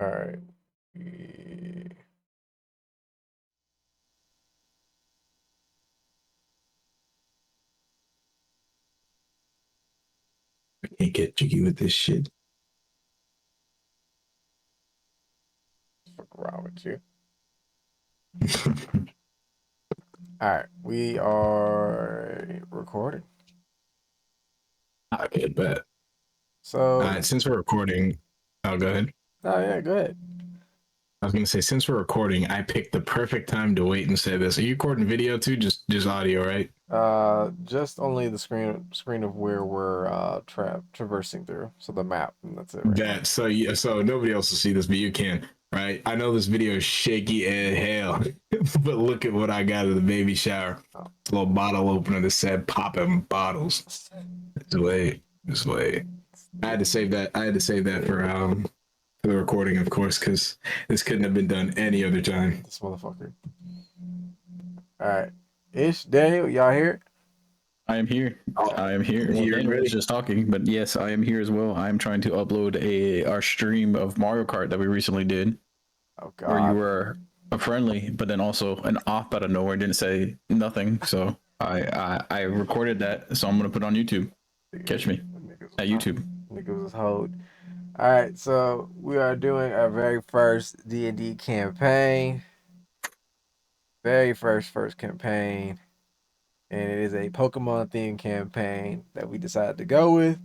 All right. I can't get jiggy with this shit. Fuck around with you. All right, we are recording. I bet. All So, right, since we're recording, oh, go ahead. oh yeah, go ahead. I was gonna say, since we're recording, I picked the perfect time to wait and say this. Are you recording video too? Just audio, right? Just only the screen of where we're traversing through, so the map, and that's it right now. That so yeah, so nobody else will see this, but you can, right? I know this video is shaky as hell, but look at what I got at the baby shower. Oh. A little bottle opener that said "popping bottles." This way. I had to save that. I had to save that for the recording, of course, because this couldn't have been done any other time. This motherfucker. All right, Ish, Daniel, y'all here? I am here. Oh, I am here. Well, you Daniel was ready? just talking, but yes, I am here as well. I am trying to upload our stream of Mario Kart that we recently did, Oh where you God. were a friendly, but then also an op out of nowhere, didn't say nothing. So I recorded that, so I'm gonna put it on YouTube. Catch me at YouTube. Niggas was hold. All right, so we are doing our very first D&D campaign. Very first campaign, and it is a Pokemon themed campaign that we decided to go with.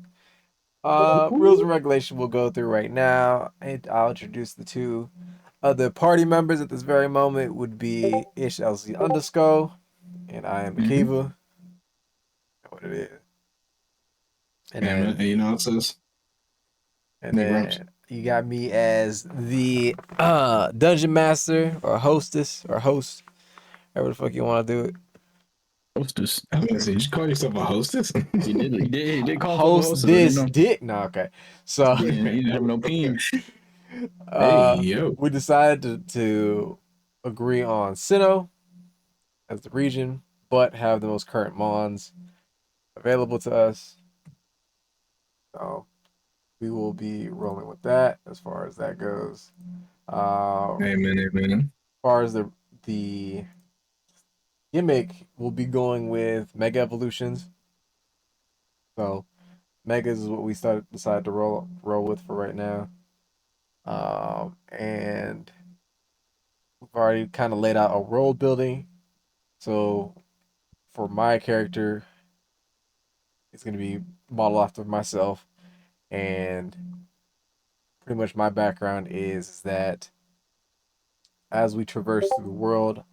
Rules and regulation we'll go through right now. And I'll introduce the two other party members at this very moment would be Ish LC underscore, and I am Mm-hmm. Akiva. What it is. And Yeah, man. then You know, it says and Nick Rumps. then you got me as the dungeon master or hostess or host, however the fuck you want to do it. Hostess. I was gonna say, you just call yourself a hostess. He did call himself a Host hostess. I didn't this know. dick. No, okay. So He didn't have no peen. Hey, uh yo. we decided to agree on Sinnoh as the region, but have the most current mons available to us. So we will be rolling with that as far as that goes. Amen, amen. As far as the gimmick, we'll be going with Mega Evolutions. So Megas is what we decided to roll with for right now. And we've already kind of laid out a world building. So for my character, it's gonna be modeled after myself, and pretty much my background is that as we traverse through the world,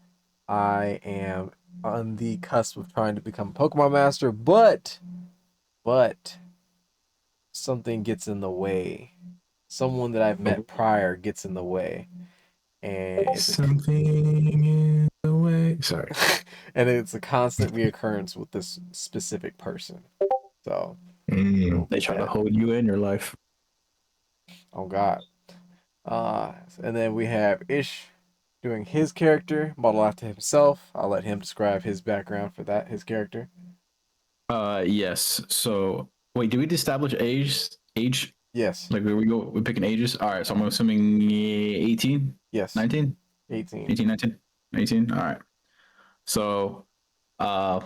I am on the cusp of trying to become a Pokemon master, but something gets in the way. Someone that I've met prior gets in the way, and Something in the way. Sorry. and it's a constant reoccurrence with this specific person. So Mm. we'll They get try to that. hold you in your life. Oh God. And then we have Ish doing his character, model after himself. I'll let him describe his background for that, his character. Yes. So wait, did we establish age? Age? Yes. Like where we go, we're picking ages. All right. So I'm assuming 18, Yes. 19, 18. 18, 19, 18. All right. So, uh,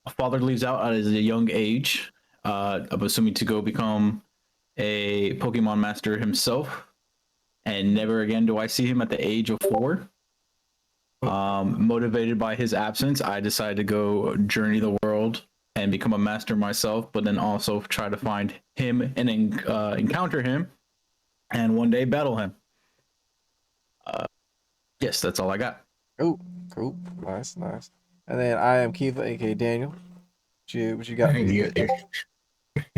a father leaves out at a young age. I'm assuming to go become a Pokemon master himself, and never again do I see him at the age of 4. Motivated by his absence, I decided to go journey the world and become a master myself, but then also try to find him and encounter him, and one day battle him. Yes, that's all I got. Oh, cool. Nice, nice. And then I am Kiva, aka Daniel. What you got for Dang, me?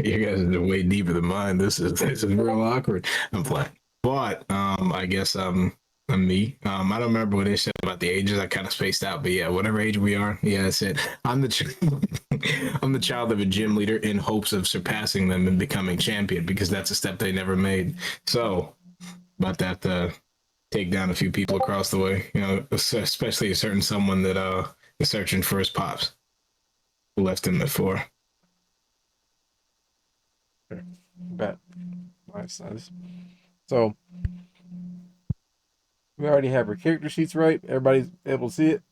you guys are way deeper than mine. This is real awkward. I'm playing, but I guess I'm me. I don't remember what they said about the ages. I kind of spaced out, but yeah, whatever age we are, yeah, that's it. I'm the child of a gym leader in hopes of surpassing them and becoming champion because that's a step they never made. So about to have to take down a few people across the way. You know, especially a certain someone that is searching for his pops who left him at 4. Bet. Nice, nice. So We already have our character sheets, right? Everybody's able to see it,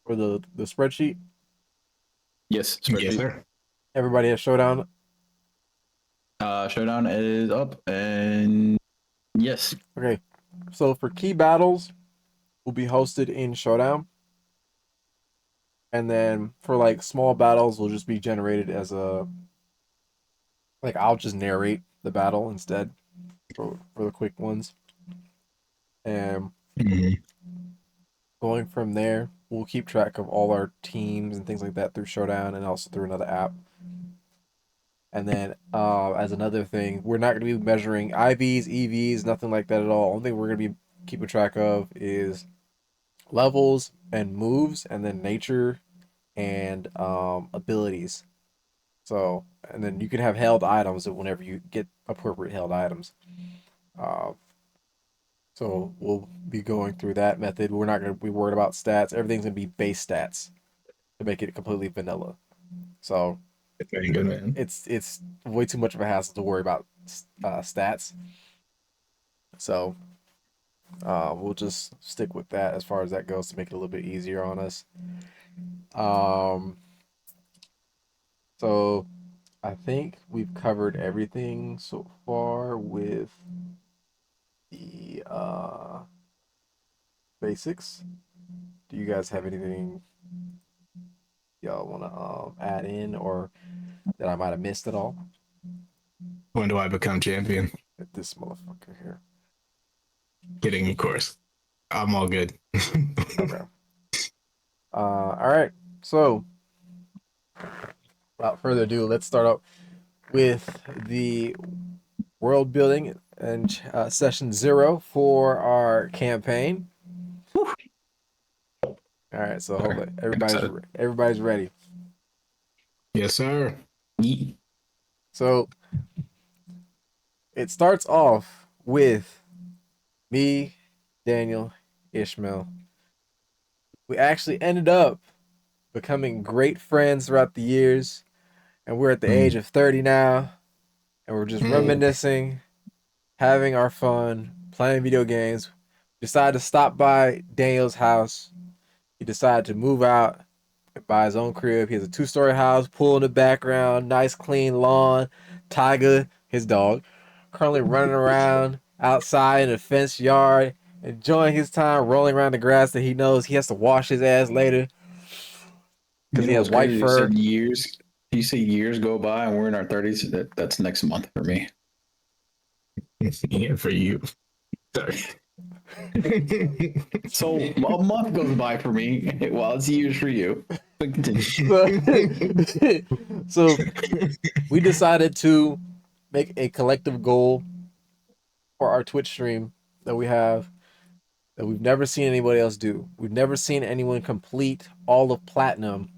or the spreadsheet. Yes, Yes, spreadsheet. sir. Everybody has Showdown. Showdown is up, and yes. Okay, so for key battles, will be hosted in Showdown, and then for like small battles, will just be generated as a like I'll just narrate the battle instead for the quick ones, and Mhm. going from there, we'll keep track of all our teams and things like that through Showdown and also through another app. And then, as another thing, we're not going to be measuring IVs, EVs, nothing like that at all. Only thing we're going to be keeping track of is levels and moves, and then nature and abilities. So, and then you can have held items whenever you get appropriate held items. Uh, so we'll be going through that method. We're not going to be worried about stats. Everything's going to be base stats to make it completely vanilla. So Very good, man. it's way too much of a hassle to worry about stats. So we'll just stick with that as far as that goes to make it a little bit easier on us. Um, so I think we've covered everything so far with the basics. Do you guys have anything y'all want to add in or that I might have missed at all? When do I become champion? This motherfucker here. Kidding, of course. I'm all good. Okay. All right. So, without further ado, let's start out with the world building and session 0 for our campaign. All right. So hopefully everybody's ready. Yes, sir. So it starts off with me, Daniel, Ishmael. We actually ended up becoming great friends throughout the years, and we're at the age of 30 now, and we're just reminiscing, having our fun, playing video games. Decided to stop by Daniel's house. He decided to move out and buy his own crib. He has a 2-story house, pool in the background, nice clean lawn. Tiger, his dog, currently running around outside in a fenced yard, enjoying his time rolling around the grass that he knows he has to wash his ass later because You he know has what's white crazy? You fur. said years. You say years go by and we're in our 30s. That's next month for me. Yeah, for you. Sorry. So a month goes by for me while it's years for you. But continue. So we decided to make a collective goal for our Twitch stream that we have that we've never seen anybody else do. We've never seen anyone complete all of platinum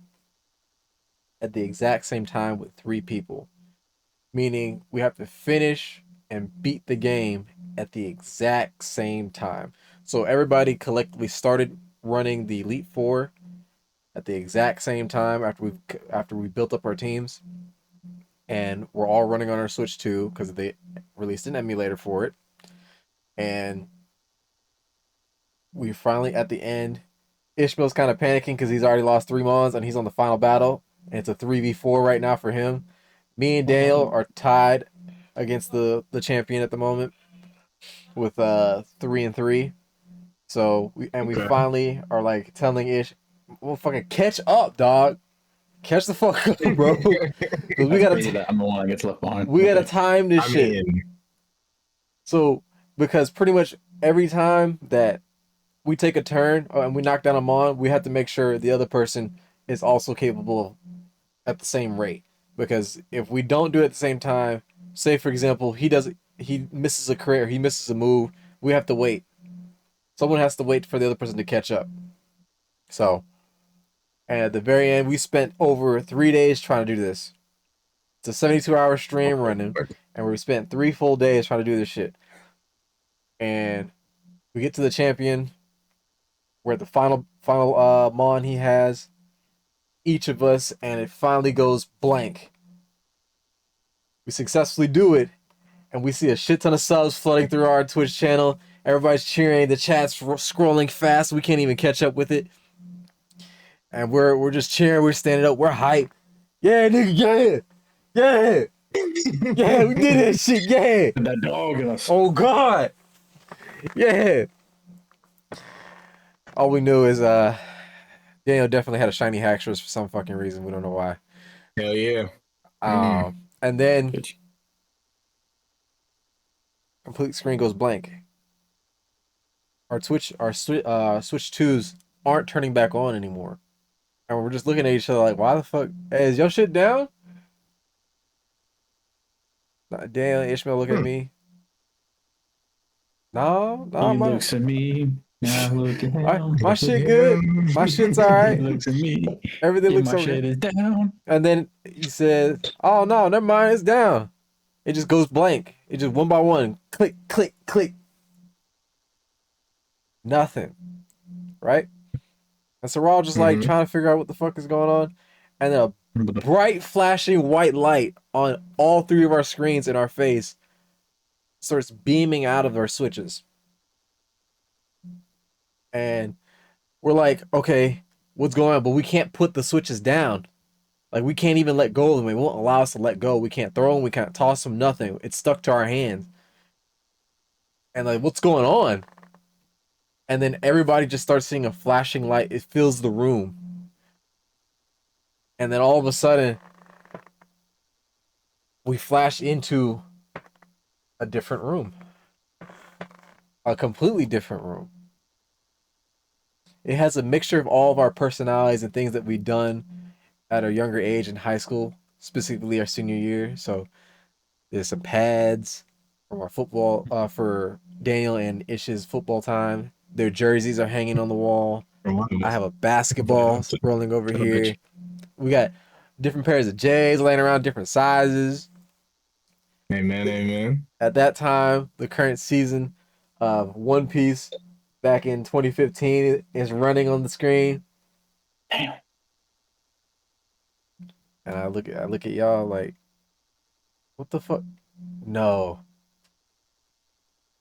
at the exact same time with 3 people. Meaning we have to finish and beat the game at the exact same time. So everybody collectively started running the Elite 4 at the exact same time after we built up our teams, and we're all running on our Switch 2 because they released an emulator for it. And we finally at the end, Ishmael's kind of panicking because he's already lost 3 mons and he's on the final battle, and it's a 3v4 right now for him. Me and Daniel are tied against the champion at the moment with 3-3. So we Okay. finally are like telling Ish, well, fucking catch up, dog. Catch the fuck up, bro. Because we That's gotta crazy that I'm the one that gets left behind. we gotta time this I shit. mean, So because pretty much every time that we take a turn and we knock down a mon, we have to make sure the other person is also capable at the same rate. Because if we don't do it at the same time, say for example, he misses a crit or he misses a move, we have to wait. Someone has to wait for the other person to catch up. So, and at the very end, we spent over 3 days trying to do this. It's a 72-hour stream running, and we spent 3 full days trying to do this shit. And we get to the champion. We're at the final mon he has, each of us, and it finally goes blank. We successfully do it, and we see a shit ton of subs flooding through our Twitch channel, Everybody's cheering. The chat's scrolling fast. We can't even catch up with it. And we're just cheering. We're standing up. We're hyped. Yeah, nigga. Yeah. Yeah. We did that shit. Yeah. That dog in us. Oh God. Yeah. All we knew is Daniel definitely had a shiny Haxorus for some fucking reason. We don't know why. Hell yeah. And then complete screen goes blank. Our switch twos aren't turning back on anymore. And we're just looking at each other like, why the fuck? Hey, is your shit down? Daniel and Ishmael look at me. No, He looks at me. Now look at him. my shit good. My shit's all right. He looks at me. Everything looks my okay. shit is down. And then he says, "Oh no, never mind, it's down." It just goes blank. It just one by one, click, click, click. Nothing, right? And so we're all just like trying to figure out what the fuck is going on, and then a bright flashing white light on all three of our screens in our face starts beaming out of our switches. And we're like, okay, what's going on? But we can't put the switches down. Like, we can't even let go of them. It won't allow us to let go. We can't throw them. We can't toss them. Nothing. It's stuck to our hands. And like, what's going on? And then everybody just starts seeing a flashing light. It fills the room. And then all of a sudden, we flash into a different room. A completely different room. It has a mixture of all of our personalities and things that we've done at a younger age in high school, specifically our senior year. So there's some pads from our football, for Daniel and Ish's football time. Their jerseys are hanging on the wall. I have a basketball scrolling over here. We got different pairs of J's laying around, different sizes. Amen, amen. At that time, the current season of One Piece back in 2015 is running on the screen. Damn. And I look at y'all like, what the fuck? No.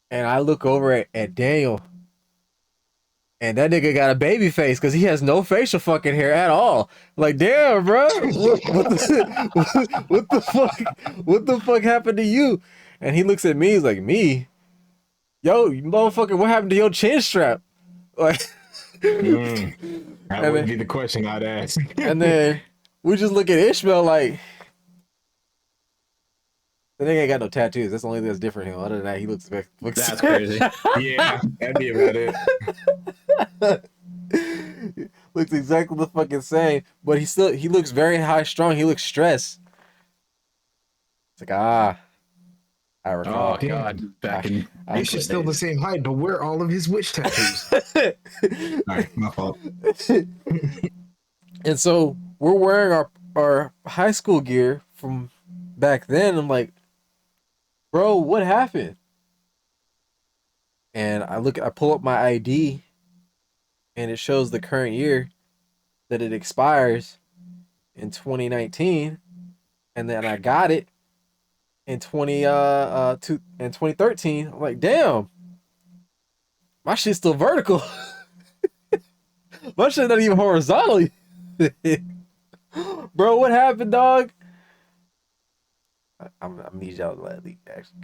And I look over at Daniel, and that nigga got a baby face because he has no facial fucking hair at all. Like, damn, bro, what the fuck? What the fuck happened to you? And he looks at me, he's like, me? Yo, you motherfucker, what happened to your chin strap? Like, that would be the question I'd ask. And then we just look at Ishmael like, the nigga ain't got no tattoos. That's the only thing that's different here. Other than that, he looks That's crazy. Yeah, that'd be about it. Looks exactly the fucking same, but he looks very high strung. He looks stressed. It's like, I recall. Oh God, back in He's still the same height, but where are all of his witch tattoos? All right, my fault. And so we're wearing our high school gear from back then. I'm like, bro, what happened? And I pull up my ID, and it shows the current year that it expires in 2019, and then I got it in 2013. I'm like, damn, my shit's still vertical. My shit's not even horizontal. Bro, what happened, dog? I'm need y'all to let me actually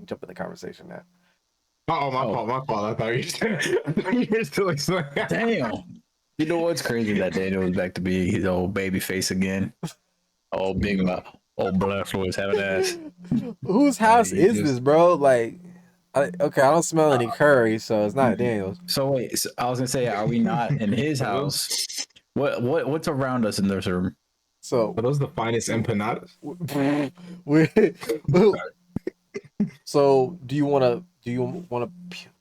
jump in the conversation now. Oh, my fault. I thought you were still explaining. Damn. You know what's crazy? That Daniel was back to be his old baby face again. Old big old black boys having ass. Whose house is this, bro? Like, I don't smell any curry, so it's not Daniel's. So wait, I was gonna say, are we not in his house? What's around us in this room? So Are those the finest empanadas? So do you want to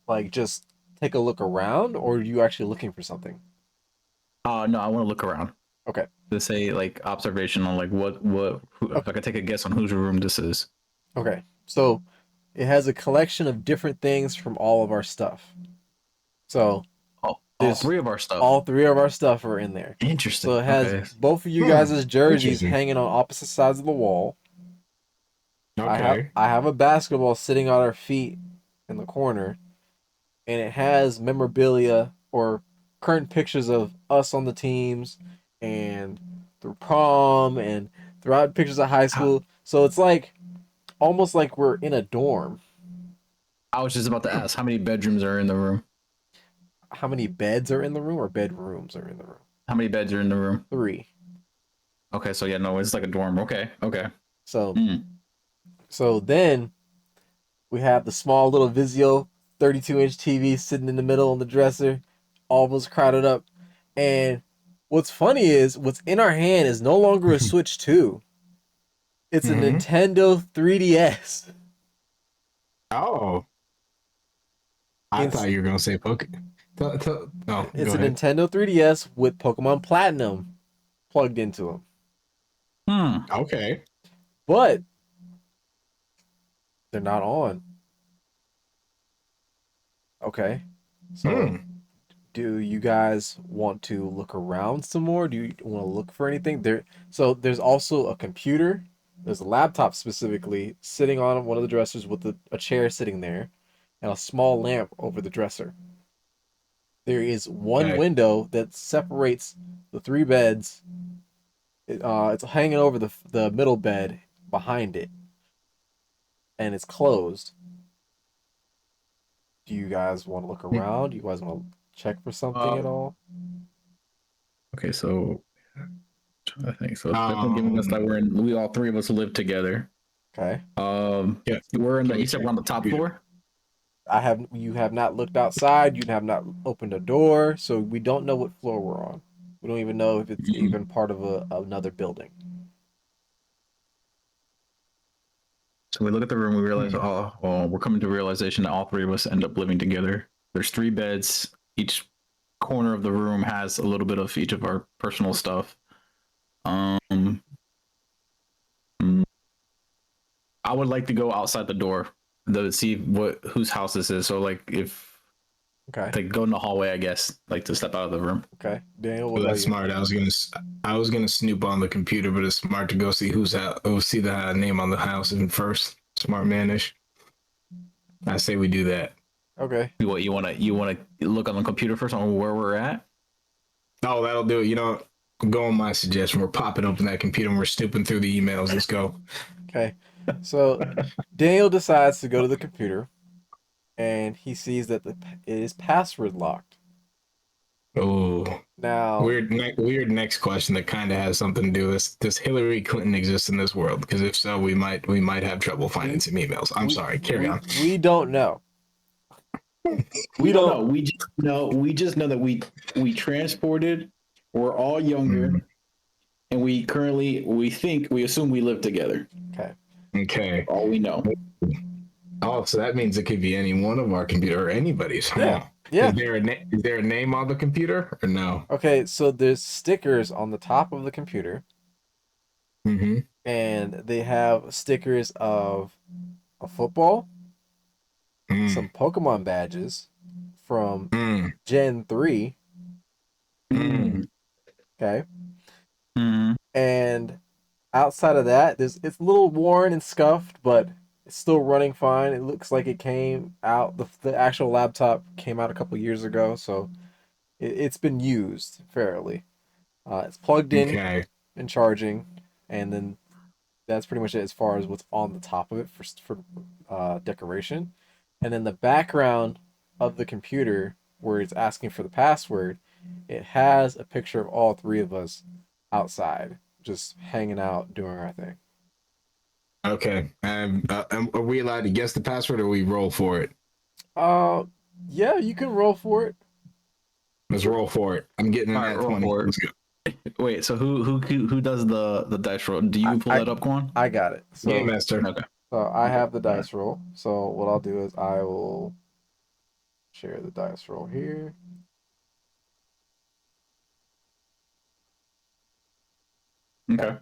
like just take a look around, or are you actually looking for something? No, I want to look around. Okay. To say like observation on like if I could take a guess on whose room this is. Okay. So it has a collection of different things from all of our stuff. So all three of our stuff. All three of our stuff are in there. Interesting. So it has both of you guys' jerseys hanging on opposite sides of the wall. Okay. I have a basketball sitting on our feet in the corner. and it has memorabilia or current pictures of us on the teams and through prom and throughout pictures of high How, school. So it's like almost like we're in a dorm. I was just about to ask how many bedrooms are in the room. How many beds are in the room or bedrooms are in the room? How many beds are in the room? 3. Okay, so yeah, no, it's like a dorm. Okay, okay. So Mm. so then we have the small little Vizio 32-inch TV sitting in the middle on the dresser, almost crowded up. And what's funny is what's in our hand is no longer a Switch 2. It's a Mm-hmm. Nintendo 3DS. Oh, I It's thought you were gonna say poke. Oh, go it's a ahead. Nintendo 3DS with Pokemon Platinum plugged into them. Hmm. Okay. But they're not on. Okay. So Hmm. do you guys want to look around some more? Do you want to look for anything? There's also a computer. There's a laptop specifically sitting on one of the dressers with a chair sitting there and a small lamp over the dresser. There is one Okay. window that separates the 3 beds. It's hanging over the middle bed behind it, and it's closed. Do you guys want to look around? Do you guys want to check for something Uh, at all? okay, so I think so. It's definitely giving us that Um. we all three of us live together. Okay. Yeah. We're in Can the. we You said we're check on the the top computer? floor. You have not looked outside, you have not opened a door, so we don't know what floor we're on. We don't even know if it's Mm. even part of another building. So we look at the room. We realize, Hmm. oh, well, we're coming to a realization that all three of us end up living together. There's 3 beds. Each corner of the room has a little bit of each of our personal stuff. Um, mm, I would like to go outside the door to see what whose house this is. So like if Okay. to go in the hallway, I guess, like to step out of the room. Okay. Daniel, what Well, about that's you? smart. I was gonna snoop on the computer, but it's smart to go see who's out. Oh, see the name on the house in first. Smart manish. I say we do that. Okay. What you wanna look on the computer first on where we're at? Oh, that'll do it. You know, go on my suggestion. We're popping open that computer and we're snooping through the emails. Let's go. Okay. So Daniel decides to go to the computer and he sees that it is password locked. Oh, Now, weird next question that kind of has something to do with this. Does Hillary Clinton exist in this world? Because if so, we might have trouble finding we some emails. I'm we sorry. Carry we on. we don't know. We We don't don't know. We just know that we transported. We're all Mm, younger, and we assume we live together. Okay. okay. All we know. Oh, so that means it could be any one of our computer or anybody's. Yeah. Huh? Yeah. Is there a name on the computer or no? Okay, so there's stickers on the top of the computer Mm-hmm. and they have stickers of a football, some Mm, Pokemon badges from mm, Gen 3, mm. Mm. okay? Mm. And outside of that, it's a little worn and scuffed, but it's still running fine. It looks like it came out the actual laptop came out a couple years ago, so it's been used fairly. It's plugged in Okay. and charging, and then that's pretty much it as far as what's on the top of it for decoration. And then the background of the computer where it's asking for the password, it has a picture of all 3 of us outside, just hanging out doing our thing. Okay. Are we allowed to guess the password or we roll for it? Uh, yeah, you can roll for it. Let's roll for it. I'm getting in All right, that roll 20. for it. Let's go. Wait, so who does the dice roll? Do I, you pull I that up, Quan? I got it. Game So master. Okay. I have the All right. dice roll. So what I'll do is I will share the dice roll here. Okay. Okay.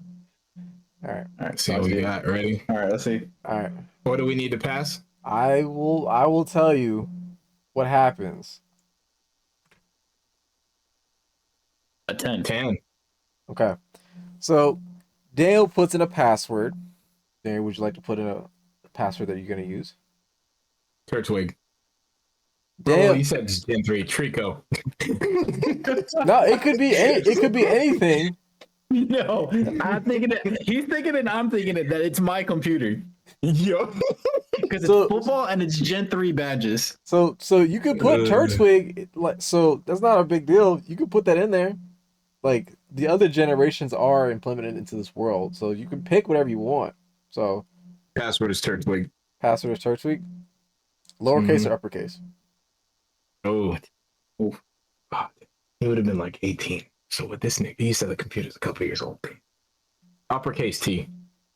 All right. All right. See So I what we see. got. Ready? All right. Let's see. All right. What do we need to pass? I will tell you what happens. A 10. 10. Okay. So Dale puts in a password. Dale, would you like to put in a password that you're going to use? Turtwig. Bro, Daniel, you said Gen 3 Trico. no, it could be anything. No, I'm thinking it. He's thinking it. I'm thinking it. That it's my computer Yo. because it's So football and it's Gen 3 badges. so you could put Turtwig like so that's not a big deal. You could put that in there. Like the other generations are implemented into this world, so you can pick whatever you want. So Password is Turtwig. password is Turtwig, lowercase or uppercase. Oh. Oof. God. He would have been like 18. So with this nigga, he said the computer's a couple years old. Uppercase T.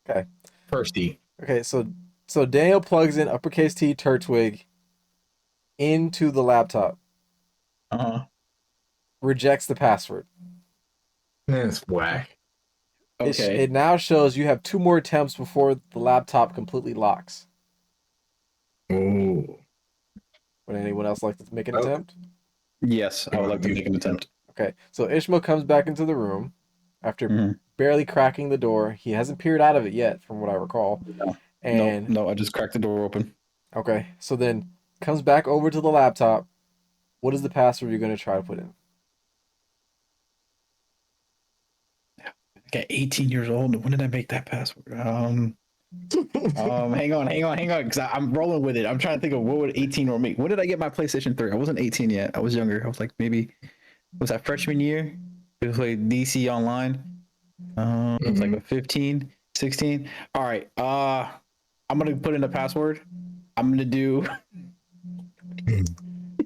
Okay. First D. Okay, so Daniel plugs in uppercase T Turtwig into the laptop, rejects the password. That's whack. Okay. It now shows you have 2 more attempts before the laptop completely locks. Oh. Would anyone else like to make an Oh. attempt? Yes, I would like to make an attempt. Okay, so Ishmael comes back into the room after Mhm. barely cracking the door. He hasn't peered out of it yet, from what I recall. No. And No, I just cracked the door open. okay, so then comes back over to the laptop. What is the password you're going to try to put in? I got 18 years old. When did I make that password? Hang on, because I'm rolling with it. I'm trying to think of what would 18 or me. When did I get my PlayStation 3? I wasn't 18 yet. I was younger. I was like maybe was that freshman year? It was like DC Online. It was like a 15, 16. All right. I'm gonna put in a password. I'm gonna do.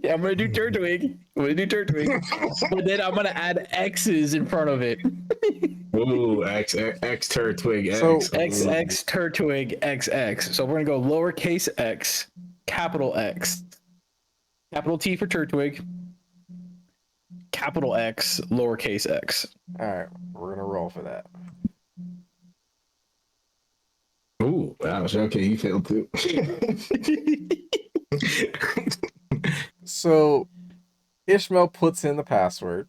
Yeah, I'm gonna do Turtwig. But then I'm gonna add X's in front of it. Ooh, X Turtwig So- X. XX Turtwig XX. So we're gonna go lowercase x, capital X, capital T for Turtwig, capital X, lowercase x. All right, we're going to roll for that. Ooh, wow, okay, you failed too. So Ishmael puts in the password,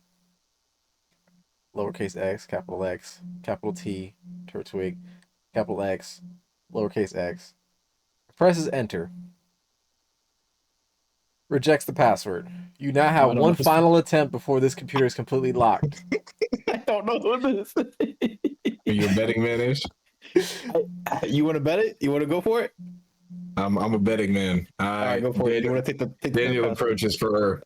lowercase x, capital T, Turtwig, capital X, lowercase x, presses enter, rejects the password. You now I have don't know one if it's- final attempt before this computer is completely locked. I don't know what this Are you a betting man ish? You want to bet it? You want to go for it? I'm a betting man. All right, go for it. You want to take the Daniel password? approaches for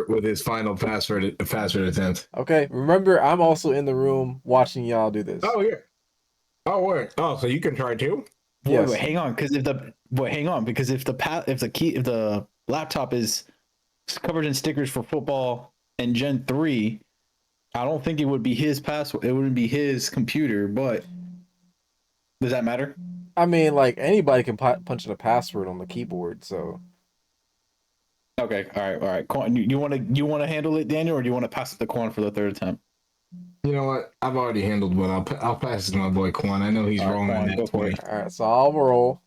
with his final password attempt. Okay, remember I'm also in the room watching y'all do this. Oh yeah. Oh wait. Oh, so you can try too? Yes. Wait, hang on, because if the laptop is covered in stickers for football and Gen 3, I don't think it would be his password. It wouldn't be his computer, but does that matter? I mean, like anybody can punch in a password on the keyboard, so Okay, all right. Quan, you want to handle it, Daniel, or do you want to pass it to Quan for the third attempt? You know what? I've already handled one. I'll pass it to my boy Quan. I know he's All right, rolling Quan, in go that for 20. it. all right. So I'll roll.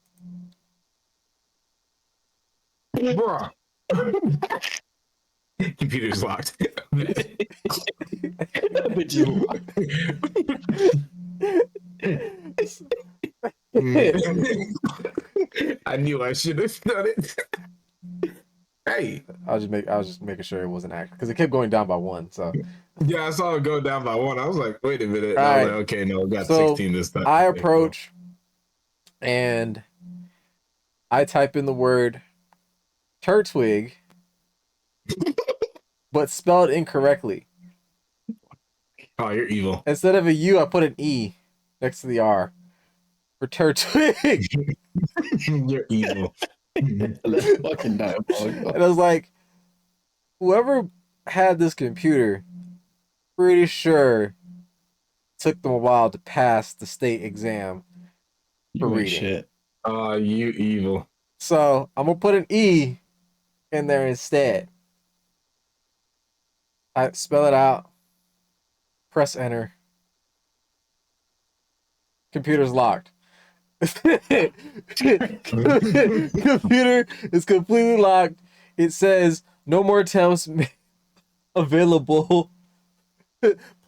Bruh. Computer's locked. Bitch is locked. I knew I should have done it. Hey, I was just making sure it wasn't accurate because it kept going down by 1. So yeah, I saw it go down by 1. I was like, wait a minute. All I was right. like, okay, no, it got So 16 this time. I approach and I type in the word Turtwig, but spelled incorrectly. Oh, you're evil. Instead of a U, I put an E next to the R for Turtwig. You're evil. That's fucking diabolical. And I was like, whoever had this computer, pretty sure took them a while to pass the state exam for You ain't reading. shit. You evil. So I'm gonna put an E in there instead. I spell it out, press enter. Computer's locked. Computer is completely locked. It says no more attempts available.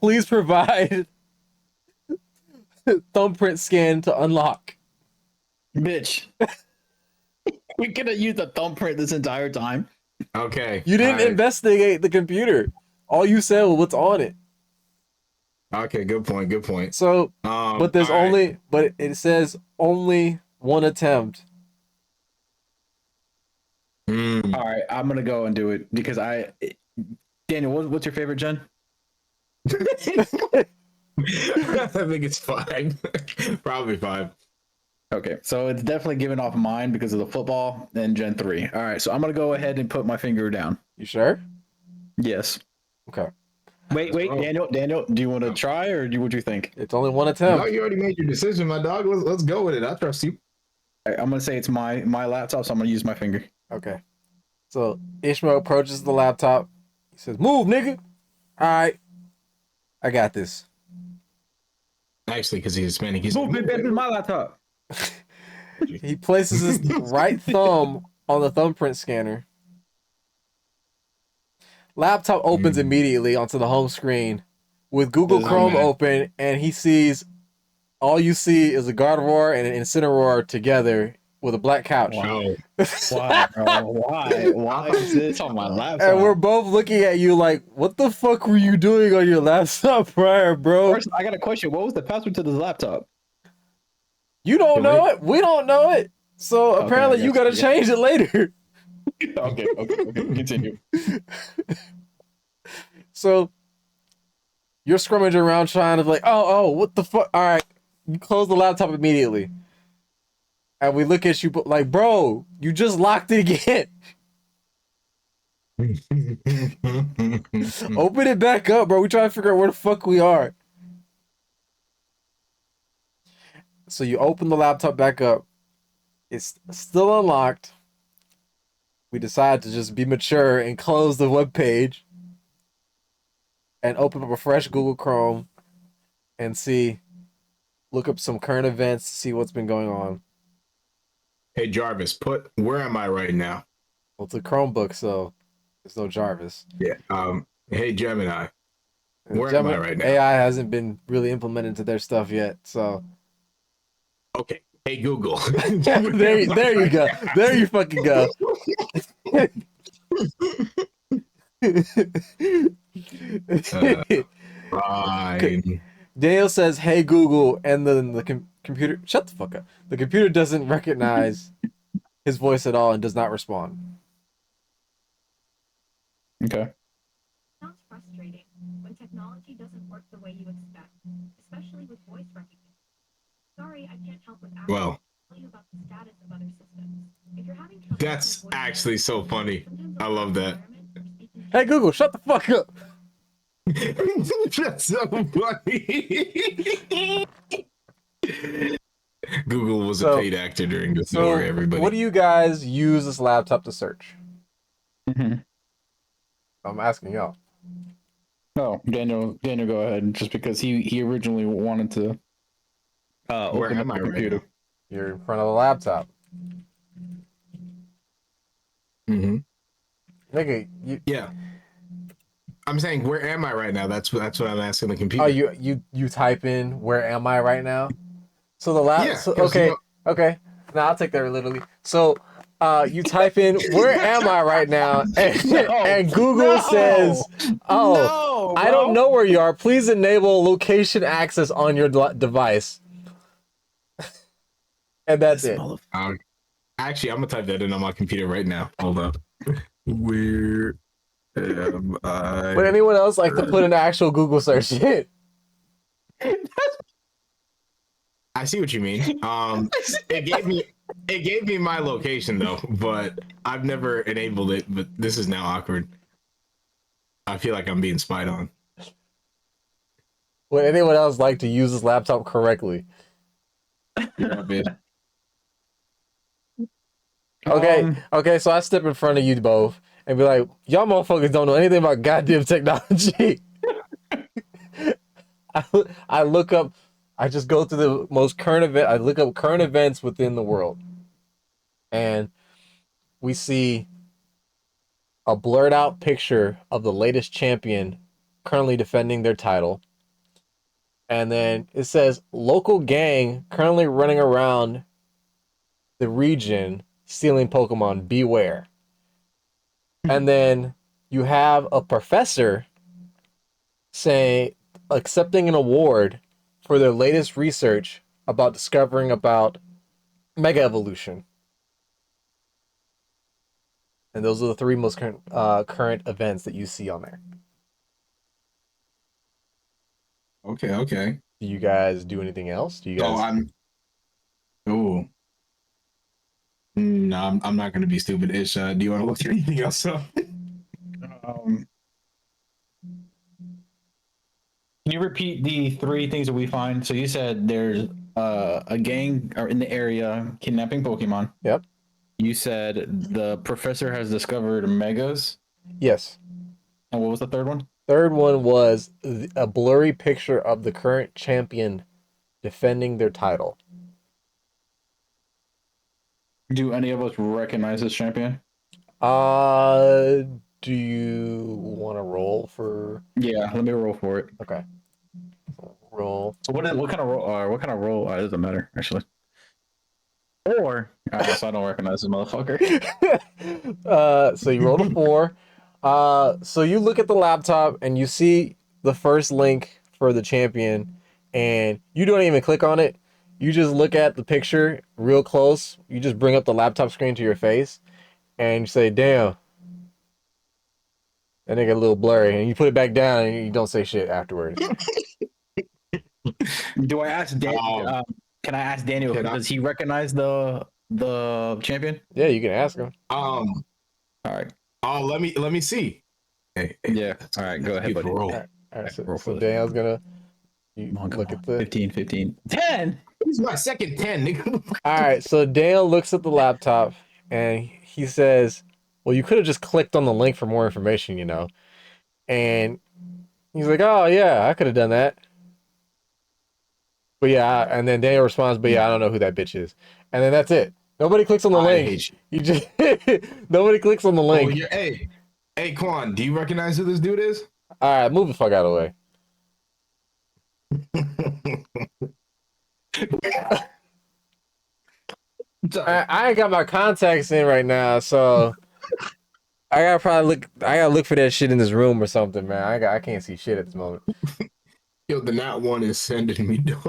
Please provide thumbprint scan to unlock. Bitch. We could have used a thumbprint this entire time. Okay. You didn't All right. investigate the computer. All you said was what's on it. Okay. Good point. Good point. So, but there's All right. only, but it says only one attempt. Mm. All right, I'm gonna go and do it because Daniel, what's your favorite gen? I think it's 5. Probably 5. Okay, so it's definitely giving off mine because of the football and Gen 3. All right, so I'm gonna go ahead and put my finger down. You sure? Yes. Okay. Wait, Oh. Daniel, do you want to try or what do you think? It's only one No, attempt. you already made your decision, my dog. Let's go with it. I trust you. All right, I'm gonna say it's my laptop, so I'm gonna use my finger. Okay. So Ishmael approaches the laptop. He says, "Move, nigga." All right. I got this. Actually, because he's Hispanic, he's Move, like, this is my laptop. He places his right thumb on the thumbprint scanner. Laptop opens immediately onto the home screen with Google This is Chrome man. open, and he sees all you see is a Gardevoir and an Incineroar together with a black couch. Oh, Why, bro? Why is this on my laptop? And we're both looking at you like, what the fuck were you doing on your laptop prior, bro? First, I got a question. What was the password to this laptop? You don't know it. We don't know it. So Okay, apparently I you guess- gotta change it later. Okay, continue. So you're scrummaging around trying to like, oh, what the fuck? All right, you close the laptop immediately, and we look at you like, bro, you just locked it again. Open it back up, bro. We trying to figure out where the fuck we are. So you open the laptop back up. It's still unlocked. We decide to just be mature and close the web page and open up a fresh Google Chrome and look up some current events to see what's been going on. Hey Jarvis, where am I right now? Well, it's a Chromebook, so there's no Jarvis. Yeah. Hey Gemini, where am Gemini I right now? AI hasn't been really implemented into their stuff yet, so Okay. Hey Google. there you go. There you fucking go. Fine. Daniel says, "Hey Google," and then the computer shut the fuck up. The computer doesn't recognize his voice at all and does not respond. Okay. Sounds frustrating when technology doesn't work the way you expect, especially with voice recognition. Sorry, I can't help with asking Well, you about the status of other systems. If you're having trouble that's with my voice actually so funny. I love that. Hey Google, shut the fuck up. That's so funny. Google was a paid actor during this. Don't worry, everybody. What do you guys use this laptop to search? Mm-hmm. I'm asking y'all. No, Daniel, go ahead. Just because he originally wanted to Where open up am the I right computer. now? You're in front of the laptop. Mm-hmm. Nigga, Yeah. I'm saying, where am I right now? That's what I'm asking the computer. oh, you type in "where am I right now"? So the Yeah, so, 'cause, okay, okay. Now I'll take that literally. So, you type in "where am I right now," and Google says, "Oh, No, I don't know where you are. Please enable location access on your device." And that's it. Actually, I'm gonna type that in on my computer right now. Hold up. Where am I? Would anyone else like to put an actual Google search in? I see what you mean. It gave me my location though, but I've never enabled it. But this is now awkward. I feel like I'm being spied on. Would anyone else like to use this laptop correctly? Okay, so I step in front of you both and be like, y'all motherfuckers don't know anything about goddamn technology. I look up, I just go to the most current event, I look up current events within the world. And we see a blurred out picture of the latest champion currently defending their title. And then it says, local gang currently running around the region stealing Pokemon, beware. And then you have a professor say accepting an award for their latest research about discovering about mega evolution. And those are the three most current events that you see on there. Okay. Do you guys do anything else? Do you So guys? I'm. Oh. No, I'm not gonna be stupid. Ish, do you want to look at anything else up? Um, can you repeat the three things that we find? So you said there's a gang are in the area kidnapping Pokemon. Yep. You said the professor has discovered megas. Yes. And what was the third one? Third one was a blurry picture of the current champion defending their title. Do any of us recognize this champion? Uh, do you want to roll for? Yeah, let me roll for it. Okay. Roll. So what kind of roll? What kind of roll? It doesn't matter actually. Or so I don't recognize this motherfucker. So you rolled a 4. So you look at the laptop and you see the first link for the champion, and you don't even click on it. You just look at the picture real close. You just bring up the laptop screen to your face, and you say, "Damn." And they get a little blurry, and you put it back down, and you don't say shit afterwards. Do I ask Dan? Can I ask Daniel? Does he recognize the champion? Yeah, you can ask him. All right. Oh, let me see. Hey, Yeah. All right. Go ahead, buddy. Roll. All right, so roll for Daniel's gonna Come look on. at the 15. 10. This is my second 10, nigga. All right, so Daniel looks at the laptop and he says, "Well, you could have just clicked on the link for more information, you know." And he's like, "Oh yeah, I could have done that." But yeah, and then Daniel responds, "But yeah, I don't know who that bitch is." And then that's it. Nobody clicks on the I link. hate you. You just nobody clicks on the Oh, link. hey, Quan, do you recognize who this dude is? All right, move the fuck out of the way. I ain't got my contacts in right now, so I gotta look for that shit in this room or something, man. I can't see shit at this moment. Yo, the nat one is sending me down.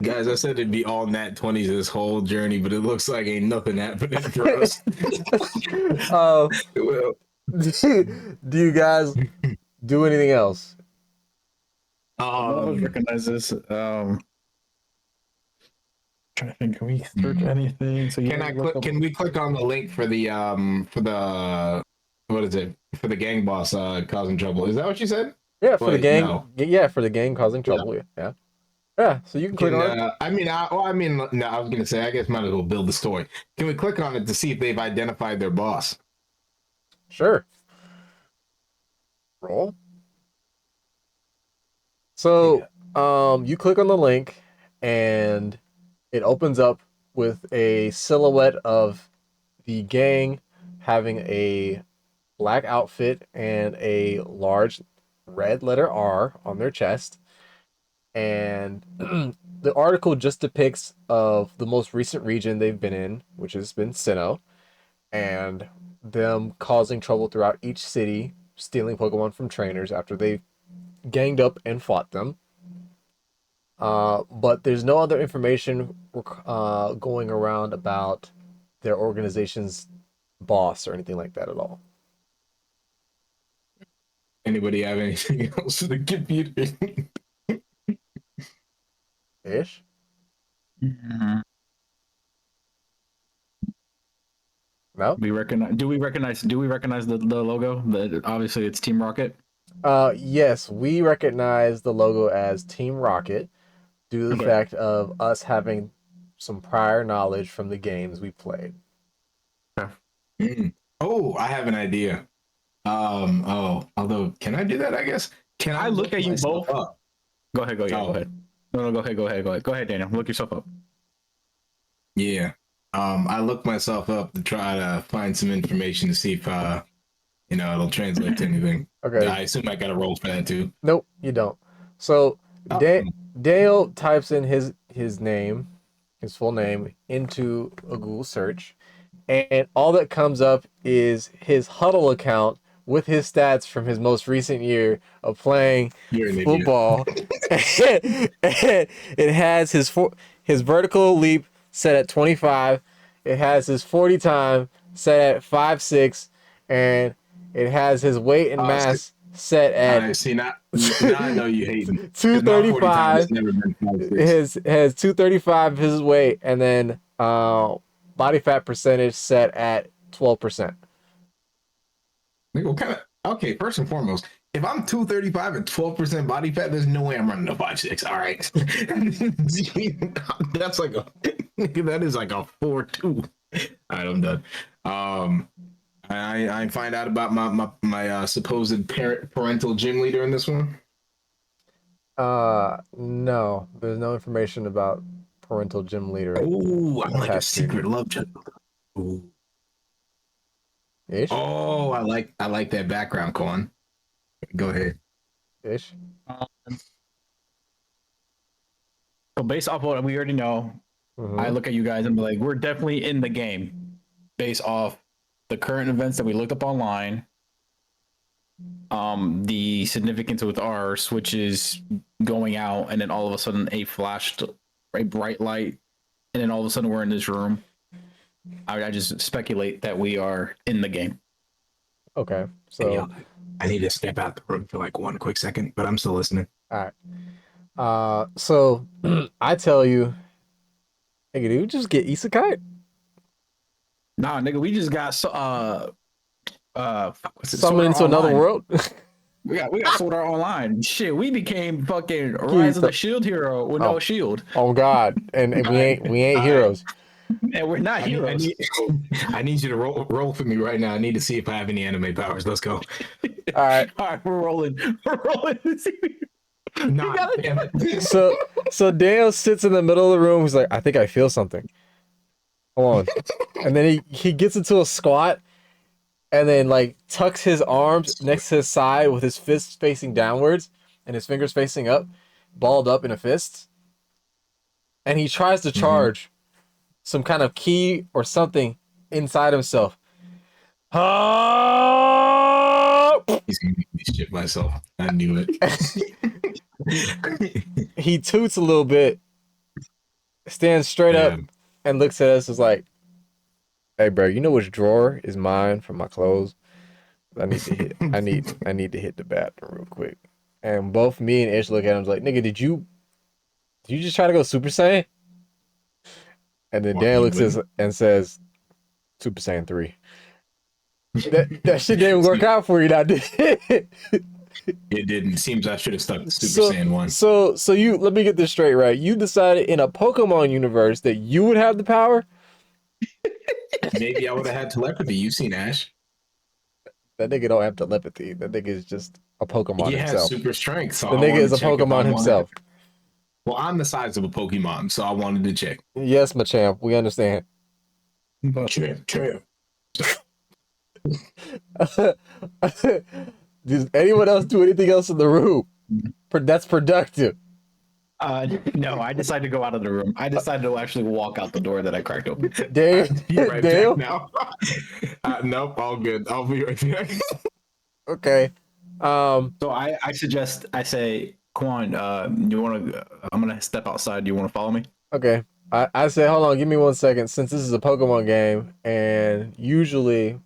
Guys, I said it'd be all nat 20s this whole journey, but it looks like ain't nothing happening for us. Well, Well, do you guys do anything else? Recognize this. Trying to think. Can we search anything? So can we click on the link for the what is it? For the gang boss causing trouble. Is that what you said? Yeah, for the Wait, gang. no. Yeah, for the gang causing trouble. Yeah. Yeah, so you can click on it. No, I was gonna say, I guess might as well build the story. Can we click on it to see if they've identified their boss? Sure. Roll. So, you click on the link, and it opens up with a silhouette of the gang having a black outfit and a large red letter R on their chest. And the article just depicts of the most recent region they've been in, which has been Sinnoh, and them causing trouble throughout each city, stealing Pokemon from trainers after they ganged up and fought them. But there's no other information going around about their organization's boss or anything like that at all. Anybody have anything else for the computer? Ish? Mhm. No? Do we recognize the logo? Obviously it's Team Rocket. Yes, we recognize the logo as Team Rocket due to the Okay. fact of us having some prior knowledge from the games we played. Oh, I have an idea. Although, can I do that? I guess. Can I look at you myself both? up? Go ahead. Go ahead. No, go ahead. Go ahead, Daniel. Look yourself up. Yeah. I looked myself up to try to find some information to see if it'll translate to anything. Okay. I assume I got a roll for that too. Nope, you don't. So Oh. Dale types in his name, his full name, into a Google search, and all that comes up is his Huddle account with his stats from his most recent year of playing You're an idiot. football. And it has his vertical leap set at 25. It has his 40 time set at 5'6", and it has his weight and mass set at I see now. Now I know you hating. Because my 40 time 235. has never been 5'6". His has 235 his weight, and then body fat percentage set at 12%. What kind of? Okay, first and foremost, if I'm 235 and 12% body fat, there's no way I'm running a 5'6". All right, that's like that is like a 4'2". All right, I'm done. I find out about my supposed parental gym leader in this one. No, there's no information about parental gym leader Oh, I'm like a attached to secret you. love child. Ooh. Ish, Oh, I like that background, Colin. Go ahead. ish. So based off what we already know, Mhm. I look at you guys and be like, we're definitely in the game based off the current events that we looked up online. The significance with our switches going out, and then all of a sudden a bright light, and then all of a sudden we're in this room. I just speculate that we are in the game. Okay, so Hey, I need to step out the room for like 1 quick second, but I'm still listening. all right. So I tell you, hey, dude, just get Isekai'd. Nah, nigga, we just got what's it? Summon into another Online. world. We got Sword Art Online. Shit, we became fucking Keith, Rise of the Shield hero with Oh. no shield, Oh God, and we ain't All right. heroes. and we're not heroes. I need you to roll for me right now. I need to see if I have any anime powers. Let's go. All right. All right, we're rolling. We're rolling. Nah, damn it. So Daniel sits in the middle of the room. He's like, I think I feel something. Hold on. And then he gets into a squat, and then like tucks his arms next to his side with his fists facing downwards and his fingers facing up, balled up in a fist. And he tries to charge some kind of key or something inside himself. He's gonna make me shit myself. I knew it. He toots a little bit, stands straight up, and looks at us. Is like, "Hey, bro, you know which drawer is mine for my clothes? I need to hit. I need to hit the bathroom real quick." And both me and Ish look at him like, "Nigga, did you just try to go Super Saiyan?" And then Dan looks at us and says, "Super Saiyan 3." That shit didn't work out for you, now did it? It didn't. Seems I should have stuck to Super Saiyan 1. So you, let me get this straight, right? You decided in a Pokemon universe that you would have the power? Maybe I would have had telepathy. You've seen Ash. That nigga don't have telepathy. That nigga is just a Pokemon He has himself. super strength. So The I nigga wanted is a to check if I Pokemon wanted- himself. Well, I'm the size of a Pokemon, so I wanted to check. Yes, Machamp, we understand. Champ. Does anyone else do anything else in the room that's productive? No, I decided to go out of the room. I decided to actually walk out the door that I cracked open. Dale, Be right Dale? back now. Nope, all good. I'll be right back. Okay. So I suggest I say, Quan, you want to? I'm gonna step outside. Do you want to follow me? Okay. I say, hold on, give me 1 second. Since this is a Pokemon game, and usually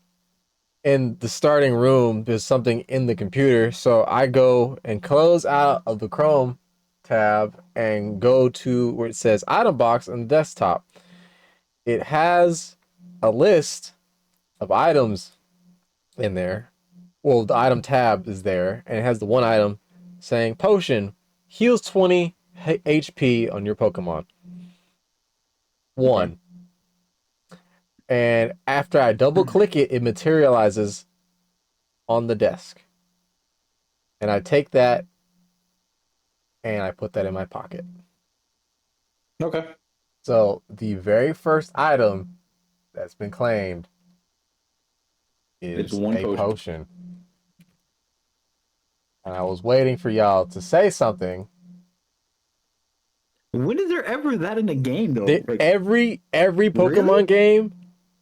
in the starting room, there's something in the computer. So I go and close out of the Chrome tab and go to where it says item box on the desktop. It has a list of items in there. Well, the item tab is there, and it has the one item saying potion heals 20 HP on your Pokemon. 1. And after I double click it, it materializes on the desk. And I take that and I put that in my pocket. Okay. So the very first item that's been claimed is It's one a potion. potion. And I was waiting for y'all to say something. When is there ever that in a game though? Like, Every Pokemon Really? game,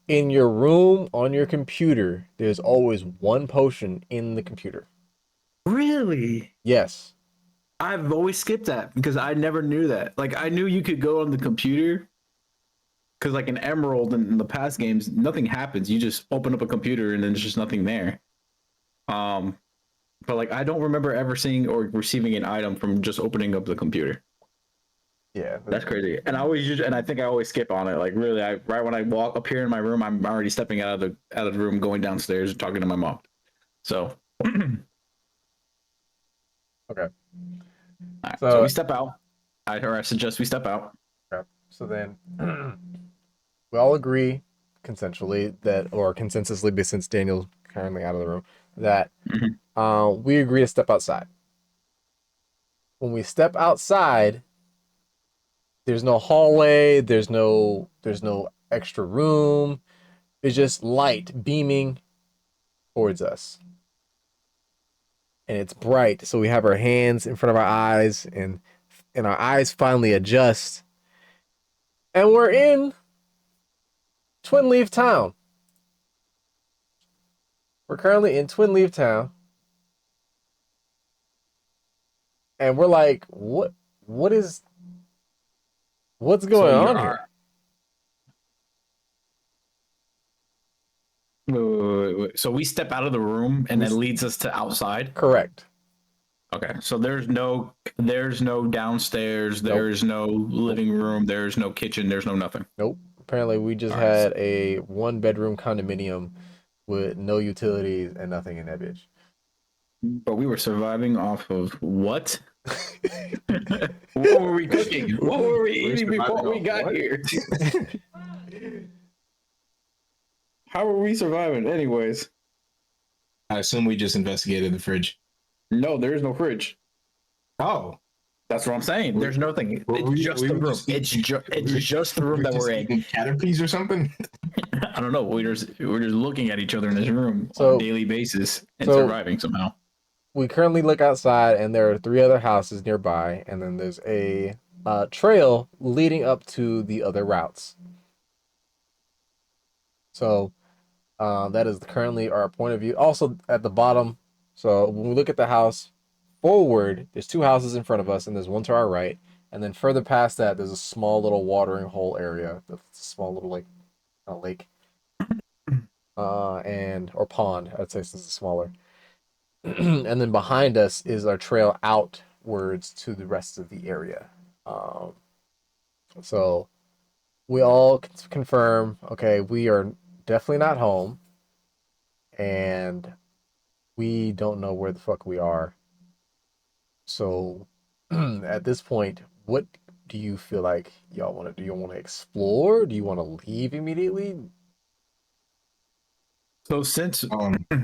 in your room on your computer, there's always one potion in the computer. really? Yes. I've always skipped that because I never knew that. Like I knew you could go on the computer because like in Emerald and in the past games, nothing happens. You just open up a computer and then there's just nothing there. Um, but like I don't remember ever seeing or receiving an item from just opening up the computer. Yeah. That's crazy. And I think I always skip on it. Like really, I right when I walk up here in my room, I'm already stepping out of the room, going downstairs and talking to my mom. So, all Okay. right, so So we step out. I suggest we step out. okay. So then we all agree consensually that, or consensusly, but since Daniel's currently out of the room, that Mhm. we agree to step outside. When we step outside, there's no hallway, there's no extra room. It's just light beaming towards us. And it's bright, so we have our hands in front of our eyes, and our eyes finally adjust. And we're in Twin Leaf Town. We're currently in Twin Leaf Town. And we're like, what's going on here? Wait. So we step out of the room and that leads us to outside. Correct. Okay. So there's no downstairs, Nope. there's no living room, there's no kitchen, there's no nothing. Nope. Apparently we just All right. had a 1-bedroom condominium with no utilities and nothing in that bitch. But we were surviving off of what? What were we cooking? What were we eating before we got here? How were we surviving? Anyways, I assume we just investigated the fridge. no, there is no fridge. Oh, That's what I'm saying. There's nothing. It's just the room. It's just the room that we're in. Caterpies or something. I don't know. We're just looking at each other in this room on So- a daily basis and so- surviving somehow. We currently look outside, and there are 3 other houses nearby, and then there's a trail leading up to the other routes. So that is currently our point of view. Also at the bottom, so when we look at the house forward, there's 2 houses in front of us, and there's one to our right. And then further past that, there's a small little watering hole area. That's a small little lake, or pond. I'd say this is smaller. And then behind us is our trail outwards to the rest of the area. So we all confirm, okay, we are definitely not home, and we don't know where the fuck we are. So at this point, what do you feel like y'all want to do? You want to explore? Do you want to leave immediately? So since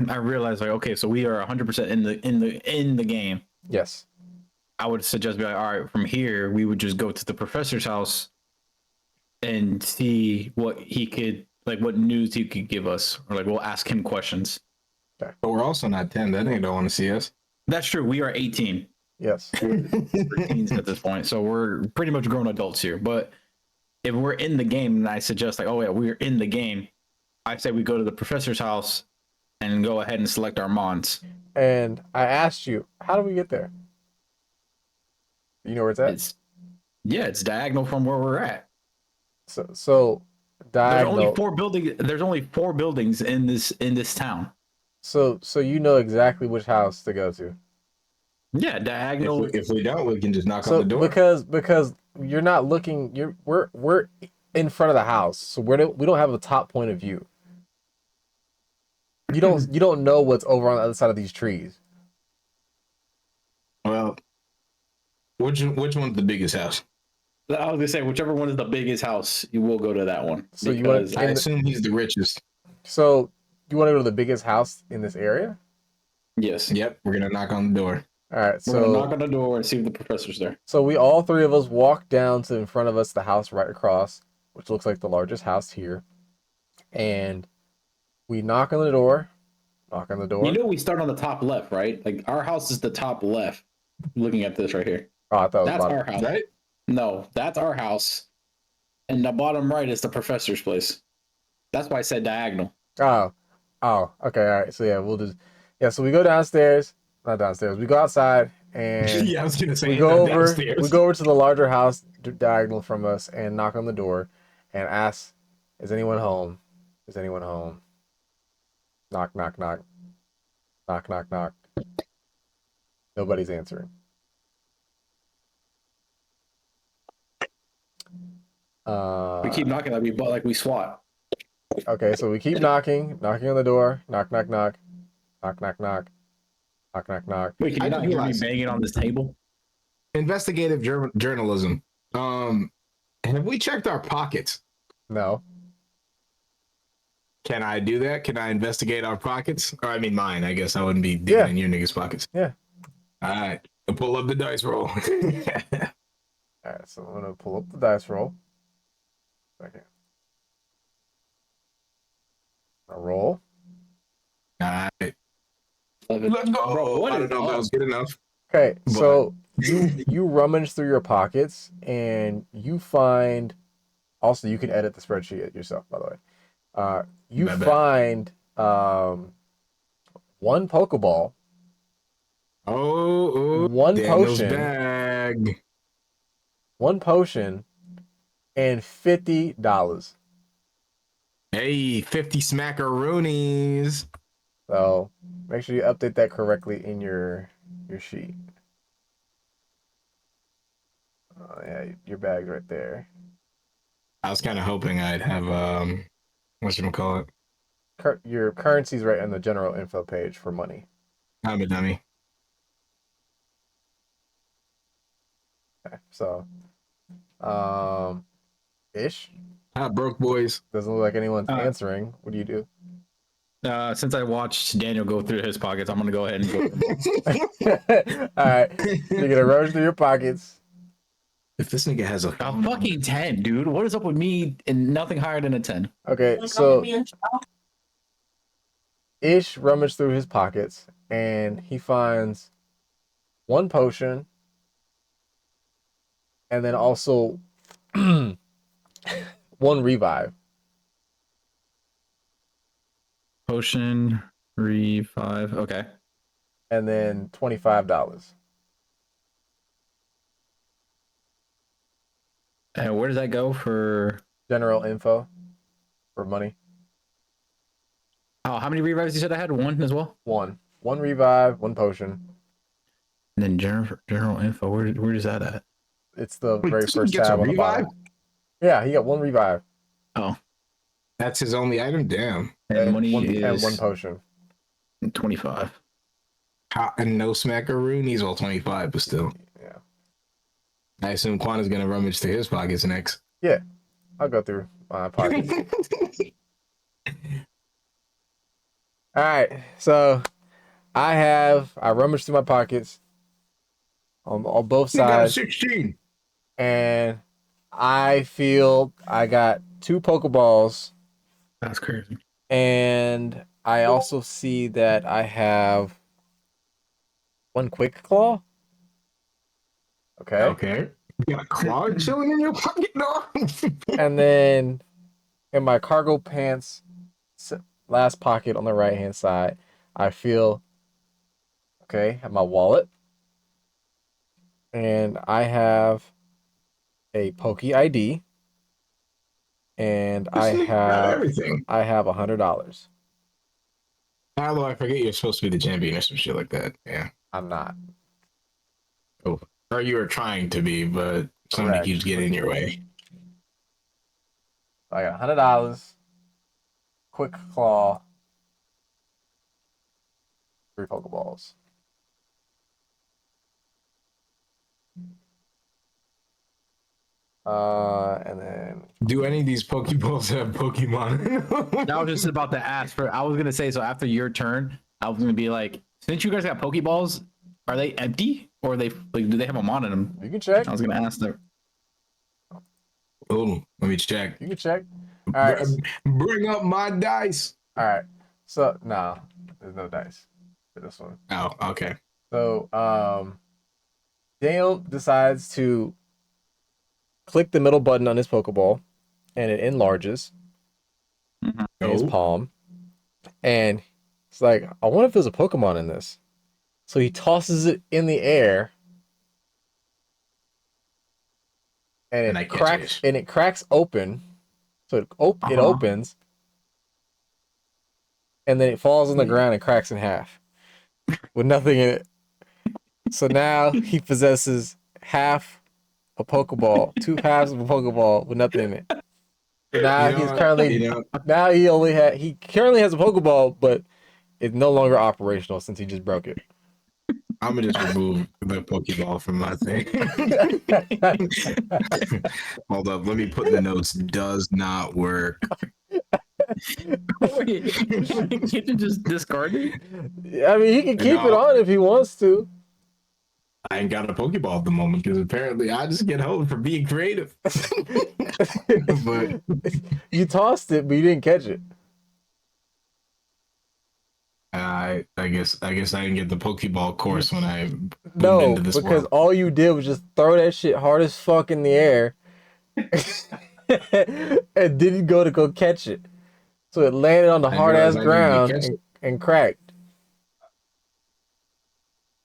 I realized like okay, so we are 100% in the game. Yes. I would suggest be like, all right, from here we would just go to the professor's house and see what he could like, what news he could give us, or like we'll ask him questions. But we're also not 10. That nigga don't want to see us. That's true. We are 18. Yes. We're teens at this point, so we're pretty much grown adults here. But if we're in the game, and I suggest like, oh yeah, we're in the game, I say we go to the professor's house and go ahead and select our mons. And I asked you, how do we get there? You know where it's at? It's diagonal from where we're at. So diagonal. There's only four buildings in this town. So you know exactly which house to go to. Yeah, diagonal. If we don't, we can just knock on the door. Because you're not looking. We're in front of the house, so we don't have a top point of view. You don't know what's over on the other side of these trees. Well, which one's the biggest house? I was gonna say whichever one is the biggest house, you will go to that one. So I assume he's the richest. So you want to go to the biggest house in this area? Yes. Yep, we're gonna knock on the door. All right. We're gonna knock on the door and see if the professor's there. So we all 3 of us walk down to in front of us the house right across, which looks like the largest house here, and we knock on the door. Knock on the door. You know, we start on the top left, right? Like our house is the top left. Looking at this right here. Oh, I thought it was That's bottom. our house. Right? No, that's our house. And the bottom right is the professor's place. That's why I said diagonal. Oh, okay, all right. So yeah, so we go downstairs, not downstairs. We go outside and Yeah, I was gonna say we end go up over. We downstairs. go over to the larger house diagonal from us and knock on the door, and ask, "Is anyone home? Is anyone home?" Knock, knock, knock, knock, knock, knock. Nobody's answering. We keep knocking like we SWAT. Okay, so we keep knocking on the door. Knock, knock, knock, knock, knock, knock, knock, knock, knock. Wait, can I you just not hear me realized banging on this table? investigative journalism. Have we checked our pockets? No. Can I do that? Can I investigate our pockets? Or I mean mine. I guess I wouldn't be digging Yeah. in your niggas' pockets. Yeah. All right. I'll pull up the dice roll. All right, so I'm gonna pull up the dice roll. Okay. A roll. All right. Let's go. Bro, what I is don't know if that was good enough. Okay, But- so you rummage through your pockets and you find. Also, you can edit the spreadsheet yourself, by the way. You Bet. find one Pokeball, one Daniel's potion, bag. and $50. Hey, 50 smackaroonies. So make sure you update that correctly in your sheet. Oh yeah, your bag's right there. I was kind of hoping I'd have whatchamacallit? Your currency's right on the general info page for money. I'm a dummy. Okay, so ish. Hot broke boys. Doesn't look like anyone's answering. What do you do? Since I watched Daniel go through his pockets, I'm gonna go ahead and go. All right, you're gonna rush through your pockets. If this nigga has a A fucking 10, dude. What is up with me and nothing higher than a 10? Okay, so Ish rummaged through his pockets and he finds one potion and then also one revive. Potion, revive. Okay. And then $25. And where does that go for? General info for money. Oh, how many revives you said I had? One as well? One revive, one potion. And then general info. Where is that at? It's the Wait, very this nigga first gets a tab on the revive? bottom. Yeah, he got one revive. Oh. That's his only item. Damn. And money and is one potion. 25. Hot and no smackaroonies. Well, 25, but still. Yeah. I assume Quan is gonna rummage through his pockets next. Yeah. I'll go through my pockets. All right. So I rummaged through my pockets on both You got a sides. 16. And I feel I got two Pokeballs. That's crazy. And I also see that I have one Quick Claw. Okay. Okay. You got a claw chilling in your pocket, dog? And then in my cargo pants last pocket on the right hand side, I feel have my wallet. And I have a Poke ID. And I have everything. I have $100. Although I forget you're supposed to be the champion or some shit like that. Yeah. I'm not. Oh. Or you were trying to be, but somebody Correct. keeps getting in your way. I got $100. Quick Claw. 3 Pokeballs. And then Do any of these Pokeballs have Pokemon? I was just about to ask for. I was gonna say so after your turn, I was gonna be like, since you guys got Pokeballs, are they empty or are they like do they have a mon in them? you can check. I was gonna ask them. Oh, let me check. You can check. All right. Bring up my dice. All right. So no, there's no dice for this one. Oh, okay. So Daniel decides to click the middle button on his Pokeball, and it enlarges in his No. palm. And it's like, I wonder if there's a Pokemon in this. So he tosses it in the air, and And I it catch cracks. it. And it cracks open. So it Uh-huh. opens, and then it falls on the ground and cracks in half with nothing in it. So now he possesses half a Pokeball, two halves of a Pokeball with nothing in it. So now You know he's what? currently You know, now he currently has a Pokeball, but it's no longer operational since he just broke it. I'm gonna just remove the Pokeball from my thing. Hold up, let me put in the notes. Does not work. Wait, can't you just discard it? I mean, he can keep it No. on if he wants to. I ain't got a Pokeball at the moment because apparently I just get hold for being creative. But You tossed it, but you didn't catch it. I guess I didn't get the Pokeball course when I moved No, into this because world. all you did was just throw that shit hard as fuck in the air and didn't go catch it. So it landed on the I didn't hard ass realize I needed to ground catch it. and cracked.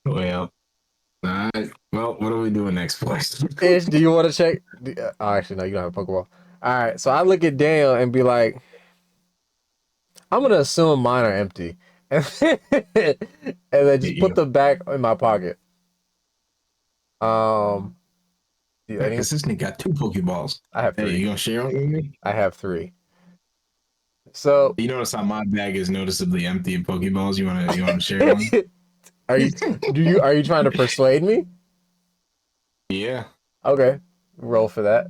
Well, all right. Well, what are we doing next, boys? Ish, do you want to check? Oh, actually, no, you don't have a Pokeball. All right, so I look at Daniel and be like, I'm going to assume mine are empty. And then just put them back in my pocket. Because this nigga got 2 Pokeballs. I have Hey, 3. you gonna share them with me? I have 3. So You notice how my bag is noticeably empty of Pokeballs. You wanna share one? are you trying to persuade me? Yeah. Okay, roll for that.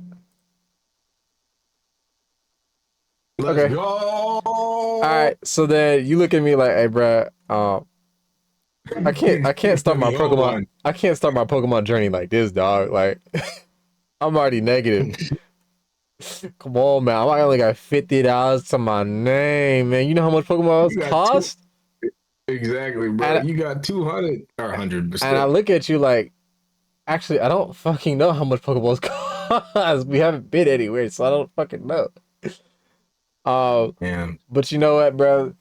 Let's Okay. go. All right, so then you look at me like, hey, bruh, I can't start my Hold Pokemon. on. I can't start my Pokemon journey like this, dog. Like, I'm already negative. Come on, man. I only got $50 to my name, man. You know how much Pokeballs You got cost? Exactly, bro. And, You got 200 or 100, but and I still. look at you like, actually, I don't fucking know how much Pokeballs cost. We haven't been anywhere, so I don't fucking know. Man. But you know what, bro?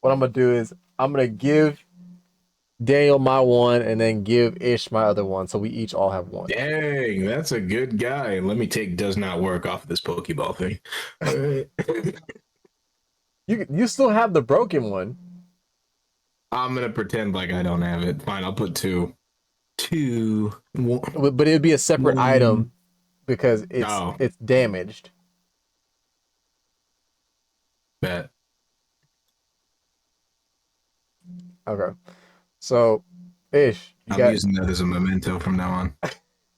What I'm gonna do is I'm gonna give Daniel my one and then give Ish my other one, so we each all have one. Dang, that's a good guy. Let me take does not work off of this Pokeball thing. You still have the broken one. I'm gonna pretend like I don't have it. Fine, I'll put 2. 2. 1. But it'd be a separate item because No. it's damaged. Bet. Okay. So, Ish, I'm using that as a memento from now on.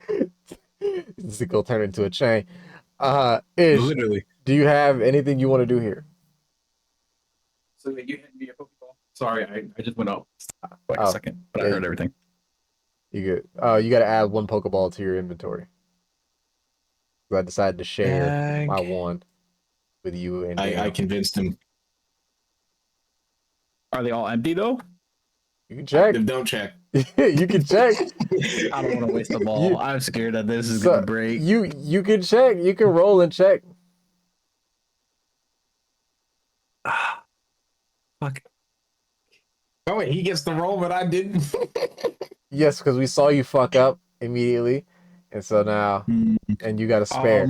this is gonna turn into a chain. Ish, Literally. do you have anything you want to do here? So you hit me a Pokeball. Sorry, I just went up like Oh, a second, but yeah, I heard everything. You good? You got to add one Pokeball to your inventory. I decided to share my one with you and Daniel. I convinced him. Are they all empty though? You can check. Don't check. You can check. I don't want to waste them all. I'm scared that this is gonna break. You can check. You can roll and check. Fuck. Oh wait, he gets the roll, but I didn't. Yes, because we saw you fuck up immediately, and so now, and you got a spare.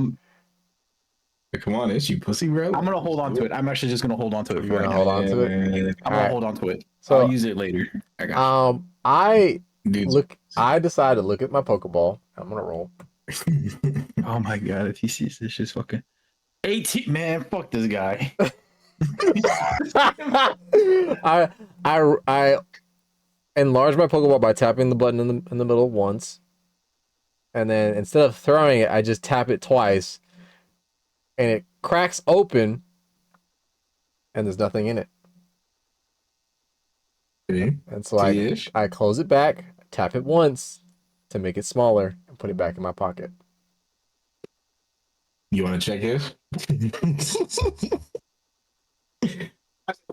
Come on, it's you pussy, bro. I'm gonna hold on to it. I'm actually just gonna hold on to it. You're gonna hold on to it. I'm gonna hold on to it. So I'll use it later. I got you. I decided to look at my Pokeball. I'm gonna roll. Oh my god, if he sees this shit's fucking 18, man, fuck this guy. I enlarge my Pokeball by tapping the button in the middle once, and then instead of throwing it, I just tap it twice, and it cracks open, and there's nothing in it. And so I close it back, tap it once to make it smaller, and put it back in my pocket. You want to check his?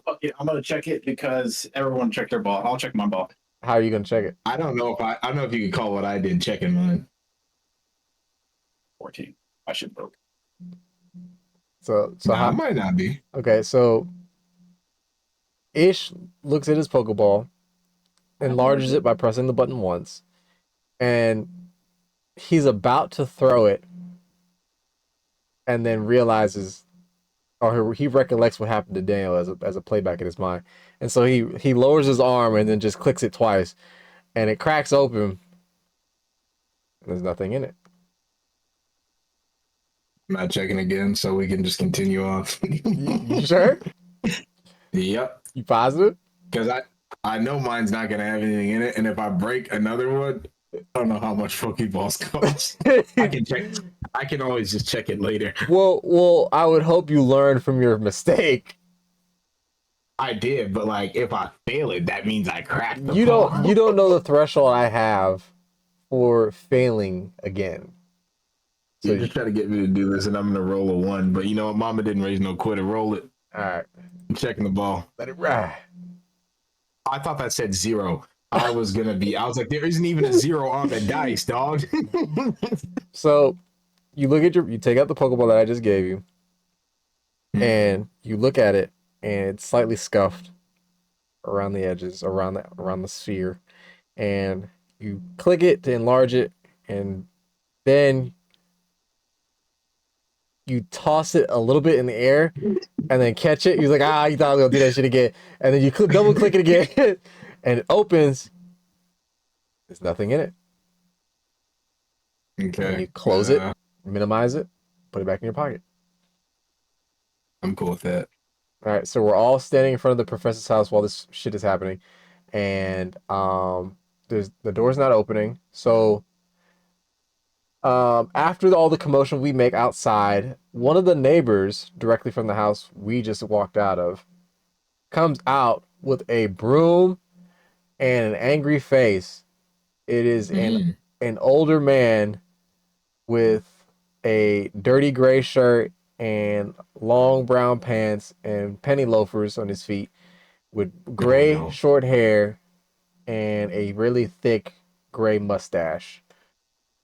Fuck it, I'm gonna check it because everyone checked their ball. I'll check my ball. How are you gonna check it? I don't know if you could call what I did checking mine. 14. I should broke. So Nah, how? it might not be. Okay, so Ish looks at his Pokeball, enlarges it by pressing the button once, and he's about to throw it, and then realizes, or he recollects what happened to Daniel as a playback in his mind, and so he lowers his arm and then just clicks it twice, and it cracks open, and there's nothing in it. I'm not checking again, so we can just continue on. You sure? Yep. You positive? Because I know mine's not gonna have anything in it, and if I break another one, I don't know how much Pokeballs cost. I can check. I can always just check it later. Well, I would hope you learn from your mistake. I did, but like if I fail it, that means I cracked the You ball. don't know the threshold I have for failing again. So You just try to get me to do this, and I'm gonna roll a 1. But you know what? Mama didn't raise no quitter. Roll it. all right, I'm checking the ball. let it ride. I thought that said 0. I was like, there isn't even a 0 on the dice, dog. So you take out the Pokeball that I just gave you, and you look at it, and it's slightly scuffed around the edges, around the sphere, and you click it to enlarge it, and then you toss it a little bit in the air, and then catch it. You're like, you thought I was gonna do that shit again, and then you double click it again, and it opens. There's nothing in it. Okay. And you close it, minimize it, put it back in your pocket. I'm cool with that. All right, so we're all standing in front of the professor's house while this shit is happening, and the door's not opening. So after all the commotion we make outside, one of the neighbors directly from the house we just walked out of comes out with a broom and an angry face. It is an older man with a dirty gray shirt and long brown pants and penny loafers on his feet, with gray short hair and a really thick gray mustache.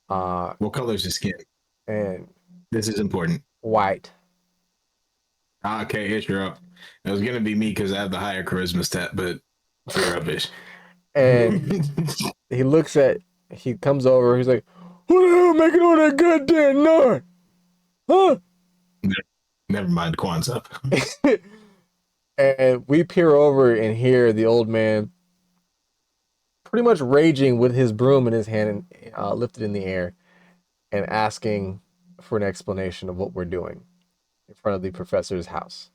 What color is his skin? And This is important. white. Okay, Ish, you're up. It was gonna be me because I have the higher charisma stat, but you're up, Ish. And he comes over, he's like, "Who the hell making all that goddamn noise? Huh?" Never mind, Kwanzaa. And we peer over and hear the old man pretty much raging with his broom in his hand and lifted in the air, and asking for an explanation of what we're doing in front of the professor's house.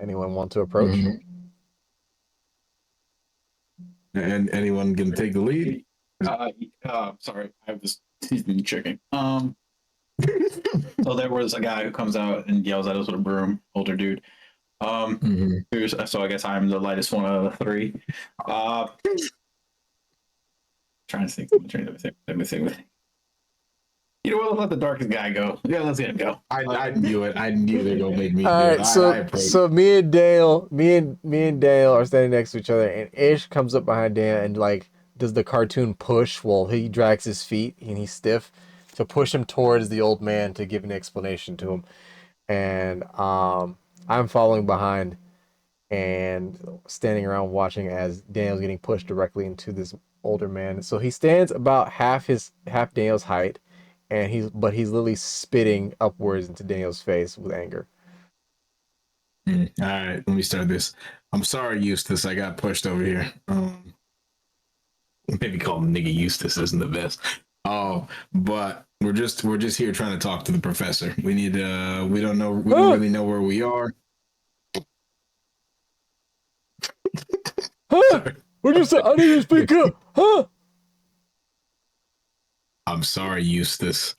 Anyone want to approach? And anyone can take the lead? Sorry, I was teasing chicken. So there was a guy who comes out and yells at us with a broom, older dude. So I guess I'm the lightest one out of the 3. Trying to think. Let me think. You know what? Let's let the darkest guy go. Yeah, let's get him go. I knew it. I knew they were gonna make me do All it. right, so me and Dale are standing next to each other, and Ish comes up behind Dan and like does the cartoon push while he drags his feet and he's stiff to push him towards the old man to give an explanation to him. And I'm following behind and standing around watching as Daniel's getting pushed directly into this older man. So he stands about half Daniel's height, and he's literally spitting upwards into Daniel's face with anger. All right, let me start this. I'm sorry, Eustace. I got pushed over here. Maybe call him nigga Eustace isn't the best. But we're just here trying to talk to the professor. We don't really know where we are. Huh? What'd you say? I need to speak up. Huh? I'm sorry, Eustace.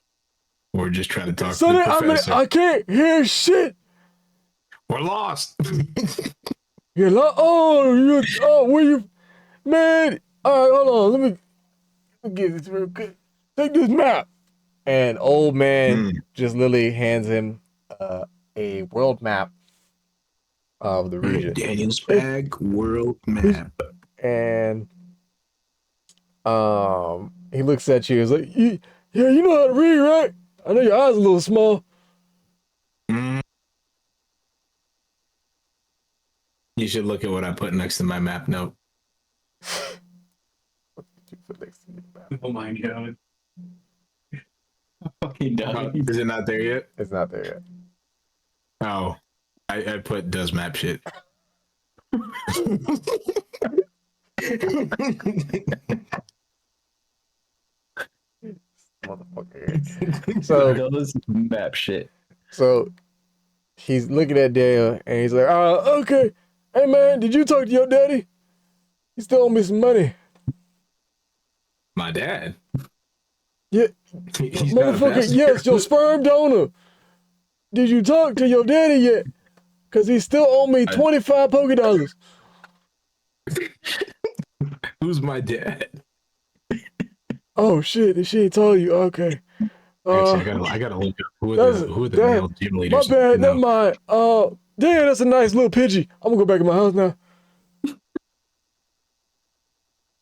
We're just trying to talk to the professor. I can't hear shit. We're lost. You're lost. Oh, where you, man? All right, hold on. Let me get this real quick. Take this map. And old man just literally hands him a world map of the region. Daniel's bag world map. And he looks at you. He's like, Yeah, you know how to read, right? I know your eyes are a little small. Mm. You should look at what I put next to my map note. Oh my god. Fucking dying. Is it not there yet? It's not there yet. Oh, I put does map shit. Motherfucker. So, Those map shit. so he's looking at Daniel and he's like, okay. Hey man, did you talk to your daddy? He still owe me some money. My dad. Yeah, He's not a motherfucker, bastard. yes, your sperm donor. Did you talk to your daddy yet? Cause he still owe me 25 Poké dollars. Who's my dad? Oh shit, she ain't told you. Okay. Actually, I gotta look up who are the male gym My leaders. bad, No. never mind. Damn, that's a nice little Pidgey. I'm gonna go back in my house now.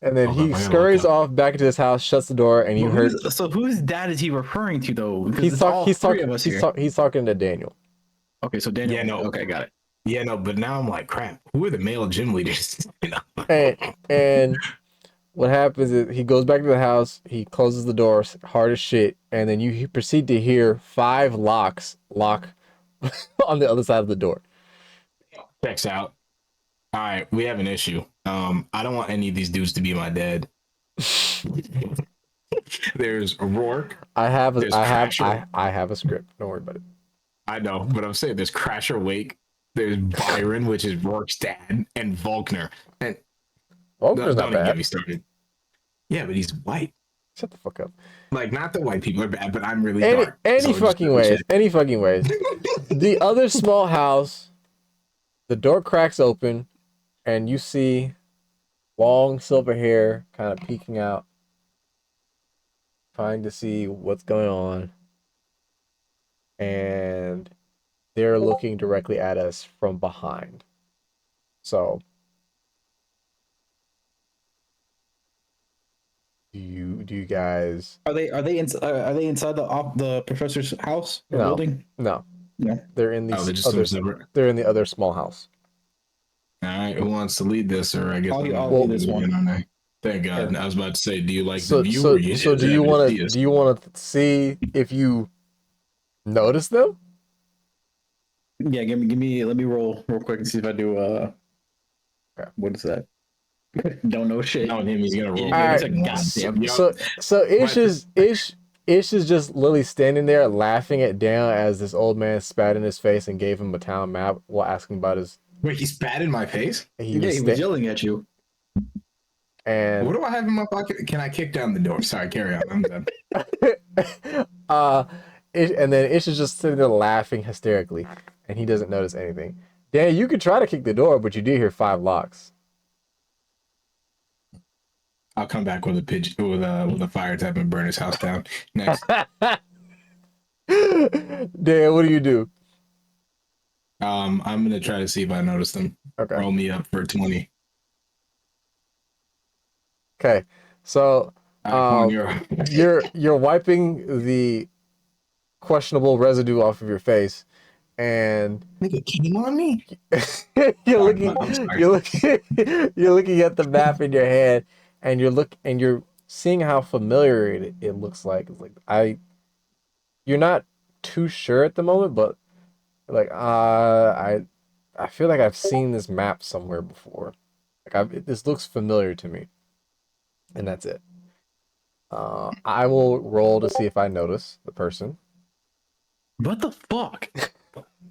And then Hold up, he I gotta scurries look off back into his house, shuts the door, and you heard So whose dad is he referring to though? Because it's all he's three of us here. he's talking to Daniel. Okay, so Daniel. Yeah, no. Okay, got it. Yeah, no, but now I'm like, crap. Who are the male gym leaders? You know? And what happens is he goes back to the house, he closes the door hard as shit, and then you proceed to hear 5 locks lock on the other side of the door. Checks out. All right, we have an issue. I don't want any of these dudes to be my dad. There's Rourke. I have There's Crasher. I have a script. Don't worry about it. I know, but I'm saying there's Crasher Wake. There's Byron, which is Rourke's dad, and Volkner. And Volkner's don't not even get bad. me started. Yeah, but he's white. Shut the fuck up. Like, not the white people are bad, but I'm really Any dark. any So just fucking double ways. check. Any fucking ways. The other small house, the door cracks open, and you see long silver hair kind of peeking out, trying to see what's going on. And they're looking directly at us from behind. So do you guys Are they inside the professor's house or No. building? no. No. They're in Oh, these they're just separate. they're in the other small house. All right, who wants to lead this? Or I guess I'll I'm lead this one. on there. Thank God. Yeah. I was about to say, do you like So the view or you do you want to see if you notice them? Yeah, give me. Let me roll real quick and see if I do. Okay. What is that? Don't know shit. No, him. He's gonna roll. Yeah, it's a Alright, goddamn. Yup. So Ish is just literally standing there laughing at Dan as this old man spat in his face and gave him a town map while asking about his. Wait, he spat in my face? He was yelling at you. And What do I have in my pocket? Can I kick down the door? Sorry, carry on. I'm done. and then Ish is just sitting there laughing hysterically, and he doesn't notice anything. Dan, you could try to kick the door, but you do hear 5 locks. I'll come back with a pigeon with a fire type and burn his house down. Next. Dan, what do you do? I'm gonna try to see if I notice them. Okay. Roll me up for 20. Okay. So On you're wiping the questionable residue off of your face, and nigga came on me. you're I'm sorry. you're looking at the map in your head, and you're seeing how familiar it looks like. It's like you're not too sure at the moment, but like I feel like I've seen this map somewhere before. This looks familiar to me, and that's it. I will roll to see if I notice the person. What the fuck?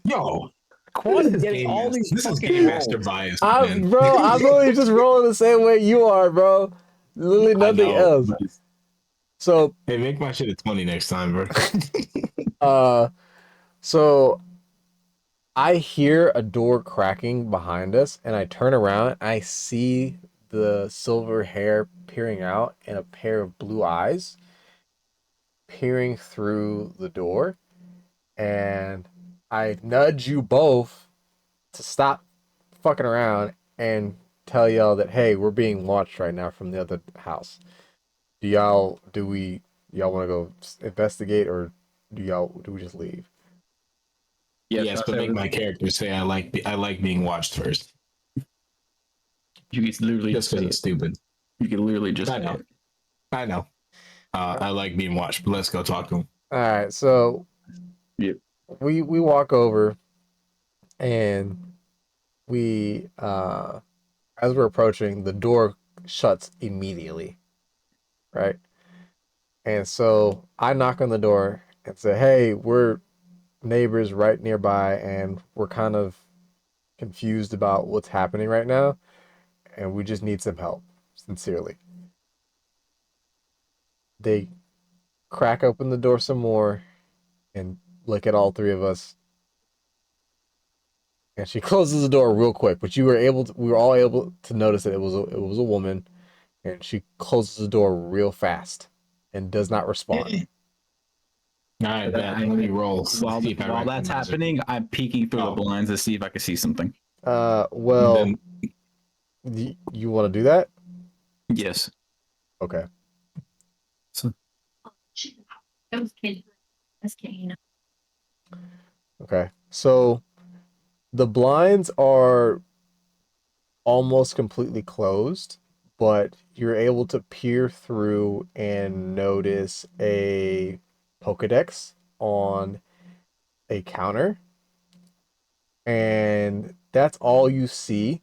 Yo, Quan is Game getting all Master- these this is fucking Game Master rolls. bias, man. Bro, I'm really just rolling the same way you are, bro. Literally I nothing know, else. but- So, Hey, make my shit a 20 next time, bro. so I hear a door cracking behind us, and I turn around. And I see the silver hair peering out and a pair of blue eyes peering through the door, and I nudge you both to stop fucking around and tell y'all that, hey, we're being watched right now from the other house. Do y'all want to go investigate, or do we just leave? Yes, but make my character say I like being watched first. You can literally Just because it's stupid. You can literally just I know. I know. I like being watched, but let's go talk to him. All right, so Yep. we walk over, and we as we're approaching, the door shuts immediately, right? And so I knock on the door and say, "Hey, we're neighbors right nearby, and we're kind of confused about what's happening right now, and we just need some help, sincerely." They crack open the door some more and look at all three of us. And she closes the door real quick, but we were all able to notice that it was a woman, and she closes the door real fast and does not respond. All right, let me roll. While that's happening, I'm peeking through the blinds to see if I can see something. Well, you want to do that? Yes. Okay. That was kid. That's kid. Okay. So the blinds are almost completely closed, but you're able to peer through and notice a Pokedex on a counter. And that's all you see.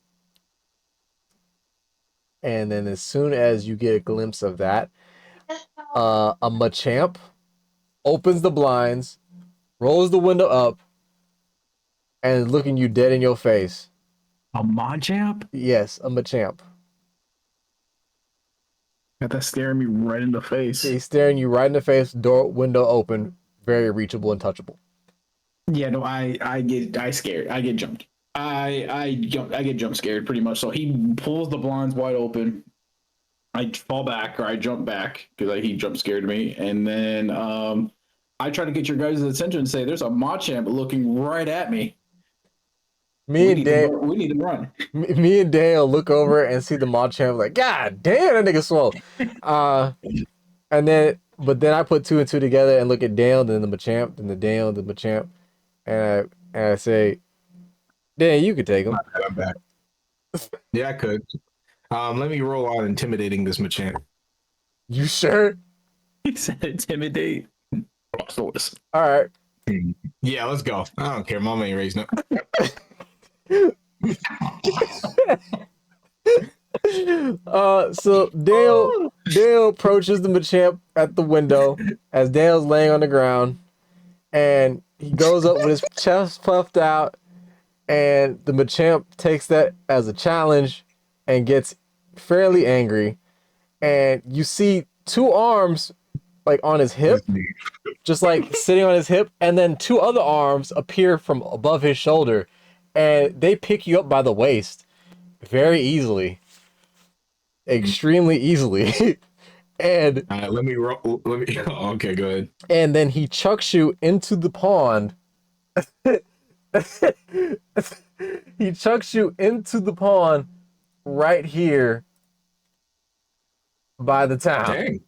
And then as soon as you get a glimpse of that, a Machamp opens the blinds, rolls the window up, and is looking you dead in your face. A Machamp? Yes, a Machamp. That's staring me right in the face. He's staring you right in the face, door window open, very reachable and touchable. Yeah, no, I get scared. I get jumped. I get jump scared pretty much. So he pulls the blinds wide open. I fall back or I jump back because he jump scared me, and then I try to get your guys' attention and say, "There's a Machamp looking right at me. We need to run." Me and Dale look over and see the Machamp, like, God damn, that nigga swole. But then I put two and two together and look at Dale, then the Machamp, then the Dale, the Machamp, and I say, Dan, you could take him. I'm back. Yeah, I could. Let me roll on intimidating this Machamp. You sure? He said intimidate. All right. Yeah, let's go. I don't care. Mama ain't raising up. So Dale approaches the Machamp at the window as Dale's laying on the ground, and he goes up with his chest puffed out, and the Machamp takes that as a challenge and gets fairly angry, and you see two arms like on his hip, just like sitting on his hip, and then two other arms appear from above his shoulder, and they pick you up by the waist very easily, extremely easily. And let me roll. Okay, go ahead. And then he chucks you into the pond. He chucks you into the pond right here by the town. Dang.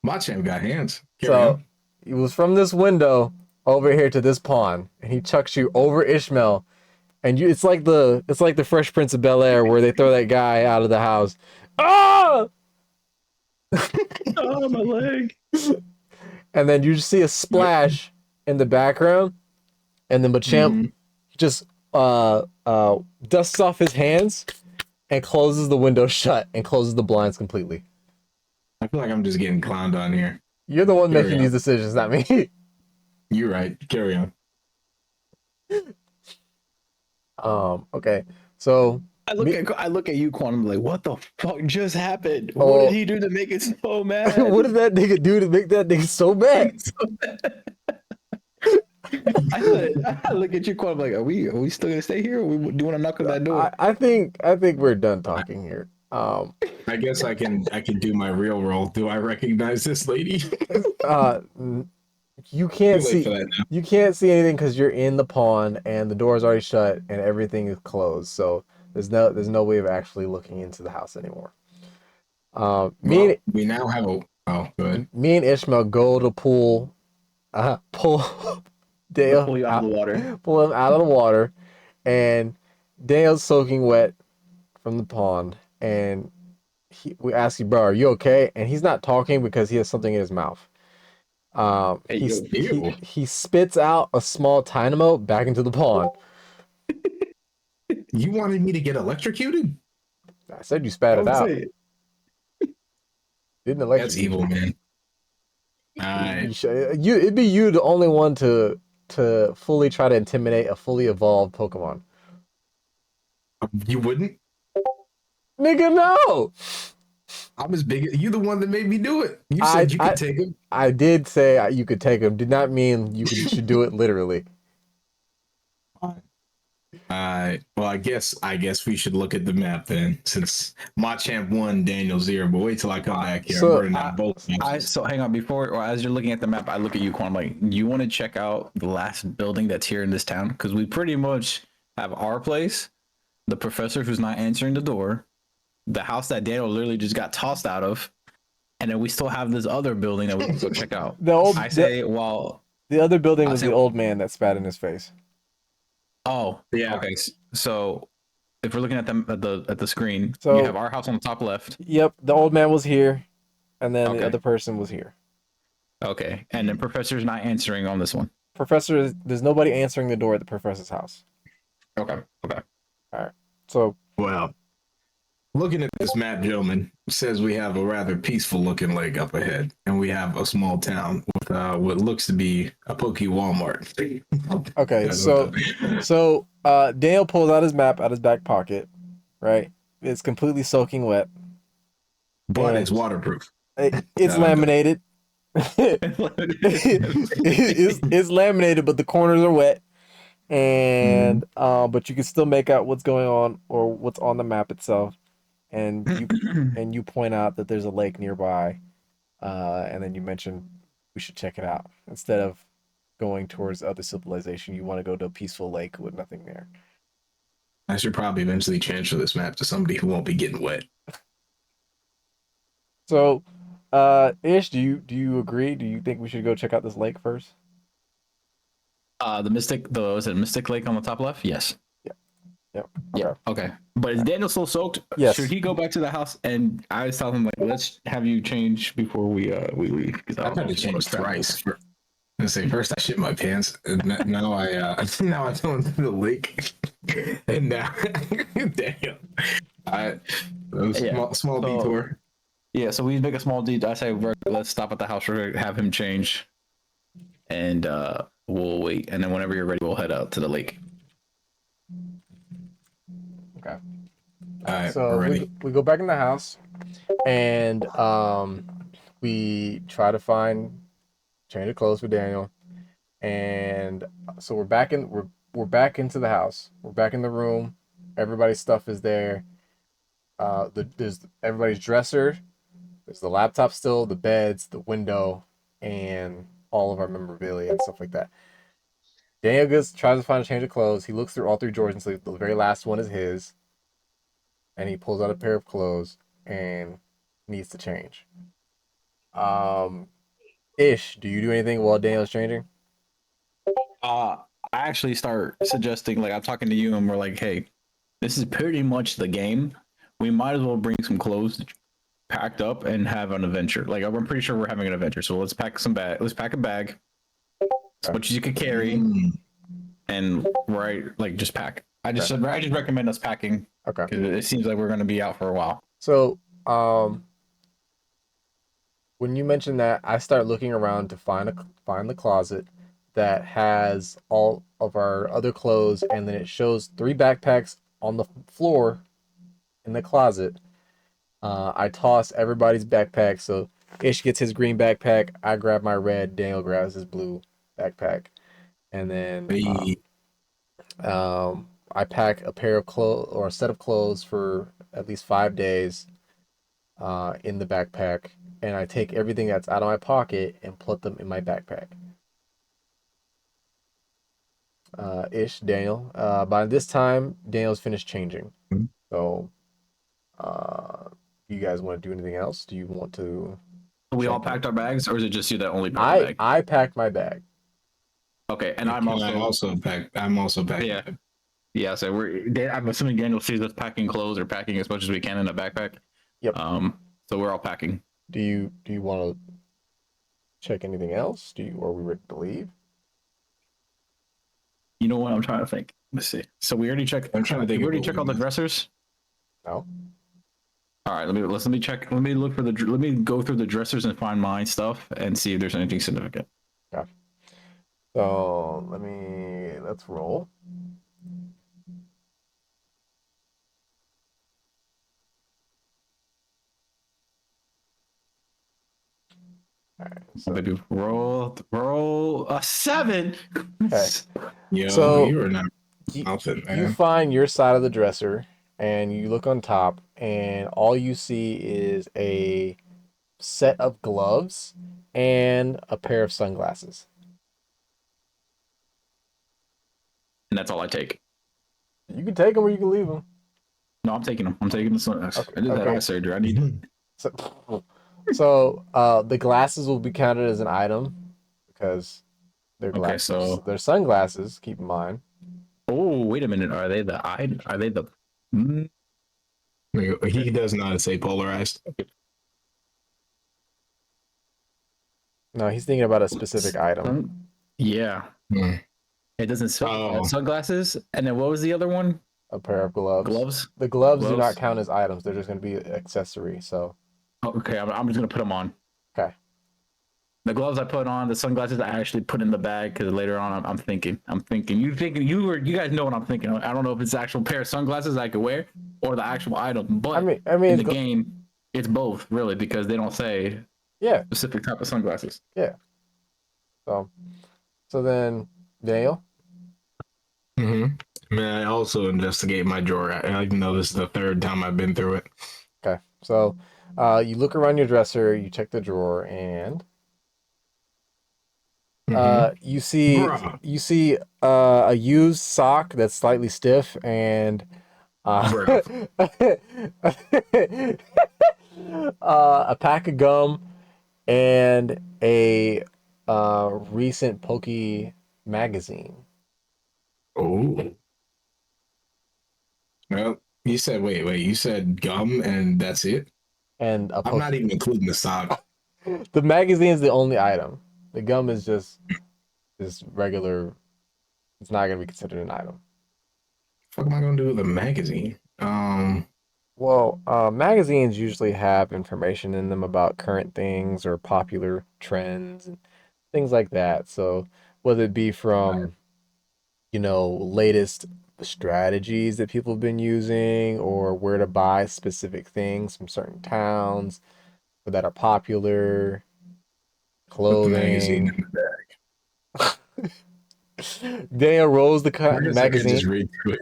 Machamp got hands. So it was from this window over here to this pond, and he chucks you over Ishmael, and it's like the Fresh Prince of Bel-Air where they throw that guy out of the house. Ah! Oh, my leg. And then you just see a splash in the background, and then Machamp just dusts off his hands and closes the window shut and closes the blinds completely. I feel like I'm just getting clowned on here. You're the one making these decisions, not me. You're right. Carry on. Okay. So I look at you, Quantum, like, what the fuck just happened? What did he do to make it so mad? What did that nigga do to make that nigga so mad? I look at you, Quantum, like, are we still gonna stay here? Or do you want to knock on that door? I think we're done talking here. I guess I can do my real role. Do I recognize this lady? You can't see anything because you're in the pond and the door's already shut and everything is closed. So there's no way of actually looking into the house anymore. We now have Oh, good. Me and Ishmael go to pull Let's Dale pull you out of the water. pull him out of the water, and Dale's soaking wet from the pond, and we ask you, bro, are you okay? And he's not talking because he has something in his mouth. Hey, yo. Ew. He spits out a small dynamo back into the pond. You wanted me to get electrocuted? I said you spat I it would out. say Didn't That's electrocute evil, you. man. All right. It'd be you the only one to fully try to intimidate a fully evolved Pokemon. You wouldn't? Nigga, no. I'm as big. You the one that made me do it. You I said you could I take him. I did say you could take him. Did not mean should do it literally. Well, I guess we should look at the map then, since Machamp won, Daniel 0. But wait till I come back here. I'm So burning out both maps. so hang on before or as you're looking at the map, I look at you, Quan. I'm like, you want to check out the last building that's here in this town? Because we pretty much have our place, the professor who's not answering the door, the house that Daniel literally just got tossed out of, and then we still have this other building that we can go check out. the old I say, well, the other building I was say, the old man that spat in his face. oh, Yeah. okay. So if we're looking at them at the screen, So- you have our house on the top left. Yep, the old man was here, and then the Okay. other person was here. Okay, and then professor's not answering on this one. Professor, there's nobody answering the door at the professor's house. Okay. So Well, looking at this map, gentlemen, it says we have a rather peaceful looking lake up ahead, and we have a small town with what looks to be a Poke Walmart. okay, so Daniel pulls out his map out his back pocket, right? It's completely soaking wet. But and it's waterproof. it's laminated. It's laminated, but the corners are wet, and but you can still make out what's going on or what's on the map itself, and you point out that there's a lake nearby, and then you mention we should check it out instead of going towards other civilization. You want to go to a peaceful lake with nothing there. I should probably eventually transfer this map to somebody who won't be getting wet. So, Ish, do you agree? Do you think we should go check out this lake first? Was it Mystic Lake on the top left? Yes. Yep. Yeah. Okay. But is Daniel still soaked? Yes. Should he go back to the house? And I was telling him like, let's have you change before we leave. Because I've had to change thrice. I say first I shit my pants, and now I fell into the lake, and now damn, it was small detour. Yeah. So we make a small detour. I say let's stop at the house. We're gonna have him change, and we'll wait. And then whenever you're ready, we'll head out to the lake. Okay. All right, So we're ready. we go back in the house, and we try to find change of clothes for Daniel, and so we're back into the house. We're back in the room. Everybody's stuff is there. There's everybody's dresser. There's the laptop still, the beds, the window, and all of our memorabilia and stuff like that. Daniel tries to find a change of clothes. He looks through all three drawers and so the very last one is his. And he pulls out a pair of clothes and needs to change. Ish, do you do anything while Daniel's changing? I actually start suggesting, like, I'm talking to you, and we're like, hey, this is pretty much the game. We might as well bring some clothes packed up and have an adventure. Like, I'm pretty sure we're having an adventure, so let's pack let's pack a bag, as much as you could carry, and just pack. I just recommend us packing. Okay. Because it seems like we're going to be out for a while. So, when you mention that, I start looking around to find the closet that has all of our other clothes, and then it shows 3 backpacks on the floor in the closet. I toss everybody's backpack, so Ish gets his green backpack, I grab my red, Daniel grabs his blue backpack, and then I pack a pair of clothes or a set of clothes for at least 5 days in the backpack, and I take everything that's out of my pocket and put them in my backpack. Ish, Daniel. By this time, Daniel's finished changing. So, do you guys want to do anything else? Do you want to We all checking. packed our bags, or is it just you that only packed a bag? I packed my bag. Okay, and I'm Can I also also pack? I'm also packing. yeah. Yeah, so I'm assuming Daniel sees us packing clothes or packing as much as we can in a backpack. Yep. So we're all packing. Do you want to check anything else? Or are we ready to leave? You know what? I'm trying to think. Let's see. So we already checked. I'm trying to Did think we of already what check we all the missed. dressers? No. All right, let me check. Let me look for the. Let me go through the dressers and find my stuff and see if there's anything significant. Okay. So let's roll. All right. I'm gonna So do roll a 7. okay. Yo, So you are not you, nothing, you man. find your side of the dresser and you look on top and all you see is a set of gloves and a pair of sunglasses. And that's all I take. You can take them or you can leave them. No, I'm taking them. I'm taking the sunglasses. Okay. I just had Okay. eye surgery. I need. So the glasses will be counted as an item because they're Okay, glasses. so They're sunglasses. Keep in mind. oh wait a minute. Are they the eye? Are they the? He does not say polarized. No, he's thinking about a specific item. Yeah, Hmm. it doesn't say Oh, sunglasses. And then what was the other one? A pair of gloves. Gloves. The gloves do not Gloves. count as items. They're just going to be accessory. So Oh, okay, I'm just gonna put them on. okay. The gloves I put on, the sunglasses I actually put in the bag because later on I'm thinking. You guys know what I'm thinking. I don't know if it's the actual pair of sunglasses I could wear or the actual item, but I mean, in the game it's both really because they don't say yeah, specific type of sunglasses. yeah. So then, Daniel. I mean, I also investigate my drawer. I even though this is the third time I've been through it. Okay. So, you look around your dresser, you check the drawer, and you see Bruh. a used sock that's slightly stiff and uh, Bruh. a pack of gum and a recent Pokey magazine. Oh. Well, you said wait. You said gum and that's it. And a I'm not Poke. even including the sock. The magazine is the only item. The gum is just regular. It's not gonna be considered an item. What am I gonna do with a magazine? Well, magazines usually have information in them about current things or popular trends and things like that. So whether it be from, latest strategies that people have been using or where to buy specific things from certain towns that are popular, Put the magazine clothing. in the Daniel rolls bag. I the guess I could just magazine. read through it.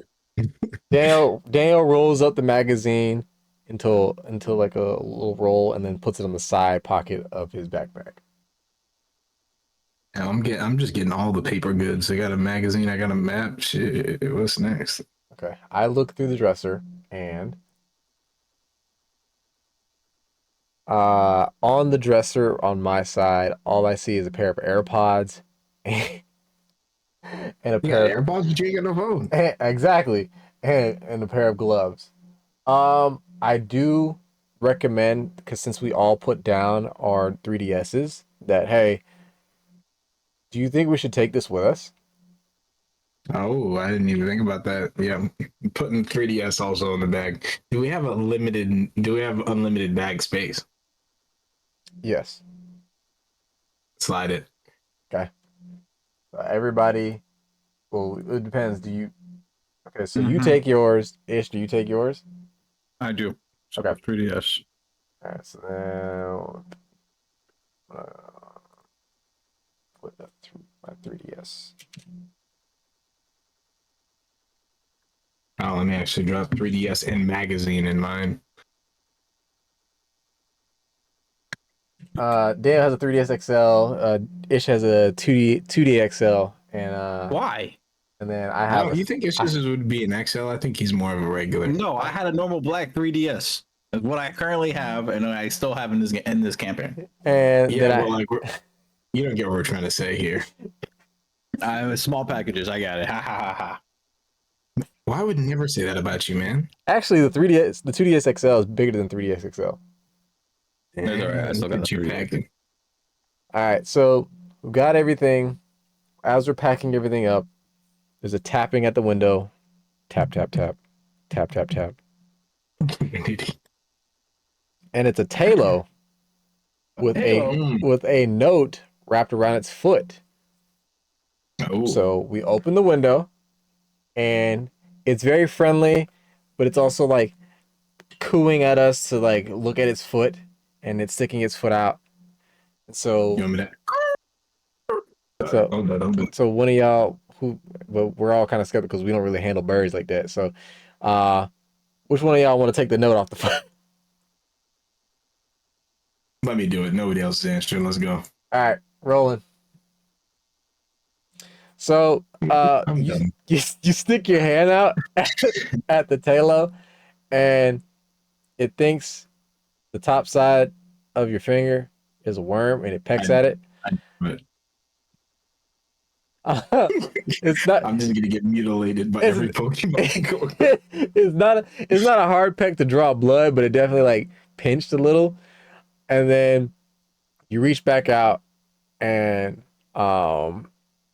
Daniel rolls up the magazine until like a little roll and then puts it on the side pocket of his backpack. Now I'm just getting all the paper goods. I got a magazine, I got a map. Shit, what's next? Okay. I look through the dresser and on the dresser on my side, all I see is a pair of AirPods and a You got pair of AirPods, but you ain't got no phone. exactly and a pair of gloves. I do recommend because since we all put down our 3DSs that hey, do you think we should take this with us? Oh, I didn't even think about that. Yeah, putting 3DS also in the bag. Do we have unlimited bag space? Yes. Slide it. Okay. Everybody. Well, it depends. Do you? Okay, so you take yours. Ish, do you take yours? I do. So Okay. 3DS. All right. So now, put that through my 3DS. Oh, let me actually drop 3DS and magazine in mine. Dan has a 3DS XL. Ish has a 2D XL, Why? and then I I have don't. You think it's I, just would be an XL? I think he's more of a regular. No, I had a normal black 3DS. That's what I currently have, and I still have in this campaign. And Yeah, then but like, you don't get what we're trying to say here. I have small packages. I got it. Ha ha ha ha. Why would never say that about you, man? actually the 2DS XL is bigger than 3DS XL. That's all right. I Damn, still look got at the you 3D. packing. All right, so we've got everything. As we're packing everything up, there's a tapping at the window. Tap, tap, tap. Tap, tap, tap. And it's a Talo with a Halo. with a note wrapped around its foot. Oh, So we open the window and it's very friendly, but it's also like cooing at us to like look at its foot, and it's sticking its foot out. you So want me to? so Don't. so one of y'all who, well, we're all kind of skeptical because we don't really handle birds like that. So uh which one of y'all want to take the note off the foot? Let me do it. Nobody else is answering. Let's go. All right, rolling. So I'm done. you stick your hand out at the Talo, and it thinks the top side of your finger is a worm, and it pecks at it. But It's not. I'm just gonna get mutilated by It's, every Pokemon. it's not a hard peck to draw blood, but it definitely like pinched a little, and then you reach back out, and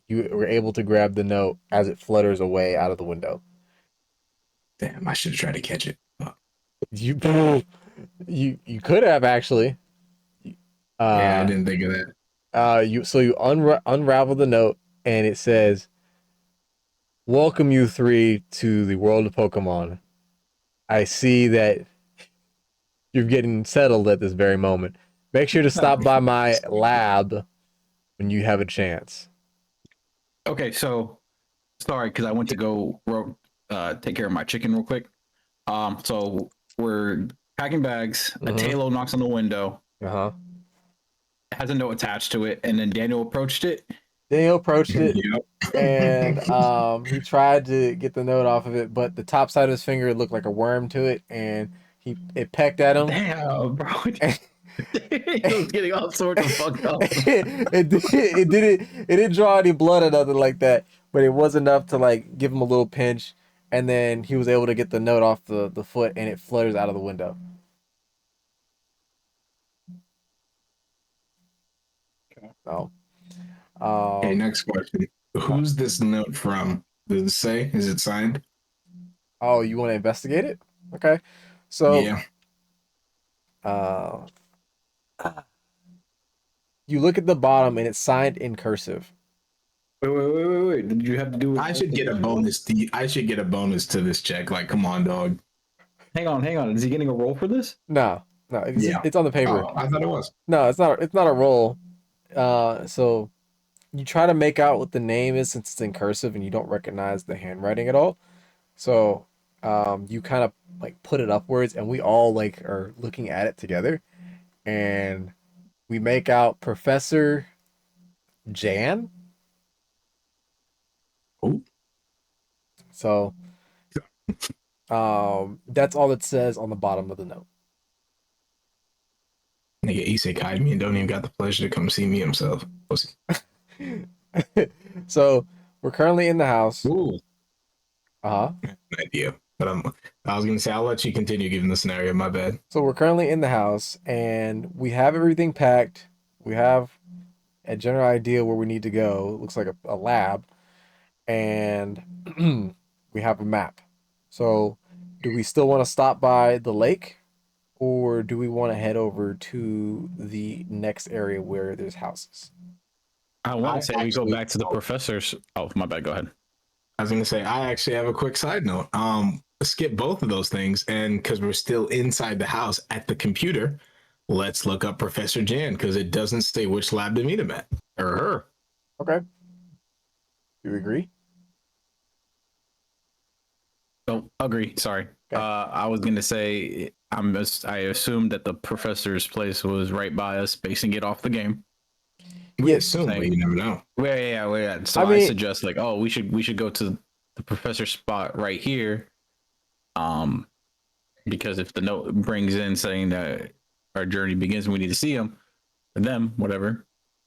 you were able to grab the note as it flutters away out of the window. Damn, I should have tried to catch it. You you could have actually. Yeah, I Uh, didn't think of that. you unravel the note, and it says, "Welcome you three to the world of Pokemon. I see that you're getting settled at this very moment. Make sure to stop by my lab when you have a chance." Okay, so sorry because I went to go take care of my chicken real quick. So we're packing bags. A Mhm. Talo knocks on the window. Uh-huh. It has a note attached to it, and then Daniel approached it. Daniel approached it, Yep. and he tried to get the note off of it, but the top side of his finger looked like a worm to it, and it pecked at him. Damn, bro. And He was getting all sorts of fucked up. it didn't draw any blood or nothing like that, but it was enough to like give him a little pinch, and then he was able to get the note off the foot, and it flutters out of the window. So, Okay, next question. Who's this note from? Does it say? Is it signed? oh, you want to investigate it? Okay, so Yeah. uh, you look at the bottom, and it's signed in cursive. Wait. Did you have to do it? I should get a bonus. I should get a bonus to this check. Like, come on, dog. Hang on. Is he getting a roll for this? No, it's Yeah. it's on the paper. Oh, I thought it was. No, it's not. It's not a roll. So you try to make out what the name is since it's in cursive and you don't recognize the handwriting at all. So you kind of like put it upwards, and we all like are looking at it together, and we make out Professor Jan. Oh. So that's all it says on the bottom of the note. Nigga Isekai'd me and don't even got the pleasure to come see me himself. Pussy. So we're currently in the house. Ooh, Uh-huh. an idea. But I was gonna say I'll let you continue giving the scenario. My bad. So we're currently in the house, and we have everything packed. We have a general idea where we need to go. It looks like a lab, and we have a map. So, do we still want to stop by the lake, or do we want to head over to the next area where there's houses? I want I to say we go actually- back to the professor's. Oh, my bad. Go ahead. I was gonna say I actually have a quick side note. Skip both of those things, and because we're still inside the house at the computer, let's look up Professor Jan because it doesn't say which lab to meet him at or her. Okay. Do you agree? Oh, agree. Sorry. Okay. I was gonna say I assumed that the professor's place was right by us, basing it off the game. We Yeah, assume, but same. you never know. Yeah. So I I mean- suggest like, oh, we should go to the professor's spot right here. because if the note brings in saying that our journey begins and we need to see them, whatever,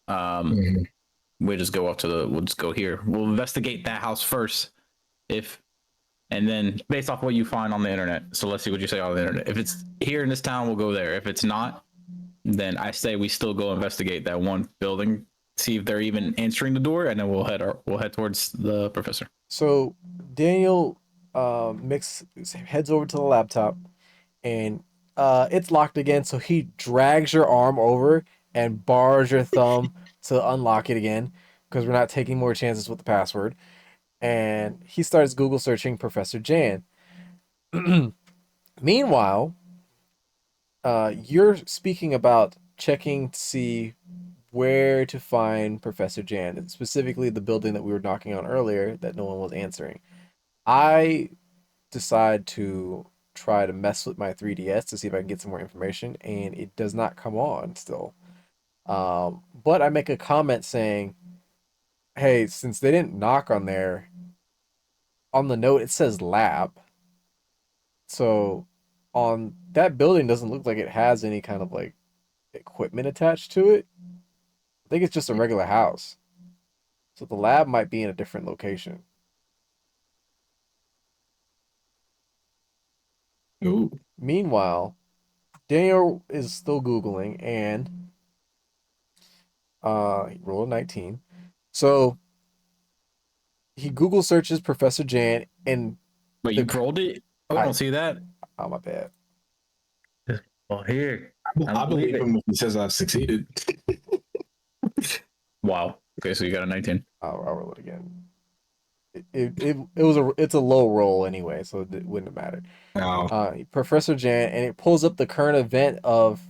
um, Mhm. we'll just go we'll just go here. We'll investigate that house first, if and then based off what you find on the internet. So let's see what you say on the internet. If it's here in this town, we'll go there. If it's not, then I say we still go investigate that one building, see if they're even answering the door, and then we'll head towards the professor. So Daniel heads over to the laptop, and it's locked again. So he drags your arm over and bars your thumb to unlock it again, because we're not taking more chances with the password. And he starts Google searching Professor Jan. Meanwhile, you're speaking about checking to see where to find Professor Jan, and specifically the building that we were knocking on earlier that no one was answering. I decide to try to mess with my 3DS to see if I can get some more information, and it does not come on still. But I make a comment saying, "Hey, since they didn't knock on there, on the note it says lab, so on that building doesn't look like it has any kind of like equipment attached to it. I think it's just a regular house. So the lab might be in a different location." Ooh. Meanwhile, Daniel is still Googling, and he rolled a 19. So he Google searches Professor Jan, and But you the rolled it? Oh, I I don't see that. oh my bad. Oh, here. I I don't believe believe it. him if he says I've succeeded. Wow. Okay, so you got a 19. I'll roll it again. It's a low roll anyway, so it wouldn't have mattered. Now, Professor Jan, and it pulls up the current event of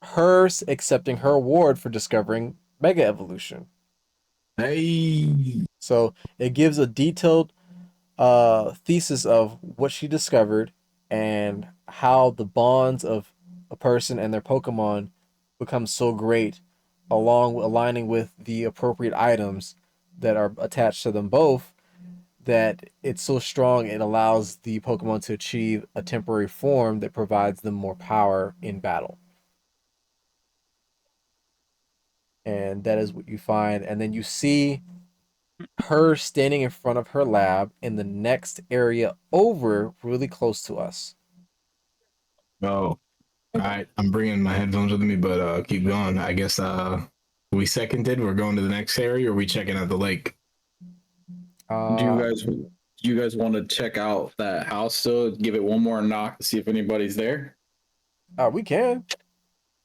her accepting her award for discovering Mega Evolution. hey, So it gives a detailed thesis of what she discovered and how the bonds of a person and their Pokemon become so great, along aligning with the appropriate items that are attached to them both, that it's so strong it allows the Pokemon to achieve a temporary form that provides them more power in battle. And that is what you find. And then you see her standing in front of her lab in the next area over, really close to us. oh, all right. I'm bringing my headphones with me, but keep going. I guess we seconded. We're going to the next area, or we checking out the lake. Do you Uh, guys do you guys want to check out that house still? Give it one more knock to see if anybody's there? we can.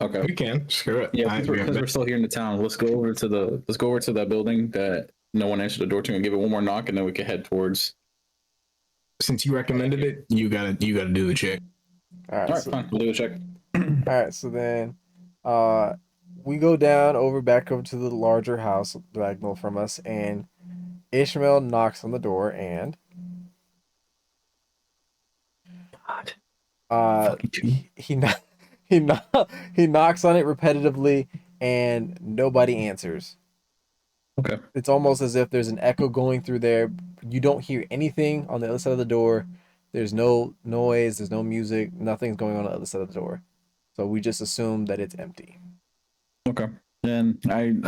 Okay. We can screw it. Yeah, I because we're still here in the town. Let's go over to that building that no one answered the door to and give it one more knock, and then we can head towards. since you recommended it, you gotta do the check. All All right, right, so fine. We'll do a check. all right, so then, uh, we go down back over to the larger house diagonal from us, and Ishmael knocks on the door, and God, uh, fucking two. he he he knocks on it repetitively, and nobody answers. Okay. It's almost as if there's an echo going through there. You don't hear anything on the other side of the door. There's no noise, there's no music, nothing's going on the other side of the door. So we just assume that it's empty. Okay. Then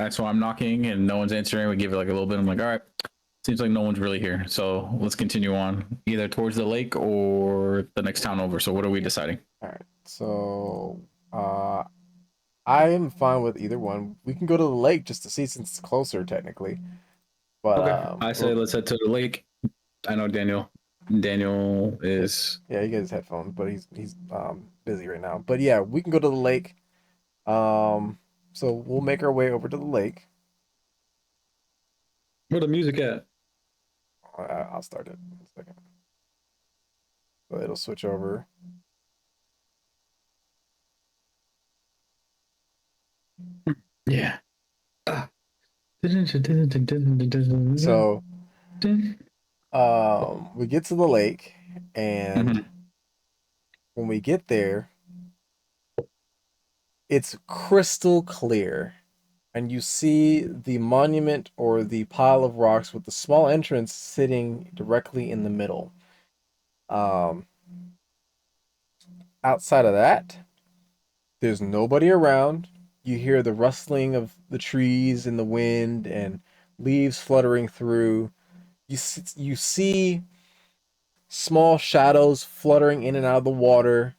so I'm knocking and no one's answering. We give it like a little bit. I'm like, all right, seems like no one's really here. So let's continue on either towards the lake or the next town over. So what are we deciding? All right. So I am fine with either one. We can go to the lake just to see since it's closer technically. But Okay. I say let's head to the lake. I know Daniel is yeah, he gets his headphones, but he's busy right now. But yeah, we can go to the lake. Um so we'll make our way over to the lake. where the music at? I'll start it in a second. So it'll switch over. Yeah. Ah. So we get to the lake, and Mhm. when we get there, it's crystal clear. And you see the monument or the pile of rocks with the small entrance sitting directly in the middle. Um, Outside of that, there's nobody around. You hear the rustling of the trees in the wind and leaves fluttering through. You see small shadows fluttering in and out of the water,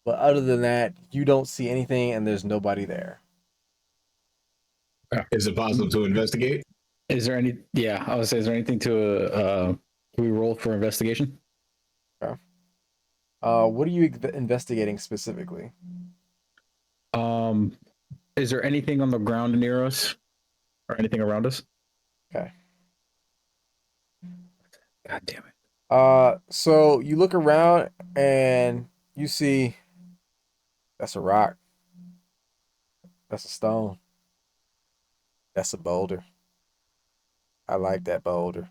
but other than that, you don't see anything and there's nobody there. Is it possible to investigate? Is there any? Yeah, I would say, is there anything to? Can we roll for investigation? Okay. What are you investigating specifically? Um, is there anything on the ground near us, or anything around us? Okay. God damn it! So you look around and you see that's a rock. That's a stone. That's a boulder. I like that boulder.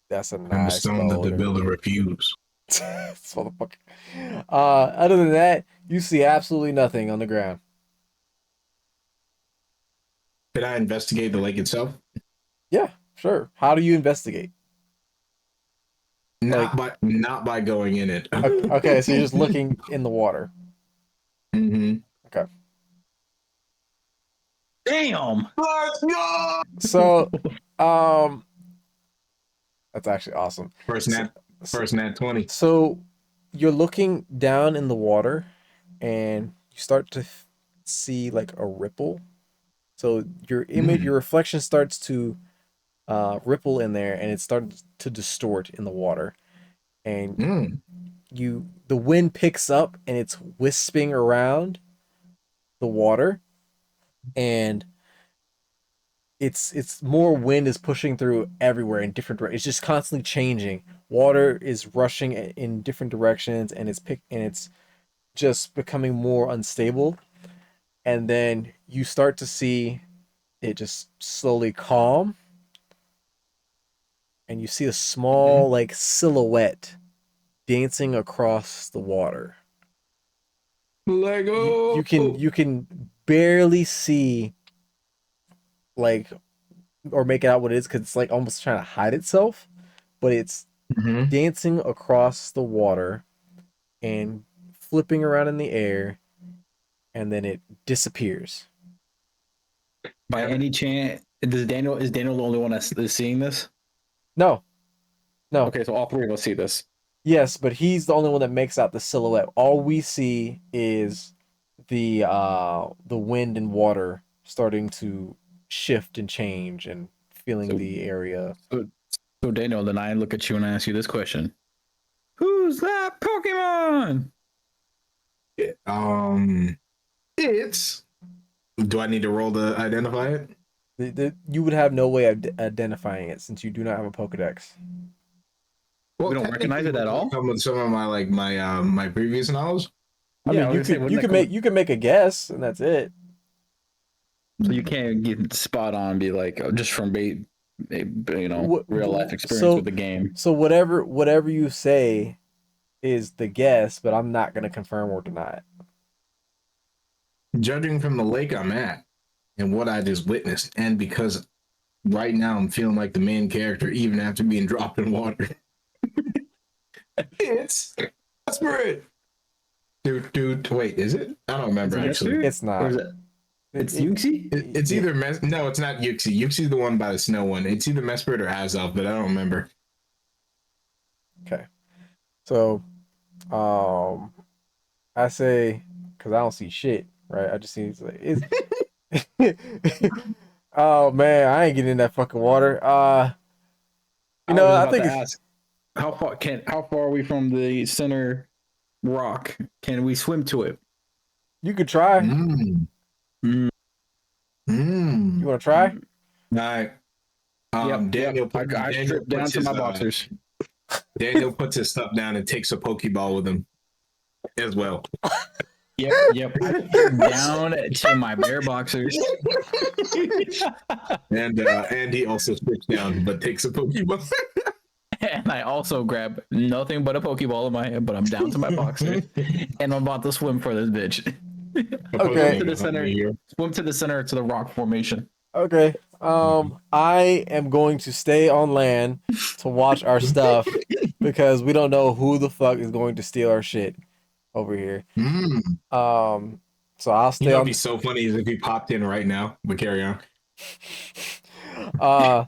That's a I'm a nice stone that the boulder. builder refused. This motherfucker. Other than that, you see absolutely nothing on the ground. Did I investigate the lake itself? Yeah, sure. How do you investigate? Like, Not by going in it. okay, so you're just looking in the water. Mm-hmm. Okay. Damn! Let's go! So, um, that's actually awesome. First nat 20. So you're looking down in the water and you start to see like a ripple. So your image, your reflection starts to ripple in there and it starts to distort in the water. And the wind picks up and it's wisping around the water and it's more wind is pushing through everywhere in different directions. It's just constantly changing. Water is rushing in different directions and it's just becoming more unstable. And then you start to see it just slowly calm and you see a small like silhouette dancing across the water. Lego. You can barely see like or make out what it is because it's like almost trying to hide itself, but it's dancing across the water and flipping around in the air, and then it disappears. By any chance, is Daniel the only one that's seeing this? No. Okay, so all three of us see this. Yes, but he's the only one that makes out the silhouette. All we see is the wind and water starting to shift and change and feeling the area. So Daniel, then I look at you and I ask you this question: who's that Pokemon? It's. Do I need to roll to identify it? You would have no way of identifying it since you do not have a Pokedex. We don't recognize it at all? Come with some of my previous knowledge. I mean, you can make a guess, and that's it. So you can't get spot on and be like, just from real life experience with the game. So whatever you say is the guess, but I'm not gonna confirm or deny it. Judging from the lake I'm at and what I just witnessed, and because right now I'm feeling like the main character even after being dropped in water. It's a spirit. Dude, wait, is it? I don't remember actually. It's not. It's Yuxi? It's either no, it's not Yuxi. Yuxi's the one by the snow one. It's either Mesprit or Azelf, but I don't remember. Okay. So, I say because I don't see shit, right? I just see it's. Oh man, I ain't getting in that fucking water. I think ask, how far are we from the center rock? Can we swim to it? You could try. You want to try? All right. Daniel, I stripped down to my boxers. Daniel puts his stuff down and takes a Pokeball with him as well. Yep. I stripped down to my bare boxers. And he also strips down but takes a Pokeball. And I also grab nothing but a Pokeball in my hand, but I'm down to my boxers. And I'm about to swim for this bitch. Okay. Swim to the center to the rock formation. Okay. I am going to stay on land to watch our stuff because we don't know who the fuck is going to steal our shit. over here. Mm. So I'll You stay know, it'd on. be so funny is if he popped in right now. But carry on. uh,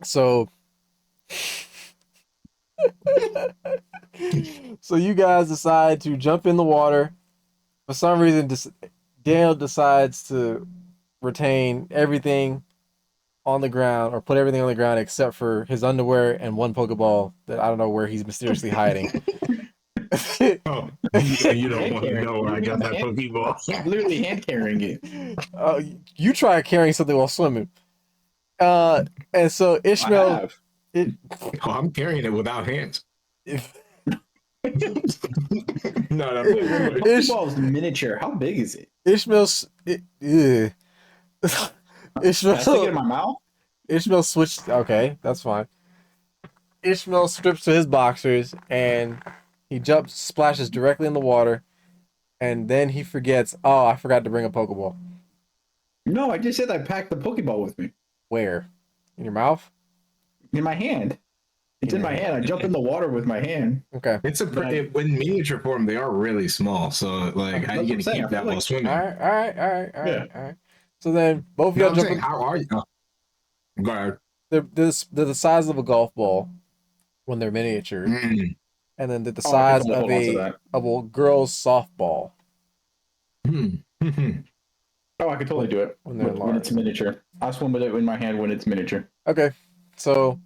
so so you guys decide to jump in the water. For some reason, Daniel decides to retain everything on the ground or put everything on the ground except for his underwear and one Pokeball that I don't know where he's mysteriously hiding. Oh, you don't Hand want to carrying. know where I got that Pokeball. Literally hand carrying it. You try carrying something while swimming. And so I Ishmael, have. it, Oh, I'm carrying it without hands. if, No, Wait. Ish- Pokeball is miniature. How big is it? Ishmael's, ugh. Can I stick it in Ishmael, my mouth? Ishmael switched. Okay, that's fine. Ishmael strips to his boxers and he jumps, splashes directly in the water, and then he forgets. Oh, I forgot to bring a Pokeball. No, I just said I packed the Pokeball with me Where? In your mouth? in my hand. It's In in your my hand. hand. I jump in the water with my hand. Okay. It's a when miniature form, they are really small. So, like, how That's are you what I'm gonna saying. I keep feel that while like- swimming? All right. All right. All right. All right. Yeah. All right. So then both of No, y'all I'm jump saying, in. how are you? Oh, go ahead. They're the size of a golf ball when they're miniature, Mm. and then they're the Oh, I size think I'm of gonna hold on to that. a girl's softball Mm. Oh, I could totally do it when they're when it's enlarged. miniature. I swim with it in my hand when it's miniature. Okay. So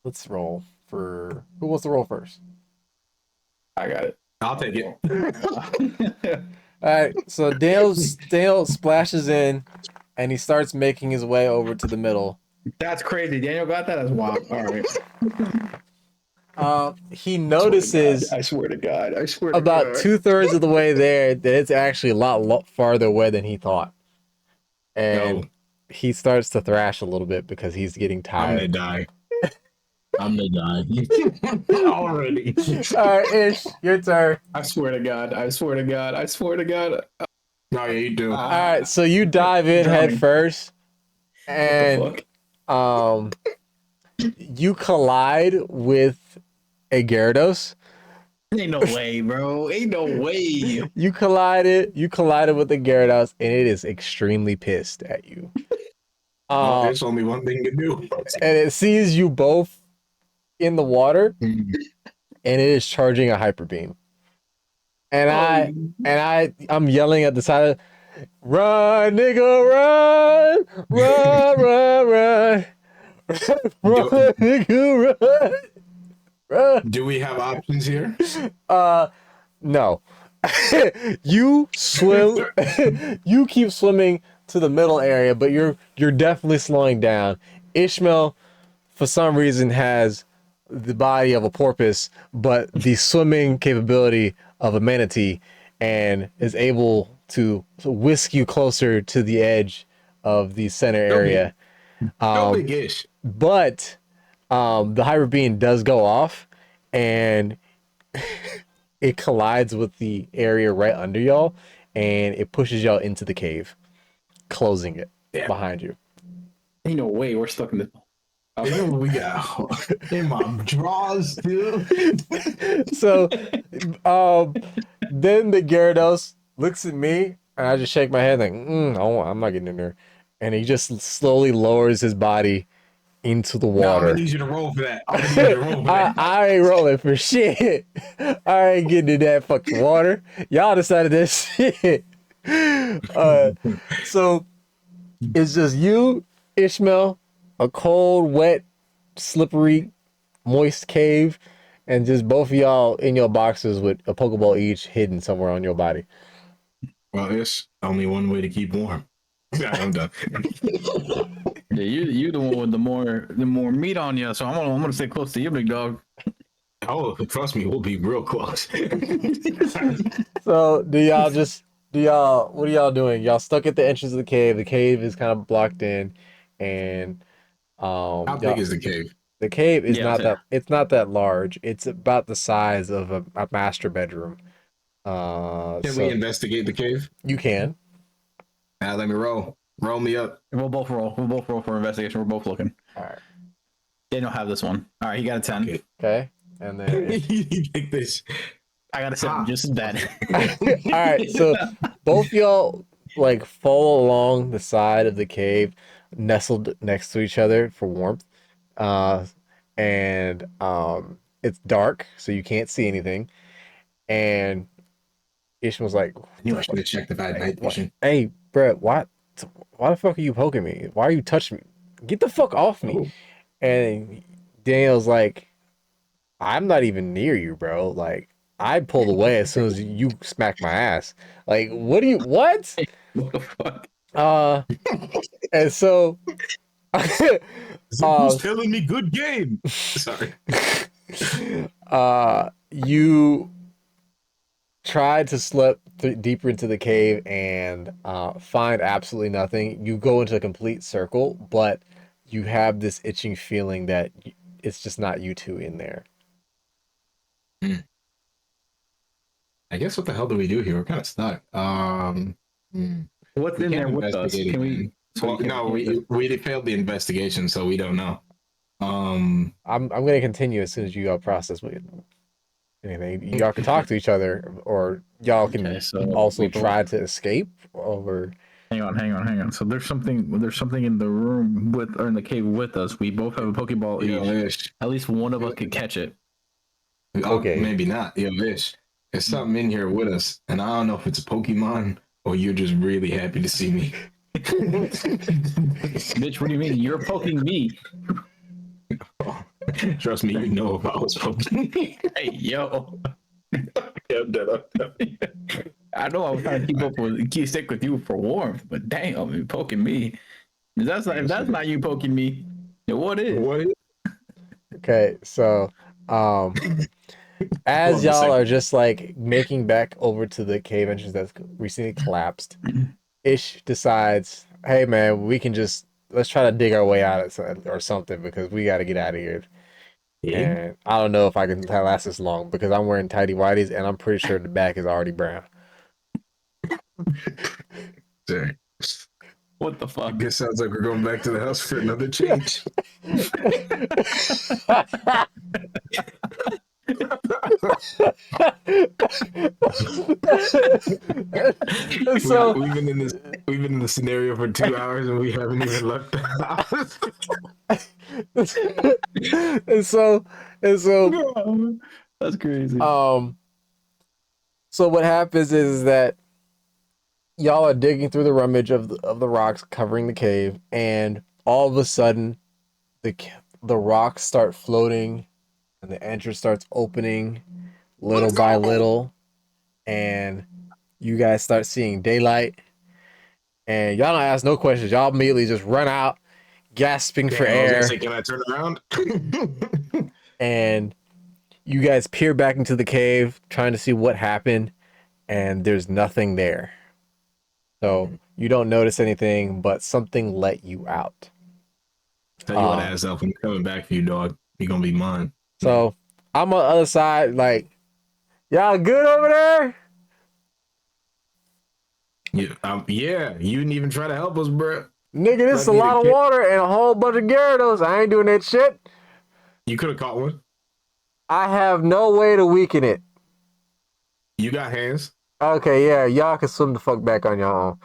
let's roll for who wants to roll first. I got it. I'll take it. All right. So Dale splashes in, and he starts making his way over to the middle. That's crazy. Daniel got that as wild. All right. He notices I swear to God. I swear to about God. 2/3 of the way there that it's actually a lot farther away than he thought, and No, he starts to thrash a little bit because he's getting I'm gonna tired. die. I'm gonna die already. All right, Ish, your turn. I swear to God. I swear to God. I swear to God. No, yeah, you do. All right, so you dive in head Drowning. first, What and the fuck? you collide with a Gyarados. Ain't no way, bro. Ain't no way. You collided with the Gyarados, and it is extremely pissed at you. Oh, there's only one thing to do. And it sees you both in the water, Mm. and it is charging a Hyper Beam. And Oh, I'm yelling at the side of, run, nigga, run, run, run, run, run, nigga, run, run. Do we have options here? No. You swim. You keep swimming to the middle area, but you're definitely slowing down. Ishmael, for some reason, has the body of a porpoise, but the swimming capability of a manatee, and is able to whisk you closer to the edge of the center area. No big ish. But the Hyper Beam does go off, and it collides with the area right under y'all, and it pushes y'all into the cave, closing it behind you. ain't no way we're stuck in this. We got in my drawers, dude. So then the Gyarados looks at me, and I just shake my head like, oh, I'm not getting in there. And he just slowly lowers his body into the No, I'm water. gonna need you to roll for that. I'm gonna need you to roll for that. I ain't rolling for shit. I ain't getting in that fucking water. Y'all decided that shit. So it's just you, Ishmael, a cold, wet, slippery, moist cave, and just both of y'all in your boxes with a Pokeball each hidden somewhere on your body. Well, it's only one way to keep warm. I'm done. Yeah, you the one with the more meat on you, so I'm gonna stay close to you, big dog. Oh, trust me, we'll be real close. So what are y'all doing? Y'all stuck at the entrance of the cave. The cave is kind of blocked in, and How big is the cave? the cave is Yeah, it's not that large. It's about the size of a master bedroom. Can So we investigate the cave? you can. Let me roll. Roll me up. we'll both roll. We'll both roll for investigation. We're both looking. All right. Daniel have this one. All right, he got a 10. Okay. Okay. And then You take this. I gotta say, I'm just as bad. All right, so both y'all like fall along the side of the cave, nestled next to each other for warmth. Uh, and it's dark, so you can't see anything. And Ishmael was like, "What I knew the I should fuck? have checked if I had Like, night what? vision. Hey, bro, why the fuck are you poking me? Why are you touching me? Get the fuck off me!" Oh, And Daniel's like, "I'm not even near you, bro. Like, I pulled away as soon as you smacked my ass. Like, what do you what?" What the fuck? Uh, and so, who's uh, telling me good game? Sorry. you tried to slip deeper into the cave and find absolutely nothing. You go into a complete circle, but you have this itching feeling that it's just not you two in there. I guess what the hell do we do here? We're kind of stuck. What's We in can't there with us? investigate Can we? again. So Well, we no, can't. we failed the investigation, so we don't know. I'm gonna continue as soon as you all process anything. Y'all can talk to each other, or y'all Okay, can so we also both. try to escape. Or Hang on. So there's something in the room with or in the cave with us. We both have a Pokeball Yo, each. Ish. At least one of us could catch it. Oh, okay, maybe not. Yo, Ish. There's something in here with us, and I don't know if it's a Pokemon or you're just really happy to see me. Bitch, what do you mean? You're poking me. Trust me, you know if I was poking. Hey, yo. Yeah, I'm done. I know I was trying to keep stick with you for warmth, but damn, you poking me. If that's not you poking me, then what is? What? okay. So, um, Hold as on a y'all are second. just like making back over to the cave entrance that's recently collapsed, Ish decides, "Hey man, we can just let's try to dig our way out or something because we got to get out of here." Pig? And I don't know if I can last this long because I'm wearing tidy whities and I'm pretty sure the back is already brown. Sorry. What the I fuck? guess sounds like we're going back to the house for another change. So, We've been in this scenario for 2 hours and we haven't even left the house. and so, and so, That's crazy. um, so what happens is that y'all are digging through the rummage of the rocks covering the cave, and all of a sudden, the rocks start floating, and the entrance starts opening little by little, and you guys start seeing daylight. And y'all don't ask no questions. Y'all immediately just run out, gasping for Damn, I was gonna air, say, can I turn around? and you guys peer back into the cave, trying to see what happened, and there's nothing there. So you don't notice anything, but something let you out. Tell you what, Um, ass elf, I'm coming back for you, dog. You're gonna be mine. so I'm on the other side, like, y'all good over there? Yeah, you didn't even try to help us, bro. Nigga, this is a lot of water and a whole bunch of Gyarados. I ain't doing that shit. You could have caught one. I have no way to weaken it. You got hands. Okay, yeah, y'all can swim the fuck back on your own.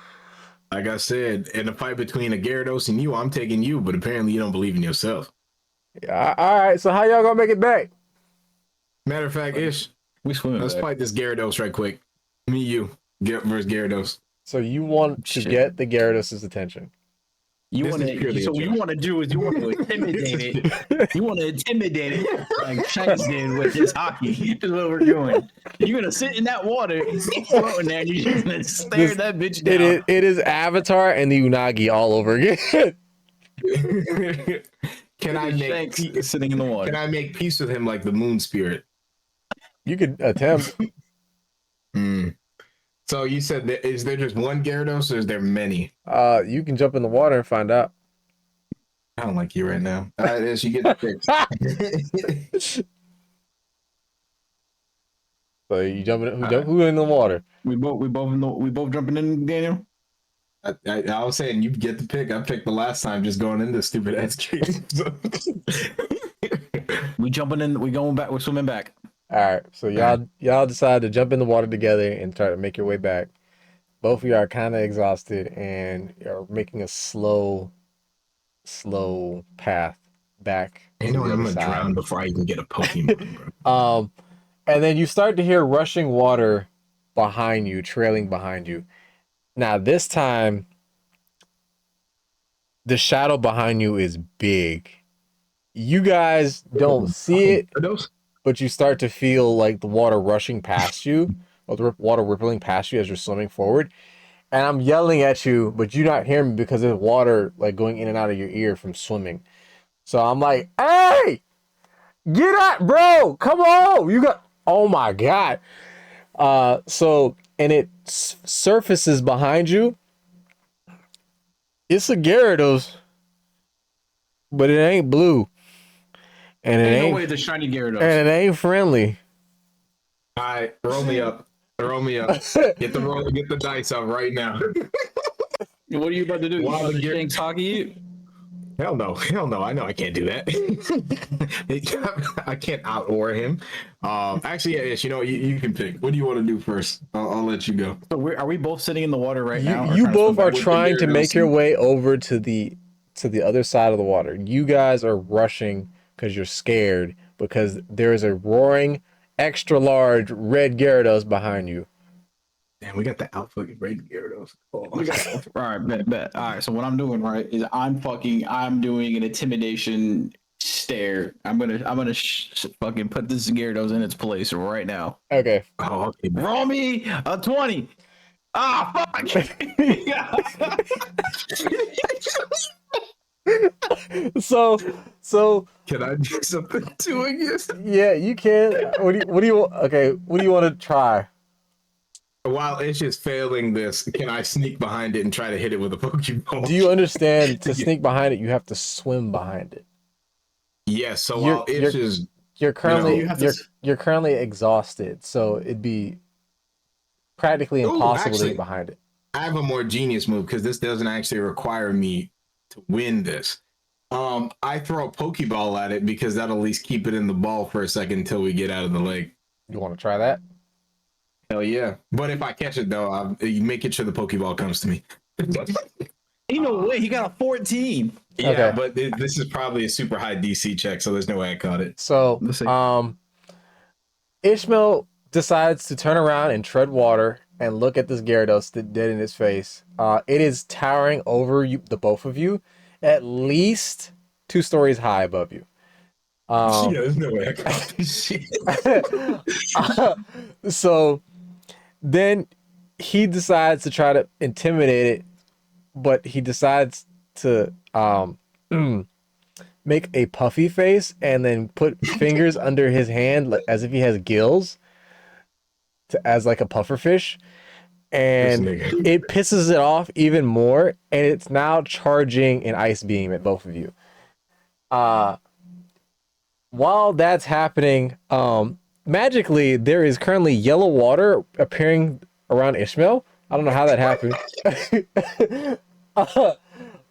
Like I said, in a fight between a Gyarados and you, I'm taking you, but apparently you don't believe in yourself. All right, so how y'all gonna make it back? Matter of fact, Ish, We swimming let's back. fight this Gyarados right quick. Me, you, get versus Gyarados. So you want to Shit. get the Gyarados' attention. You This want is purely to? a So what you joke. want to do is you want to intimidate it. You want to intimidate it like Shanks did with his hockey. That's what we're doing. You're gonna sit in that water, floating there, and you're just gonna stare This- that bitch down. It is Avatar and the Unagi all over again. Can I make Shanks sitting in the water? Can I make peace with him like the moon spirit? You could attempt. Hmm. So you said that is there just one Gyarados or is there many? You can jump in the water and find out. I don't like you right now. As you get fixed. So you who in the water? We both jumping in, Daniel. I was saying you get the pick. I picked the last time just going into stupid ass game. We jumping in. We going back. We're swimming back. All right, so y'all decide to jump in the water together and try to make your way back. Both of you are kind of exhausted and are making a slow path back You to know the what? I'm other gonna side. drown before I even get a Pokemon, bro. And then you start to hear rushing water behind you, trailing behind you. Now this time, the shadow behind you is big. You guys don't see Fucking it, Gyarados? but you start to feel like the water rushing past you, or the water rippling past you as you're swimming forward. And I'm yelling at you, but you're not hearing me because there's water like going in and out of your ear from swimming. So I'm like, hey, get out, bro. Come on. You got, oh my God. And it surfaces behind you. It's a Gyarados, but it ain't blue. And it Ain't no ain't, way the shiny Gyarados. and it ain't friendly. All right, roll me up. Roll me up. Get the dice up right now. What are you about to do? You While about the to Gyar- Shanks hockey you? Hell no, hell no. I know I can't do that. I can't out or him. Actually, yeah, Ish, you can pick. What do you want to do first? I'll let you go. So are we both sitting in the water right now, or You trying to swim both are back? With the trying to make Gyarados. your way over to the other side of the water. You guys are rushing because you're scared because there is a roaring, extra large red Gyarados behind you. Damn, we got the alpha great Gyarados. Oh. We got all right, bet. All right, so what I'm doing right is I'm doing an intimidation stare. I'm gonna fucking put this Gyarados in its place right now. Okay. Oh, okay. Roll me a 20. Ah, fuck. So Can I do something to it? Yes. yeah, you can. What do you want to try? While it's just failing this, can I sneak behind it and try to hit it with a Pokeball? Do you understand to sneak behind it, you have to swim behind it. Yes. So You're while it's you're just, you're currently You have to. you're currently exhausted, so it'd be practically oh, impossible to get actually, behind it. I have a more genius move because this doesn't actually require me to win this. I throw a Pokeball at it because that'll at least keep it in the ball for a second until we get out of the lake. You want to try that? Hell yeah! But if I catch it though, I'm making sure the Pokeball comes to me. Ain't no way. He got a 14. Yeah, Okay. but this is probably a super high DC check, so there's no way I caught it. So, Let's see. Ishmael decides to turn around and tread water and look at this Gyarados dead in its face. It is towering over you, the both of you, at least 2 stories high above you. Yeah, there's no way I caught this shit. So then he decides to try to intimidate it, but he decides to make a puffy face and then put fingers under his hand as if he has gills as like a puffer fish. This And nigga. it pisses it off even more, and it's now charging an ice beam at both of you. While that's happening, magically there is currently yellow water appearing around Ishmael. I don't know how that happened.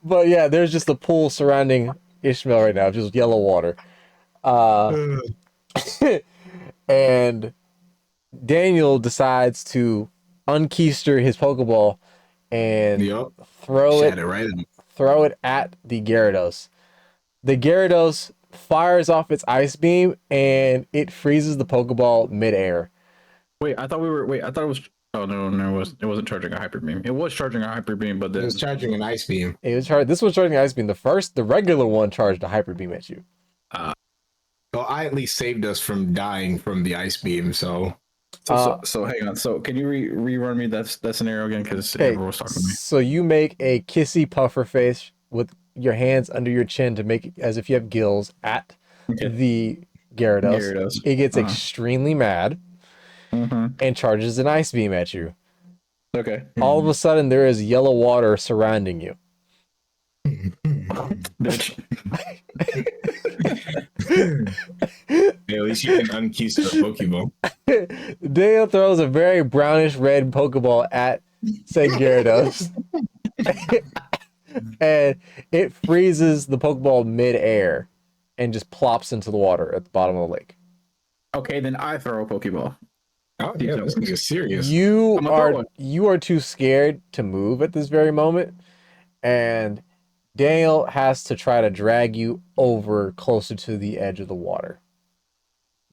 But yeah, there's just a pool surrounding Ishmael right now, just yellow water. And Daniel decides to unkeister his Pokeball and Yup. throw Shat it right in. throw it at the Gyarados. The Gyarados fires off its ice beam and it freezes the Pokeball midair. Wait, I thought it was. Oh no, it wasn't charging a hyper beam. It was charging a hyper beam, but It then was charging an ice beam. This was charging the ice beam. The regular one charged a hyper beam at you. Well, I at least saved us from dying from the ice beam, so so hang on. So can you rerun me that scenario again? Because everyone was talking to me. So you make a kissy puffer face with your hands under your chin to make it as if you have gills at Okay. the Gyarados. Gyarados. It gets extremely mad and charges an ice beam at you. Okay. All of a sudden, there is yellow water surrounding you. Bitch. at least you can unkeister a Pokeball. Daniel throws a very brownish red Pokeball at said Gyarados. And it freezes the Pokeball mid-air and just plops into the water at the bottom of the lake. Okay, then I throw a Pokeball. Oh See if yeah, that this works. is serious. You I'm gonna throw one. are too scared to move at this very moment, and Daniel has to try to drag you over closer to the edge of the water.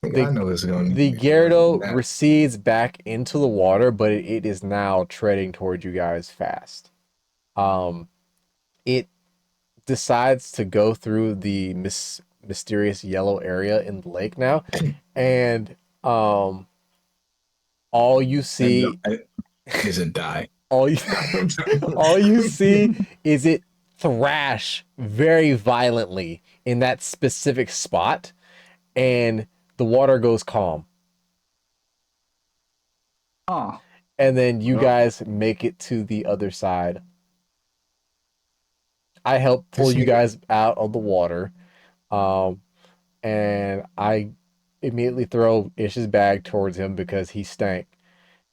I know this is going The to be more than Gyarados that. recedes back into the water, but it is now treading towards you guys fast. It decides to go through the mysterious yellow area in the lake now, and all you see, Is it die? all you, all you see is it thrash very violently in that specific spot, and the water goes calm. Oh, And then you Well, guys make it to the other side. I help pull this you nigga, guys out of the water. Um, and I immediately throw Ish's bag towards him because he stank.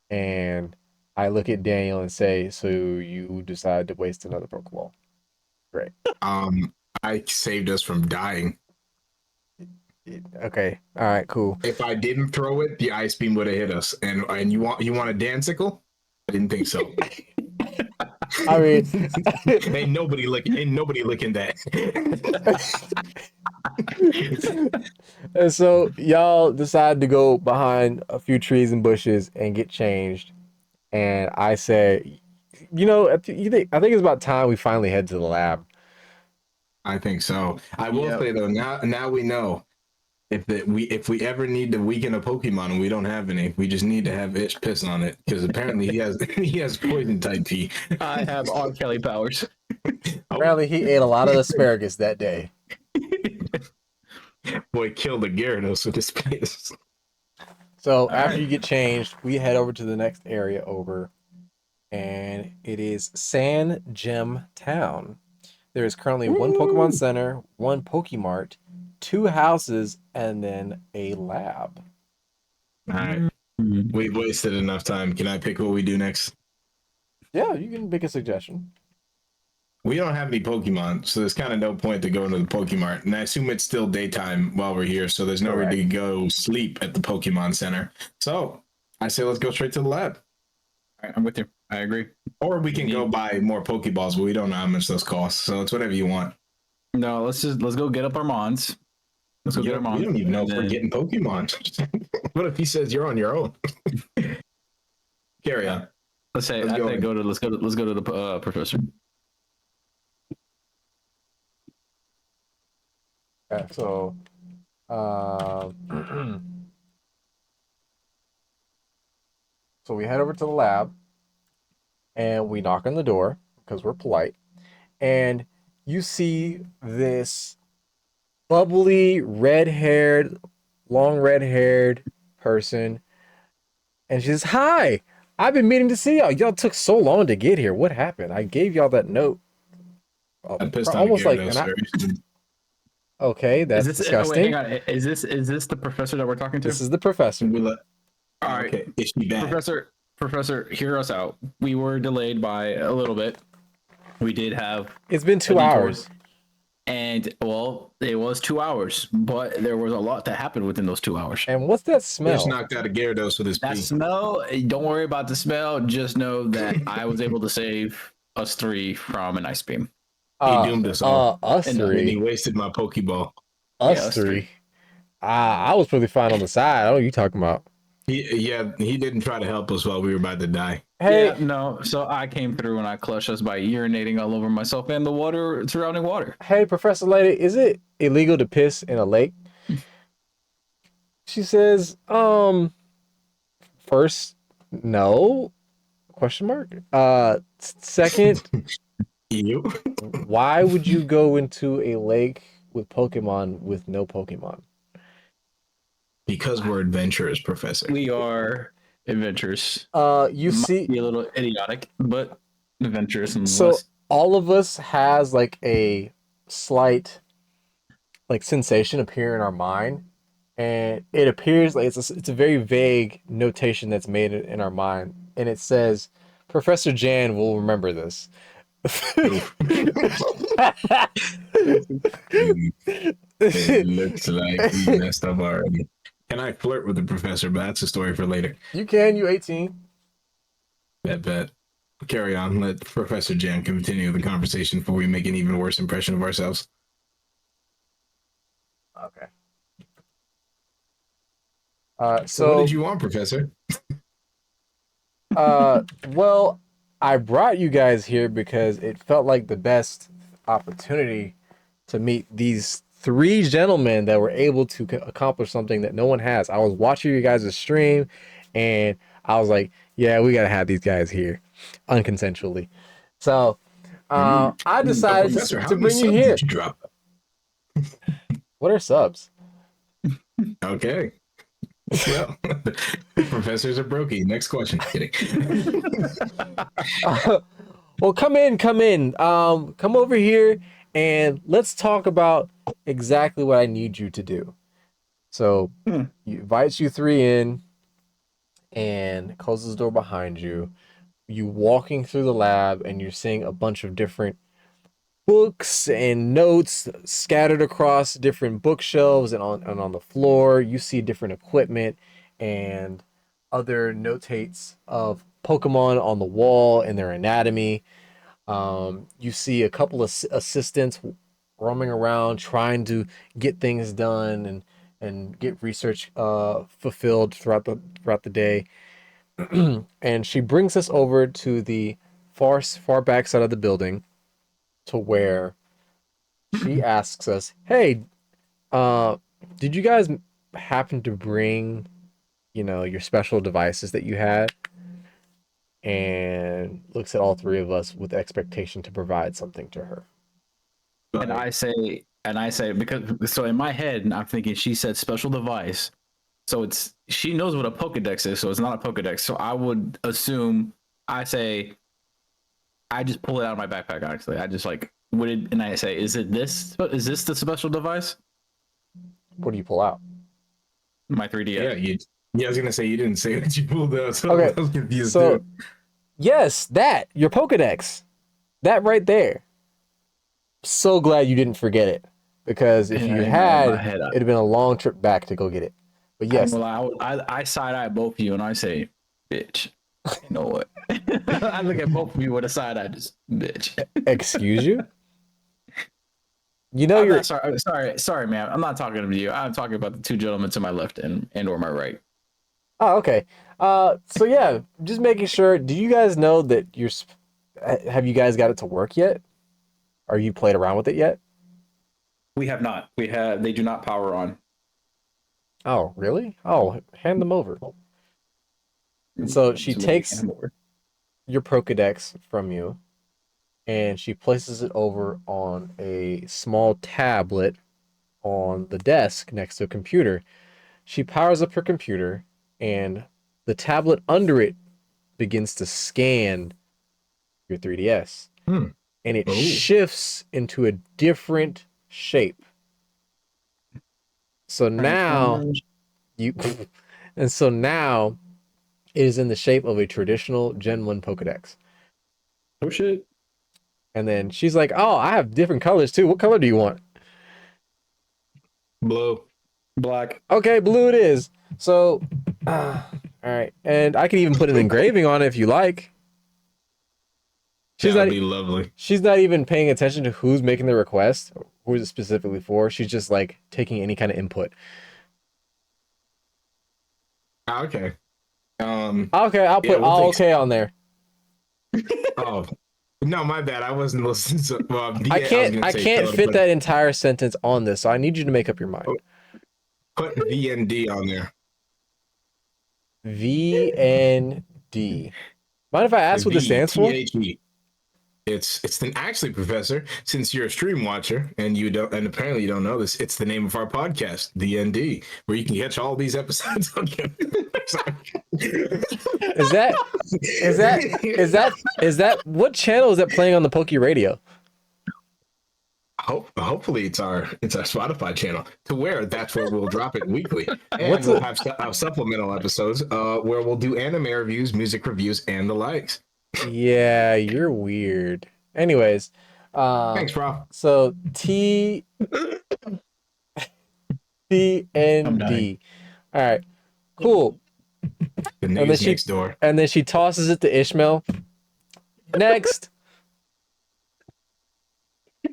And I look at Daniel and say, "So you decide to waste another Pokeball? Great. I saved us from dying. Okay. All right. Cool." If I didn't throw it, the ice beam would have hit us. And you want a dancicle? I didn't think so. I mean, ain't nobody licking that. and so y'all decide to go behind a few trees and bushes and get changed. And I say, I think it's about time we finally head to the lab. I think so. I will say though, now we know if we ever need to weaken a Pokemon and we don't have any, we just need to have Itch piss on it because apparently he has poison type P. I have R. Kelly powers. Apparently, he ate a lot of asparagus that day. Boy, killed the Gyarados with his piss. So after you get changed, we head over to the next area over, and it is San Gem Town. There is currently one Pokemon Center, one Pokemart, 2 houses, and then a lab. All right, we've wasted enough time. Can I pick what we do next? Yeah, you can make a suggestion. We don't have any Pokemon, so there's kind of no point to going to the Pokemart. And I assume it's still daytime while we're here, so there's nowhere to go sleep at the Pokemon Center. So I say let's go straight to the lab. All right, I'm with you. I agree. Or we can go buy more Pokeballs, but we don't know how much those cost. So it's whatever you want. No, let's go get up our Mons. Let's go get our Mons. We don't even know if we're getting Pokemon. What if he says you're on your own? Carry on. Let's say let's go to the professor. Yeah, so, so we head over to the lab, and we knock on the door because we're polite, and you see this bubbly, long red-haired person, and she says, "Hi, I've been meaning to see y'all. Y'all took so long to get here. What happened? I gave y'all that note. I pissed Almost on like Gyarados. Okay, that's disgusting. Wait, hang on. Is this the professor that we're talking to? This is the professor. All right. Okay, is she bad? Professor, hear us out. We were delayed by a little bit. We did have. It's been 2 hours. And well, it was 2 hours, but there was a lot that happened within those 2 hours. And what's that smell? Just knocked out a Gyarados with his That pee. smell, don't worry about the smell. Just know that I was able to save us 3 from an ice beam. He doomed us all. Us and three. he wasted my Pokeball. Us three. I was pretty fine on the side. I don't know what you talking about. He didn't try to help us while we were about to die. Hey, Yeah, no. So I came through and I clutched us by urinating all over myself and the water, surrounding water. hey, Professor Lady, is it illegal to piss in a lake? She says, first, no, question mark. Second, You? why would you go into a lake with Pokemon with no Pokemon? Because we're adventurers, Professor. We are adventurous. You see, Be a little idiotic, but adventurous nonetheless. so all of us has like a slight like sensation appear in our mind, and it appears like it's a very vague notation that's made in our mind, and it says Professor Jan will remember this. It looks like we messed up already. Can I flirt with the professor? But that's a story for later. You can. You 18. Bet. Carry on. Let Professor Jan continue the conversation before we make an even worse impression of ourselves. Okay. So what did you want, Professor? Well, I brought you guys here because it felt like the best opportunity to meet these three gentlemen that were able to accomplish something that no one has. I was watching you guys' stream, and I was like, "Yeah, we gotta have these guys here, unconsensually." So, I decided Professor, how to many bring you subs here. did you drop? What are subs? Okay. Well, professors are brokey. Next question. Kidding. Well, come in. Come over here, and let's talk about exactly what I need you to do. So, he invites you three in and closes the door behind you. You walking through the lab, and you're seeing a bunch of different books and notes scattered across different bookshelves and on the floor. You see different equipment and other notates of Pokemon on the wall and their anatomy. You see a couple of assistants roaming around trying to get things done and get research fulfilled throughout the day. And she brings us over to the far back side of the building to where she asks us, "Hey, uh, did you guys happen to bring, your special devices that you had?" And looks at all three of us with expectation to provide something to her. And I say, because so in my head, I'm thinking she said special device. So she knows what a Pokedex is, so it's not a Pokedex. So I would assume I say I just pull it out of my backpack, honestly. I just and I say, is this the special device? What do you pull out? My 3DS. Yeah, I was gonna say you didn't say that you pulled out, so Okay, I was confused so too. yes, your Pokedex, that right there. So glad you didn't forget it, because if you In my had, head, it'd have been a long trip back to go get it. But yes, I side eye both of you and I say, bitch. You know what? I look at both of you with a side eye, just bitch. excuse you. You know I'm you're not sorry, man. I'm not talking to you. I'm talking about the two gentlemen to my left and or my right. Oh, okay. So yeah, just making sure. Do you guys know that have you guys got it to work yet? Or you played around with it yet? We have not. They do not power on. Oh, really? Oh, hand them over. And so she So let me hand takes them over. your Pokedex from you and she places it over on a small tablet on the desk next to a computer. She powers up her computer and the tablet under it begins to scan your 3DS. And it Oh. shifts into a different shape. So now you and so now it is in the shape of a traditional Gen 1 Pokedex. Oh shit. And then she's like, "Oh, I have different colors too. What color do you want?" Blue. Black. Okay, blue it is. So, all right. And I can even put an engraving on it if you like. She's That would not be lovely. she's not even paying attention to who's making the request, who is it specifically for. She's just like taking any kind of input. Okay. Okay, I'll put all okay on there. Oh no, my bad. I wasn't listening. To, I can't fit that entire sentence on this, so I need you to make up your mind. Put VND on there. VND. Mind if I ask what this stands for? VTHE. It's actually, Professor, since you're a stream watcher and you don't, and apparently you don't know this, it's the name of our podcast, DnD, where you can catch all these episodes. Is that what channel is that playing on the Poke Radio? Hopefully it's our Spotify channel, to where that's where we'll drop it weekly, and we'll have supplemental episodes where we'll do anime reviews, music reviews, and the likes. Yeah, you're weird. Anyways, Thanks, bro. so TND. All right, cool. The And then niggas next door. she tosses it to Ishmael. Next.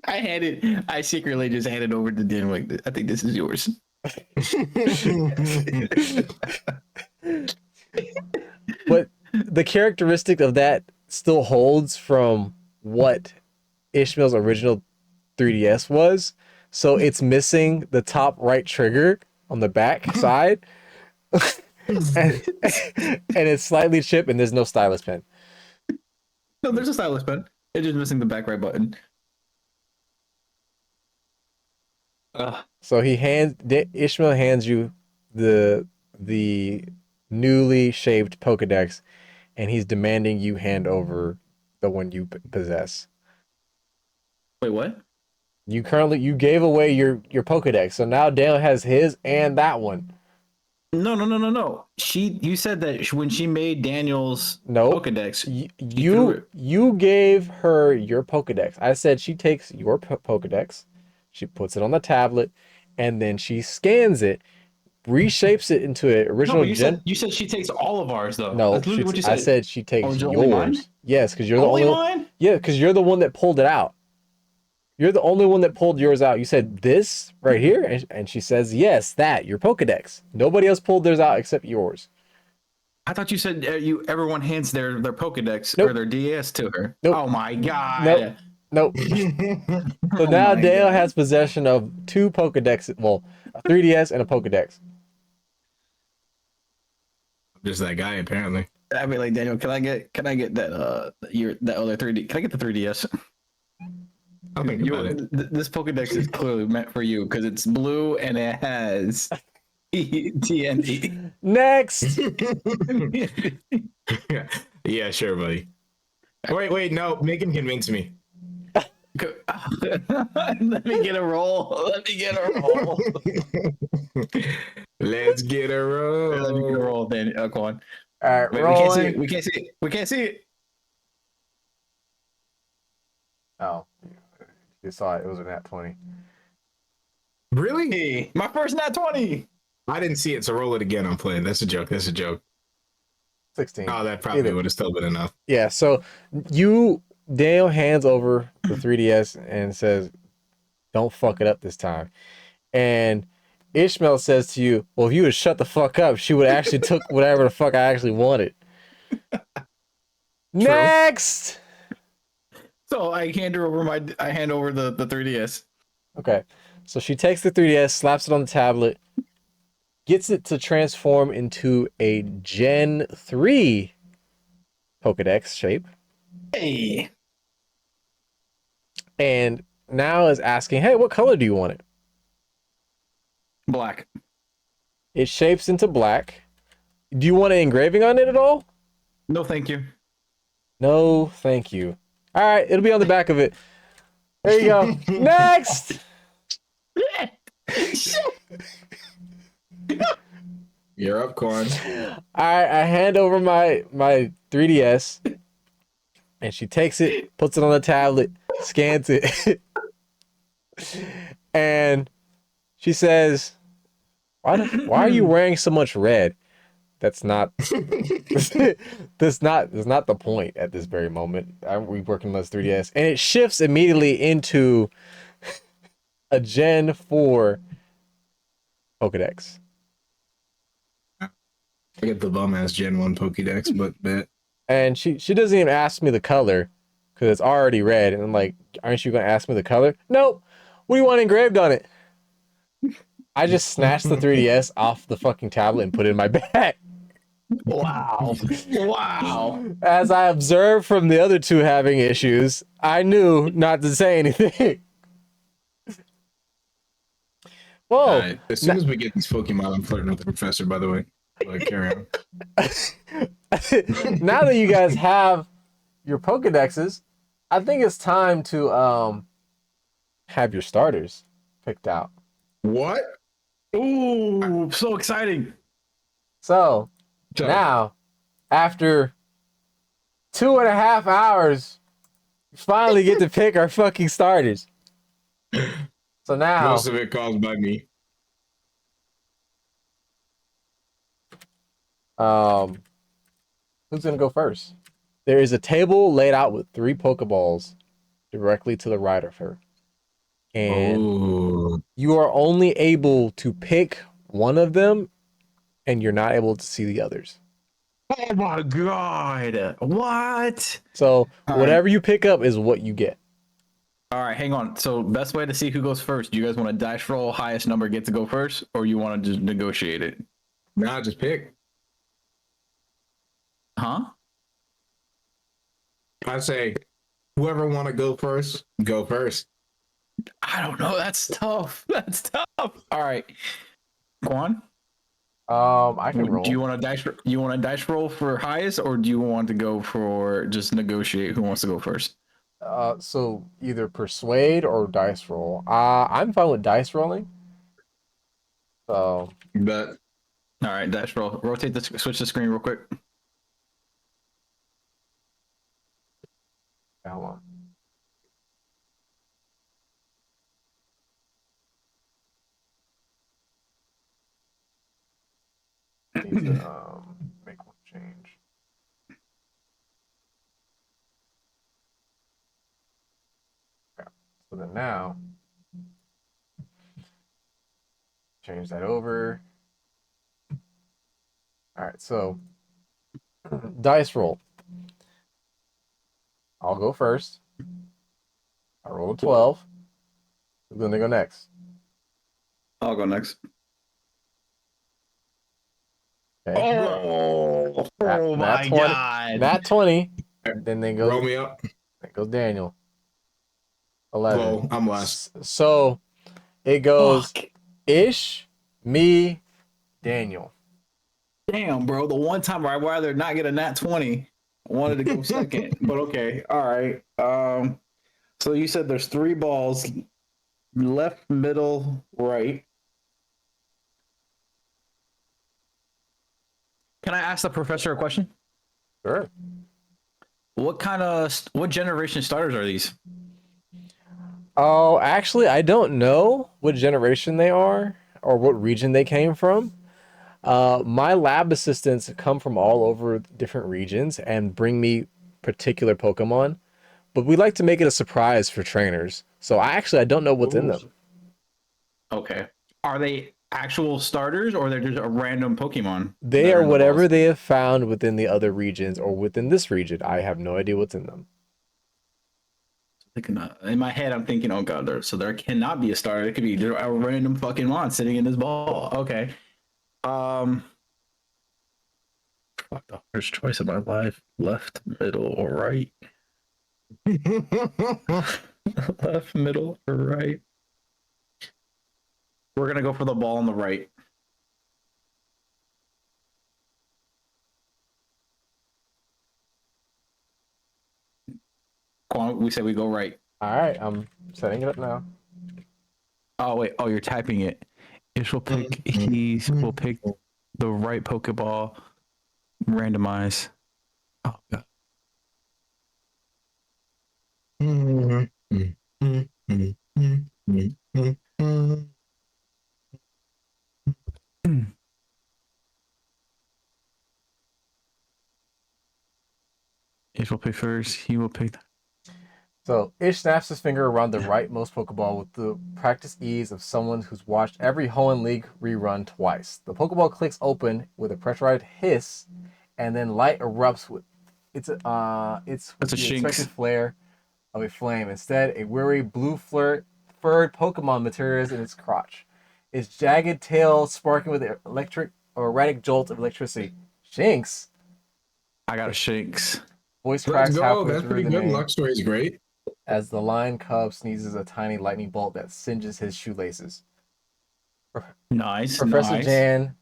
I secretly just handed over to Dan. Like, I think this is yours. But the characteristic of that still holds from what Ishmael's original 3DS was. So it's missing the top right trigger on the back side. and, and it's slightly chipped and there's no stylus pen. No, there's a stylus pen. It's just missing the back right button. So Ishmael hands you the newly shaved Pokedex, and he's demanding you hand over the one you possess. Wait, what? You gave away your Pokedex, so now Dale has his and that one. No. You said that when she made Daniel's Pokedex, you gave her your Pokedex. I said she takes your Pokedex, she puts it on the tablet, and then she scans it, reshapes it into an original you said she takes all of ours though. No, That's literally what you said. I said she takes is it only mine? yours. Yes, because you're the Only only mine? Yeah, because you're the one that pulled it out. You're the only one that pulled yours out. You said this right here, and she says yes, that your Pokedex. Nobody else pulled theirs out except yours. I thought you said everyone hands their Pokedex Nope. or their DS to her. Nope. Oh my god. Nope. So now Dale has possession of two Pokedexes. Well, a 3DS and a Pokedex. I'm just that guy, apparently. I'd be like, Daniel, can I get that that other 3D? Can I get the 3DS? I'll think about it. This Pokedex is clearly meant for you because it's blue and it has DnD. Next. Yeah, sure, buddy. Wait, no, make him convince me. Let me get a roll. Let's get a roll. Let me get a roll, Danny. Go on. All right, wait, rolling. we can't see it. Oh, you saw it. It was a nat 20. Really? Hey, my first nat 20. I didn't see it, so roll it again. I'm playing. That's a joke. 16. Oh, that probably would have still been enough. Yeah, so Daniel hands over the 3DS and says, don't fuck it up this time. And Ishmael says to you, well, if you would shut the fuck up, she would actually took whatever the fuck I actually wanted. Next! So I hand over the 3DS. Okay, so she takes the 3DS, slaps it on the tablet, gets it to transform into a Gen 3 Pokedex shape. Hey. And now is asking, hey, what color do you want it? Black. It shapes into black. Do you want an engraving on it at all? No, thank you. No, thank you. All right, it'll be on the back of it. There you go. Next! You're up, Corn. All right, I hand over my 3DS, and she takes it, puts it on the tablet, scans it, and she says, why are you wearing so much red? That's not that's not the point at this very moment. We working on this 3DS, and it shifts immediately into a Gen 4 Pokedex. I get the bum ass Gen 1 Pokédex, but bet. And she doesn't even ask me the color because it's already red. And I'm like, aren't you gonna ask me the color? Nope. What do you want engraved on it? I just snatched the 3DS off the fucking tablet and put it in my bag. Wow. Wow. As I observed from the other two having issues, I knew not to say anything. Whoa. Right. As soon as we get these Pokemon, I'm flirting with the professor, by the way. Carry on. Now that you guys have your Pokedexes, I think it's time to have your starters picked out. What? Ooh, so exciting. So now, after 2.5 hours, we finally get to pick our fucking starters. So now, Most of it caused by me. Um, who's gonna go first? There is a table laid out with 3 Pokeballs directly to the right of her, and Oh, you are only able to pick one of them, and you're not able to see the others. Oh my god! What? So All right, whatever you pick up is what you get. all right. Hang on. So, best way to see who goes first. Do you guys want to dice roll? Highest number gets to go first, or you want to just negotiate it? nah, just pick. Huh? I say, whoever want to go first, go first. I don't know. That's tough. That's tough. All right, Quan. I can Do you roll. want to dice? You want to dice roll for highest, or do you want to go for just negotiate? Who wants to go first? So either persuade or dice roll. I'm fine with dice rolling. So But All right, dice roll. Rotate the switch the screen real quick. hold on. Need to make one change. Okay. So then now change that over. All right. So dice roll. I'll go first. I roll a 12. Who's gonna go next? I'll go next. Okay. Oh, oh Nat my 20. god! Nat 20. Then roll me up. goes Daniel. 11. Well, I'm last. So it goes Fuck. Ish, me, Daniel. Damn, bro. The one time I'd rather not get a nat 20. I wanted to go second, but okay. All right. So you said there's 3 balls, left, middle, right. Can I ask the professor a question? Sure. What generation starters are these? Oh, actually, I don't know what generation they are or what region they came from. My lab assistants come from all over different regions and bring me particular Pokemon, but we like to make it a surprise for trainers. So I don't know what's in them. Okay. Are they actual starters or they're just a random Pokemon? They that are in the whatever balls? they have found within the other regions or within this region. I have no idea what's in them. In my head, I'm thinking, oh god, there cannot be a starter. It could be just a random fucking mon sitting in this ball. Okay. Fuck the first choice of my life. Left, middle, or right. Left, middle, or right. We're gonna go for the ball on the right. We say we go right. All right, I'm setting it up now. Oh wait. Oh, you're typing it. Ish will pick. He will pick the right Pokeball. Randomize. Oh god. Ish will pick first. He will pick. So Ish snaps his finger around the rightmost Pokeball with the practiced ease of someone who's watched every Hoenn League rerun twice. The Pokeball clicks open with a pressurized hiss, and then light erupts with it's That's a the Shinx. expected flare of a flame. Instead, a weary blue furred Pokemon materializes in its crotch. Its jagged tail sparking with an electric or erratic jolt of electricity. Shinx. I got a Shinx. Voice Let's cracks go. halfway That's through pretty the good. name Luxray is great. as the lion cub sneezes a tiny lightning bolt that singes his shoelaces. Nice. Professor Nice. Jan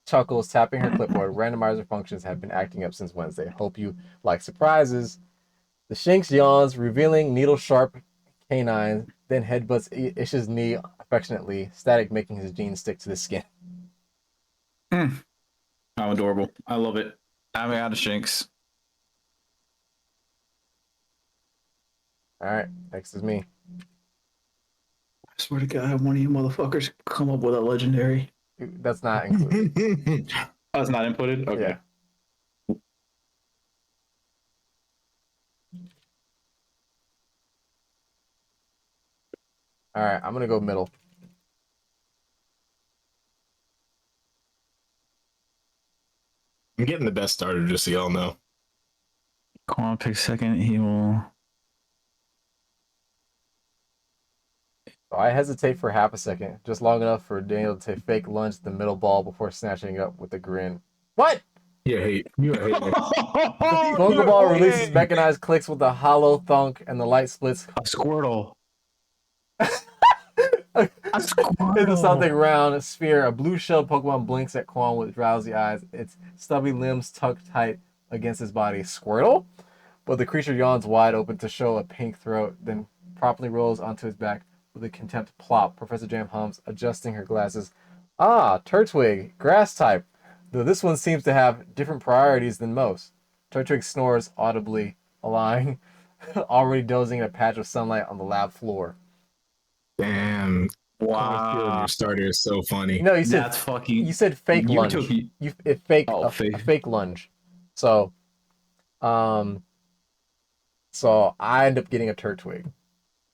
chuckles, tapping her clipboard. Randomizer functions have been acting up since Wednesday. Hope you like surprises. The Shinx yawns, revealing needle-sharp canines, then headbutts Ish's knee affectionately, static making his jeans stick to the skin. I'm adorable. I love it. I'm out of Shinx. All right, next is me. I swear to God, one of you motherfuckers come up with a legendary. That's not included. Oh, it's not inputted? Okay. Yeah. All right, I'm gonna go middle. I'm getting the best starter, just so y'all know. Quan picks second. He will. So I hesitate for half a second, just long enough for Daniel to fake lunge the middle ball before snatching it up with a grin. What? You're a hater. The Pokeball releases mechanized clicks with a hollow thunk, and the light splits A Squirtle. into Squirtle. something round, a sphere. A blue-shelled Pokemon blinks at Quan with drowsy eyes, its stubby limbs tucked tight against his body. Squirtle? But the creature yawns wide open to show a pink throat, then promptly rolls onto his back with a contempt plop. Professor Jam hums, adjusting her glasses. Ah, Turtwig, grass type. Though this one seems to have different priorities than most. Turtwig snores audibly, lying, already dozing in a patch of sunlight on the lab floor. Damn. Wow. Your starter is so funny. No, you said That's fucking. you said fake You lunge. took. It fake Oh, a fake. fake lunge. So, um, so I end up getting a Turtwig.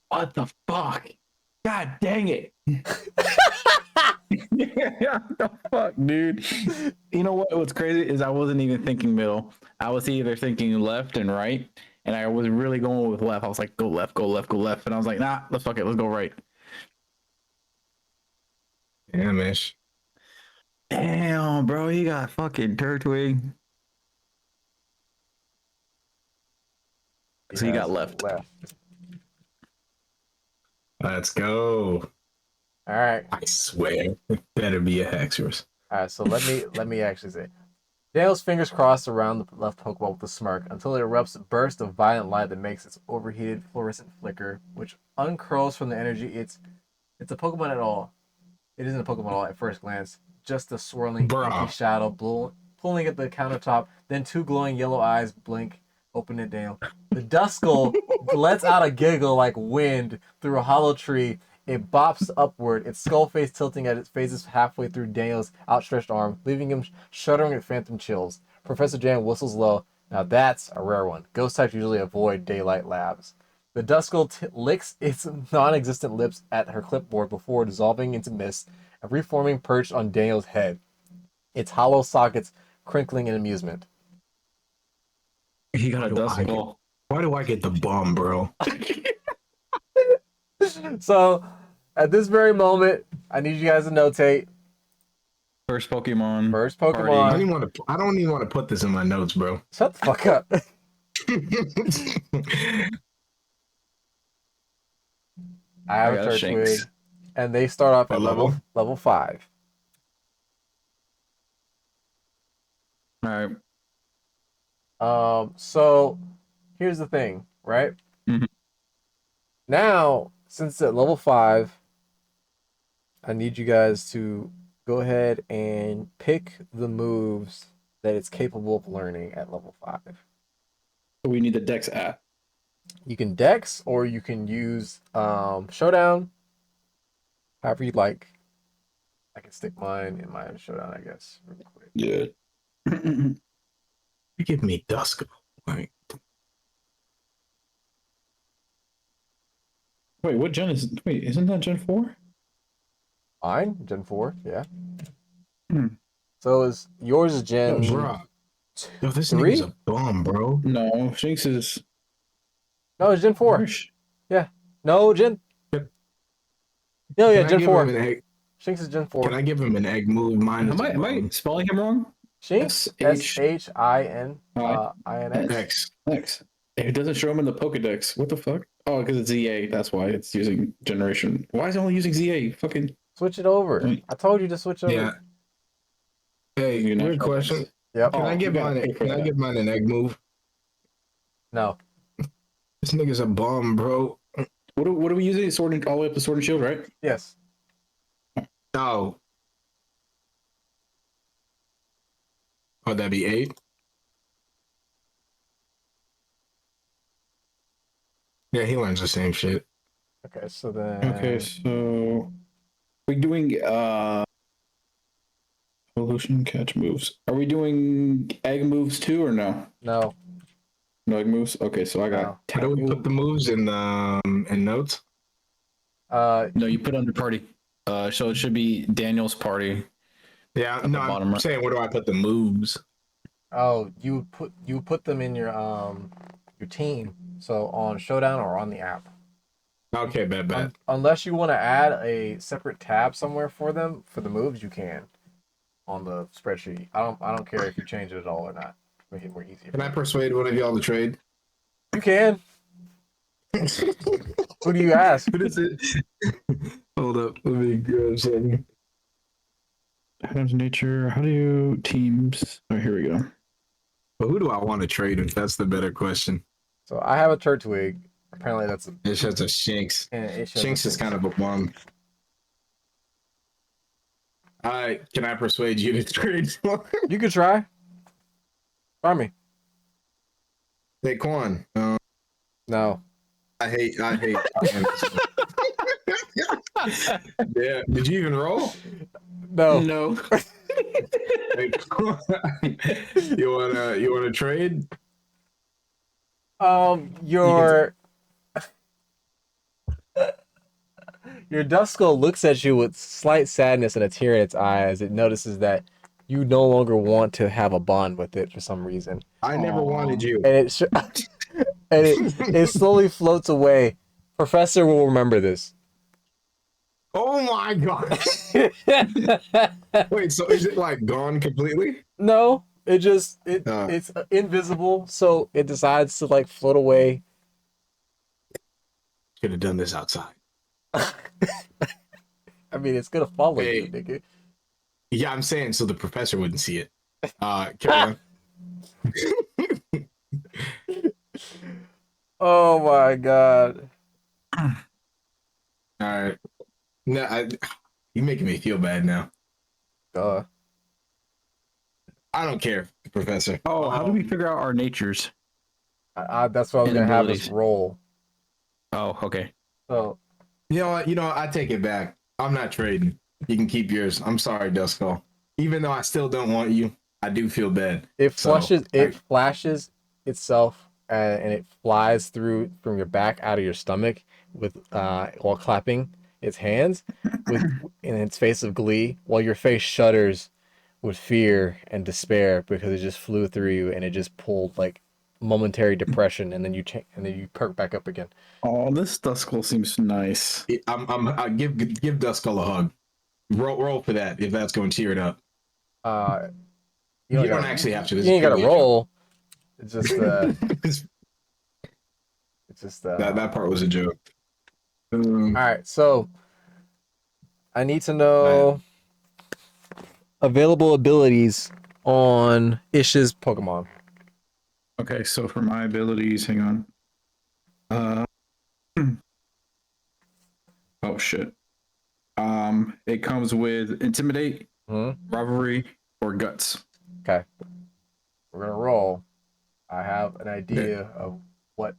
What the fuck? God dang it. Yeah, what the fuck, dude? You know what? What's crazy is I wasn't even thinking middle. I was either thinking left and right, and I was really going with left. I was like, go left, go left, go left, and I was like, nah, let's fuck it, let's go right. Damn, Ish. Damn, bro, you got fucking Turtwig. So you got left. Let's go. All right. I swear, it better be a Hexorus. All right. So let me actually say, Daniel's fingers crossed around the left Pokeball with a smirk until it erupts a burst of violent light that makes its overheated fluorescent flicker, which uncurls from the energy. It's a Pokemon at all. It isn't a Pokemon at all at first glance. Just a swirling, inky shadow pulling at the countertop. Then two glowing yellow eyes blink open at Daniel. The Duskull lets out a giggle like wind through a hollow tree. It bops upward, its skull face tilting as it phases halfway through Daniel's outstretched arm, leaving him shuddering at phantom chills. Professor Jam whistles low. Now that's a rare one. Ghost types usually avoid daylight labs. The Duskull licks its non-existent lips at her clipboard before dissolving into mist and reforming perched on Daniel's head, its hollow sockets crinkling in amusement. He got a Duskull. Why do I get the bomb, bro? So, at this very moment, I need you guys to notate. First Pokemon. First Pokemon. I don't even want to put this in my notes, bro. Shut the fuck up. I have a Turtwig, and they start off at level 5. All right. So here's the thing, right? Mm-hmm. Now, since it's at level 5, I need you guys to go ahead and pick the moves that it's capable of learning at level 5. So we need the Dex app. You can Dex, or you can use Showdown. However you'd like. I can stick mine in my Showdown, I guess, really quick. Yeah. Give me Duskull. Like, wait, what gen is? Wait, isn't that Gen 4? Mine, Gen 4, yeah. So yours is Gen. Bro. Yo, this 3? nigga's a bum, bro. No, Shinx is. No, it's Gen 4. Yeah. No, Gen. No, yeah, Gen 4. Shinx is Gen 4. Can I give him an egg move? Mine is am I spelling him wrong? Shinx? S-H-I-N-X. X. It doesn't show him in the Pokedex. What the fuck? Oh, because it's ZA. That's why it's using generation. Why is it only using ZA? Fucking switch it over. I told you to switch over. Yeah. Hey, weird question. Yep. Can I give mine an egg move? No. This nigga's a bum, bro. What are we using? Sword and all the way up to Sword and Shield, right? Yes. No. Oh, that'd be 8. Yeah, he learns the same shit. Okay, so then. Okay, so we're doing Evolution catch moves. Are we doing egg moves too or no? No, No egg moves? Okay, so I got no. Where do we tackle. put the moves in notes? No, you put under party. So it should be Daniel's party Yeah, at no, the I'm bottom right. saying where do I put the moves? Oh, you put them in your team. So on Showdown or on the app. Okay, bet. Unless you want to add a separate tab somewhere for them for the moves, you can on the spreadsheet. I don't care if you change it at all or not. Make it more easier. Can I persuade one of y'all to trade? You can. Who do you ask? What is it? Hold up, let me grab something. Items nature. How do you teams? Oh, here we go. But who do I want to trade with? That's the better question. So I have a Turtwig. Apparently that's a It's just a Shinx. Shinx is kind of a bum. Can I persuade you to trade? You could try. Try me. Hey, Quan. No. I hate. Yeah. Did you even roll? No. No. Hey, Quan. You wanna trade? Your Duskull looks at you with slight sadness and a tear in its eye as it notices that you no longer want to have a bond with it for some reason. I never wanted you. And it slowly floats away. Professor will remember this. Oh my god. Wait, so is it like gone completely? No, it's invisible, so it decides to like float away. Could have done this outside. I mean, it's gonna follow you, Hey. nigga. Yeah, I'm saying so the professor wouldn't see it. Carry on. Oh my god. All right. No, you're making me feel bad now. I don't care, Professor. Oh, how do we figure out our natures? That's what I was And gonna have us abilities. roll. Oh, okay. So You know what? I take it back. I'm not trading. You can keep yours. I'm sorry, Duskull. Even though I still don't want you, I do feel bad. it So, flashes itself and it flies through from your back out of your stomach with while clapping its hands with in its face of glee, while your face shudders with fear and despair because it just flew through you and it just pulled like momentary depression and then you perk back up again. Oh, this Duskull seems nice. I give Duskull a hug. Roll for that if that's going to cheer it up. You You don't don't actually have to. This You is ain't gotta purely a joke. roll. It's just that part was a joke. all right, so I need to know available abilities on Ish's Pokemon. Okay, so for my abilities, hang on. Oh shit. It comes with intimidate, rivalry, or guts. Okay. We're gonna roll. I have an idea of what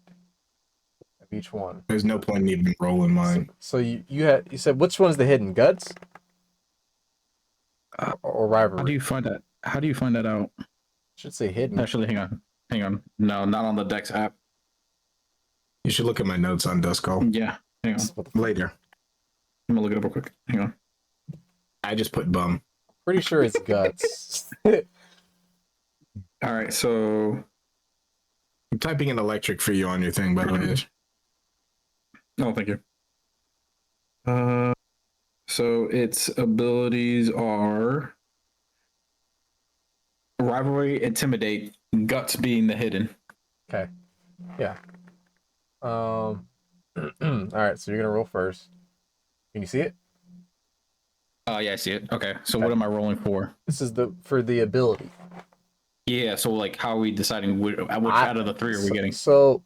of each one. There's no point in even rolling mine. So you said which one's the hidden guts or rivalry? How do you find that? How do you find that out? Should say hidden. Actually, hang on. No, not on the Dex app. You should look at my notes on Duskull Yeah, hang on. later. I'm gonna look it up real quick. Hang on. I just put bum. Pretty sure it's guts. All right, so I'm typing in electric for you on your thing, by the way. oh, thank you. So its abilities are rivalry, intimidate, guts being the hidden. Okay. Yeah. All right, so you're gonna roll first. Can you see it? Yeah, I see it. Okay, so what am I rolling for? This is for the ability. Yeah, so like, how are we deciding which out of the three are we getting? So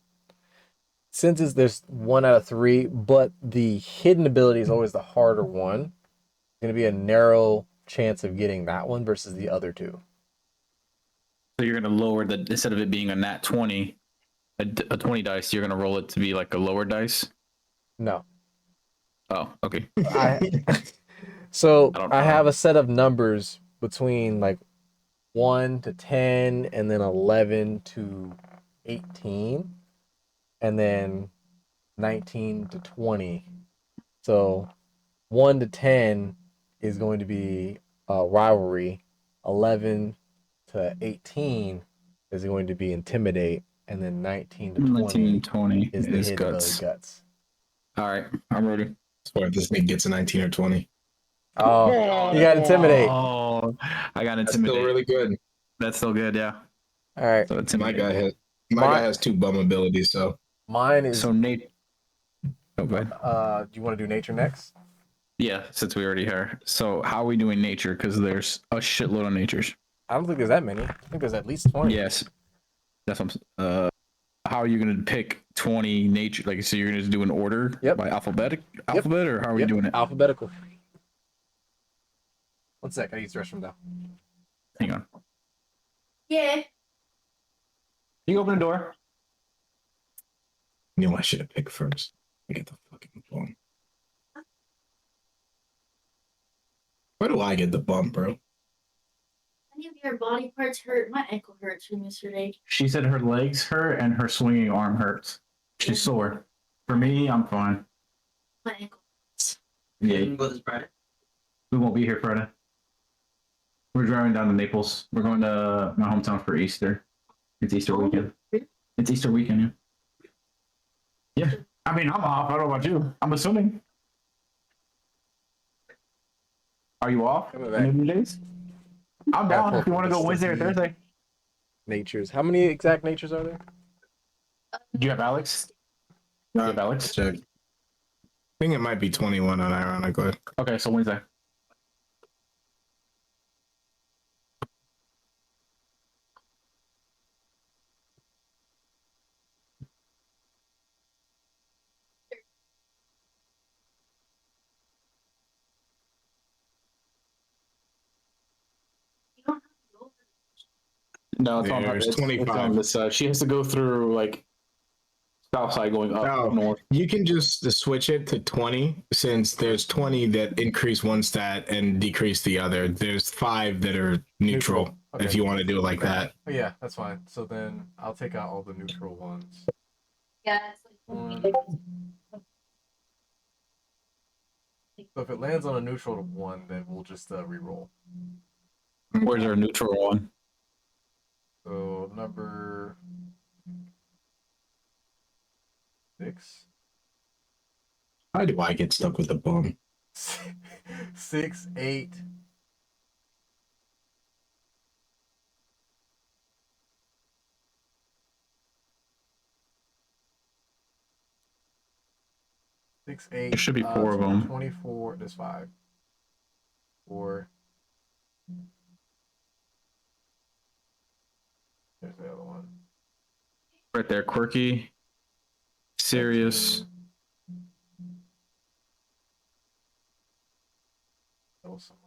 since there's 1 out of 3, but the hidden ability is always the harder one, it's gonna be a narrow chance of getting that one versus the other 2. So you're gonna lower the instead of it being a nat 20, a 20 dice, you're gonna roll it to be like a lower dice. No. Oh, okay. I have a set of numbers between like 1 to 10, and then 11 to 18, and then 19 to 20. So 1 to 10 is going to be rivalry. 11 to 18 is going to be intimidate, and then 19 to 19 20 and 20 is the is hit belly guts. guts. All right, I'm ready. So if this thing gets a 19 or 20. Oh, you got intimidate. Oh, I got That's still intimidate. really good. That's still good, yeah. All right. So My intimidate. guy has 2 bum abilities, so Mine is. So Nate. Oh, go ahead. Do you want to do nature next? Yeah, since we already are. So how are we doing nature? Because there's a shitload of natures. I don't think there's that many. I think there's at least 20. Yes, that's what how are you gonna pick 20 nature? Like, so you're gonna just do an order by alphabet, or how are we doing it? Alphabetical. One sec. I use the restroom now. Hang on. Yeah. You open the door. you know I should have picked first. I get the fucking bum. Where do I get the bum, bro? Any of your body parts hurt? My ankle hurts from yesterday. She said her legs hurt and her swinging arm hurts. She's sore. For me, I'm fine. My ankle. Yeah, Go this Friday. we won't be here Friday. We're driving down to Naples. We're going to my hometown for Easter. It's Easter weekend. It's Easter weekend, yeah. Yeah. I mean, I'm off. I don't know about you. I'm assuming. Are you off? Coming back. Any of the days? I'm down if you want to go Wednesday or Thursday. Natures. How many exact natures are there? Do you have Alex? Do you have Alex? Check. I think it might be 21 on ironically. Okay, so Wednesday. You don't have to go over. No, it's on her. There's It's 25. on this side. She has to go through like south side going up No. north. You can just switch it to 20 since there's 20 that increase one stat and decrease the other. There's 5 that are neutral. Okay. If you want to do it like that. Oh, yeah, that's fine. So then I'll take out all the neutral ones. Yeah, it's like One. So if it lands on a neutral 1, then we'll just re-roll. Where's our neutral one? So number 6. How do I get stuck with the bum? 6, 8. 6, 8. There should be 4 of them. 24. There's 5. 4. There's the other one. Right there, quirky, serious. That was somewhere.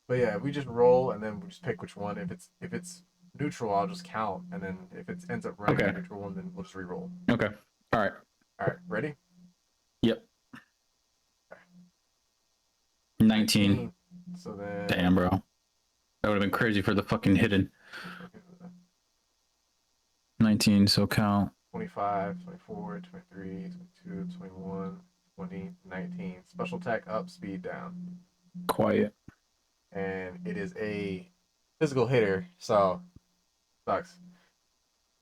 But yeah, we just roll and then we just pick which one. If it's neutral, I'll just count, and then if it ends up running a neutral one, then we'll just re-roll. Okay. All right. All right, ready? Yep. 19. So then. Damn, bro. That would have been crazy for the fucking hidden. 19, so count. 25, 24, 23, 22, 21, 20, 19. Special attack up, speed down. Quiet. And it is a physical hitter, so sucks.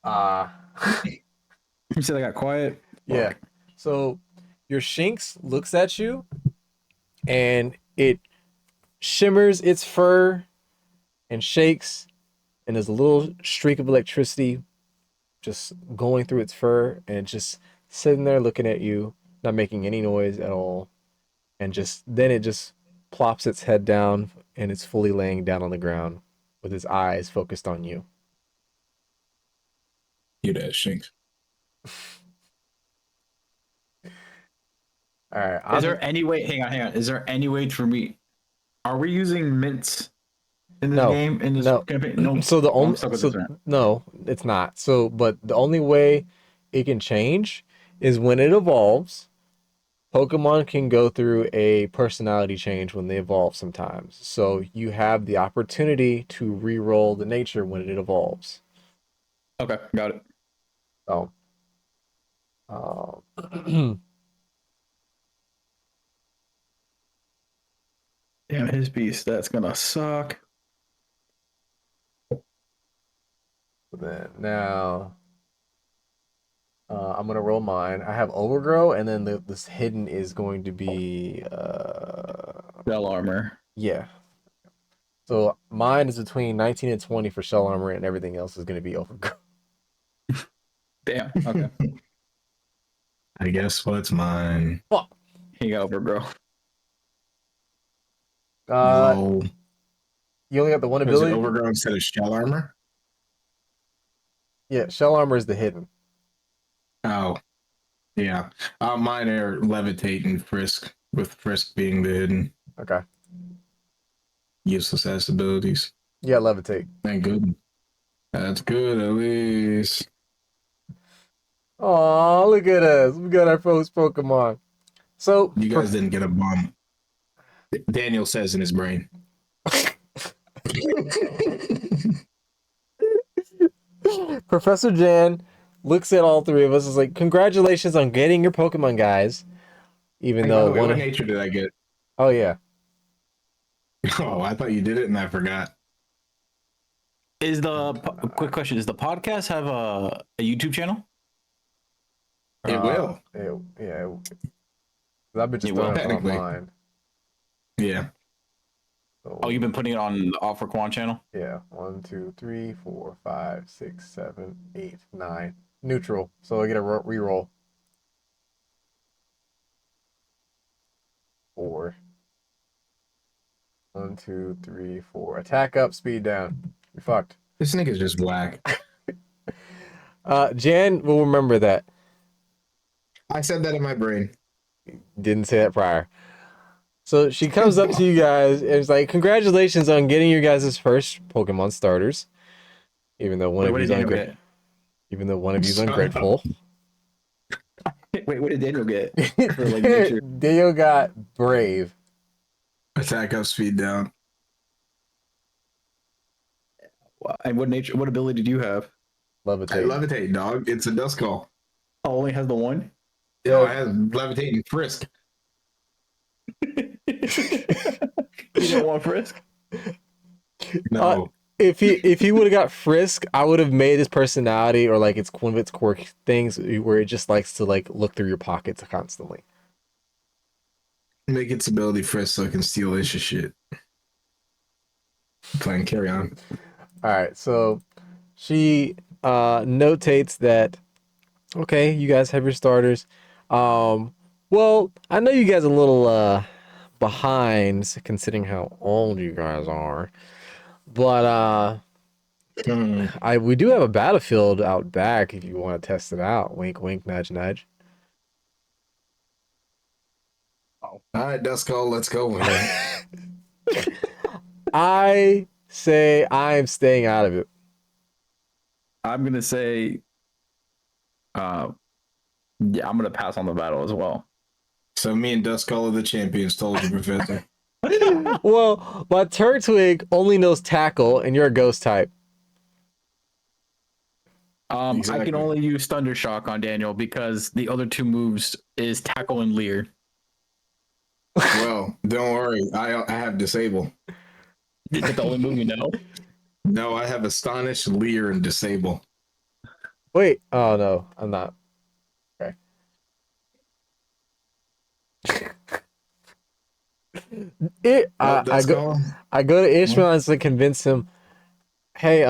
You said I got quiet? Yeah. So your Shinx looks at you and it shimmers its fur and shakes, and there's a little streak of electricity just going through its fur, and it's just sitting there looking at you, not making any noise at all. And then it just plops its head down, and it's fully laying down on the ground with its eyes focused on you. You that Shinx. All right. Is there any way? Hang on. Is there any way for me? Are we using mints in this No, game in this no. campaign? No. So the Well, I'm only stuck with so this man. no, it's not. So but the only way it can change is when it evolves. Pokemon can go through a personality change when they evolve sometimes. So you have the opportunity to re-roll the nature when it evolves. Okay, got it. So um, Damn, his beast. That's gonna suck. then now I'm gonna roll mine. I have overgrow, and then this hidden is going to be Shell armor. yeah. So mine is between 19 and 20 for shell armor, and everything else is going to be overgrow. Damn. Okay. I guess what's mine? He got overgrow. No. You only got the one Was it ability. overgrown instead of shell armor? Yeah, shell armor is the hidden. Oh, yeah. Mine are levitate and frisk, with frisk being the hidden Okay. useless ass abilities. Yeah, levitate. Thank good. That's good at least. Oh, look at us. We got our first Pokemon. So You guys didn't get a bomb. Daniel says in his brain. Professor Jan looks at all three of us. Is like, congratulations on getting your Pokemon, guys. Even Hey, by though the way, one. what nature did I get? Oh yeah. Oh, I thought you did it and I forgot. Is the quick question? Does the podcast have a YouTube channel? It will. Yeah. I've been just It will. throwing it Technically. online. Yeah. So, Oh, you've been putting it on the Offer Quan channel? yeah. 1, 2, 3, 4, 5, 6, 7, 8, 9. Neutral. So I get a reroll. 4. 1, 2, 3, 4. Attack up, speed down. You're fucked. This nigga's just whack. Jan will remember that. I said that in my brain. Didn't say that prior. So she comes up to you guys and is like, congratulations on getting your guys' first Pokemon starters. Even though one Wait, of what you's did Daniel get? even though one of you's Shut up. ungrateful. Wait, what did Daniel get for like nature? Dale got brave. Attack up, speed down. And what nature? What ability do you have? I Levitate. levitate, dog. It's a dust call. Oh, only has the one. No, I have levitate and frisk. You didn't want Frisk? No. If he would have got Frisk, I would have made his personality or like one of its quirk things where it just likes to like look through your pockets constantly. Make its ability frisk so it can steal this shit. Fine, carry on. All right, so she notates that okay, you guys have your starters. Well, I know you guys are a little behind considering how old you guys are. But we do have a battlefield out back if you want to test it out. Wink, wink, nudge, nudge. All right, dust call. Let's go. Man. I say I'm staying out of it. I'm gonna say, yeah, I'm gonna pass on the battle as well. So me and Dust Call are the champions. Told you, Professor. Well, my Turtwig only knows tackle, and you're a ghost type. I Exactly. can only use Thunder Shock on Daniel because the other two moves is Tackle and Leer. Well, don't worry. I have disable. Is that the only move you know? No, I have astonish, leer, and disable. Wait, oh no, I'm not. Okay. Dust Call. I go to Ishmael and to convince him, hey,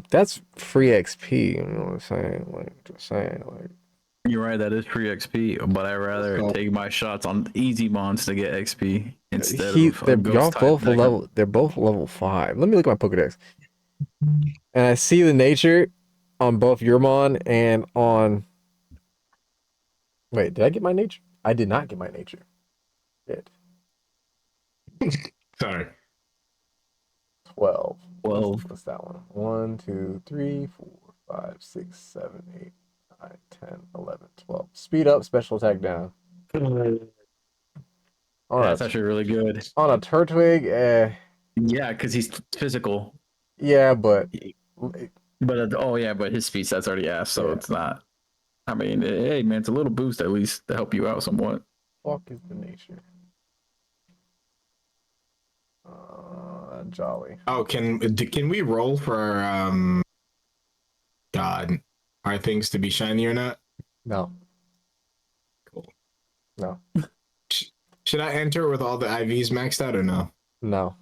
that's free XP. You know what I'm saying? Like, just saying, like. You're right, that is free XP, but I'd rather take my shots on easy mons to get XP instead of a ghost type. They're both level 5. Let me look at my Pokedex. And I see the nature on both your mon and on. Wait, did I get my nature? I did not get my nature. Shit. Sorry. 12. Well, What's that one? 1, 2, 3, 4, 5, 6, 7, 8, 9, 10, 11, 12. Speed up, special attack down. On that's a, actually really good. on a Turtwig, Yeah, because he's physical. yeah, but But but his speed stats already asked, so Yeah. it's not. I mean, hey man, it's a little boost at least to help you out somewhat. fuck is the nature? Jolly. Oh, can we roll for God, are things to be shiny or not? No, Cool. no, Should I enter with all the IVs maxed out or no? no.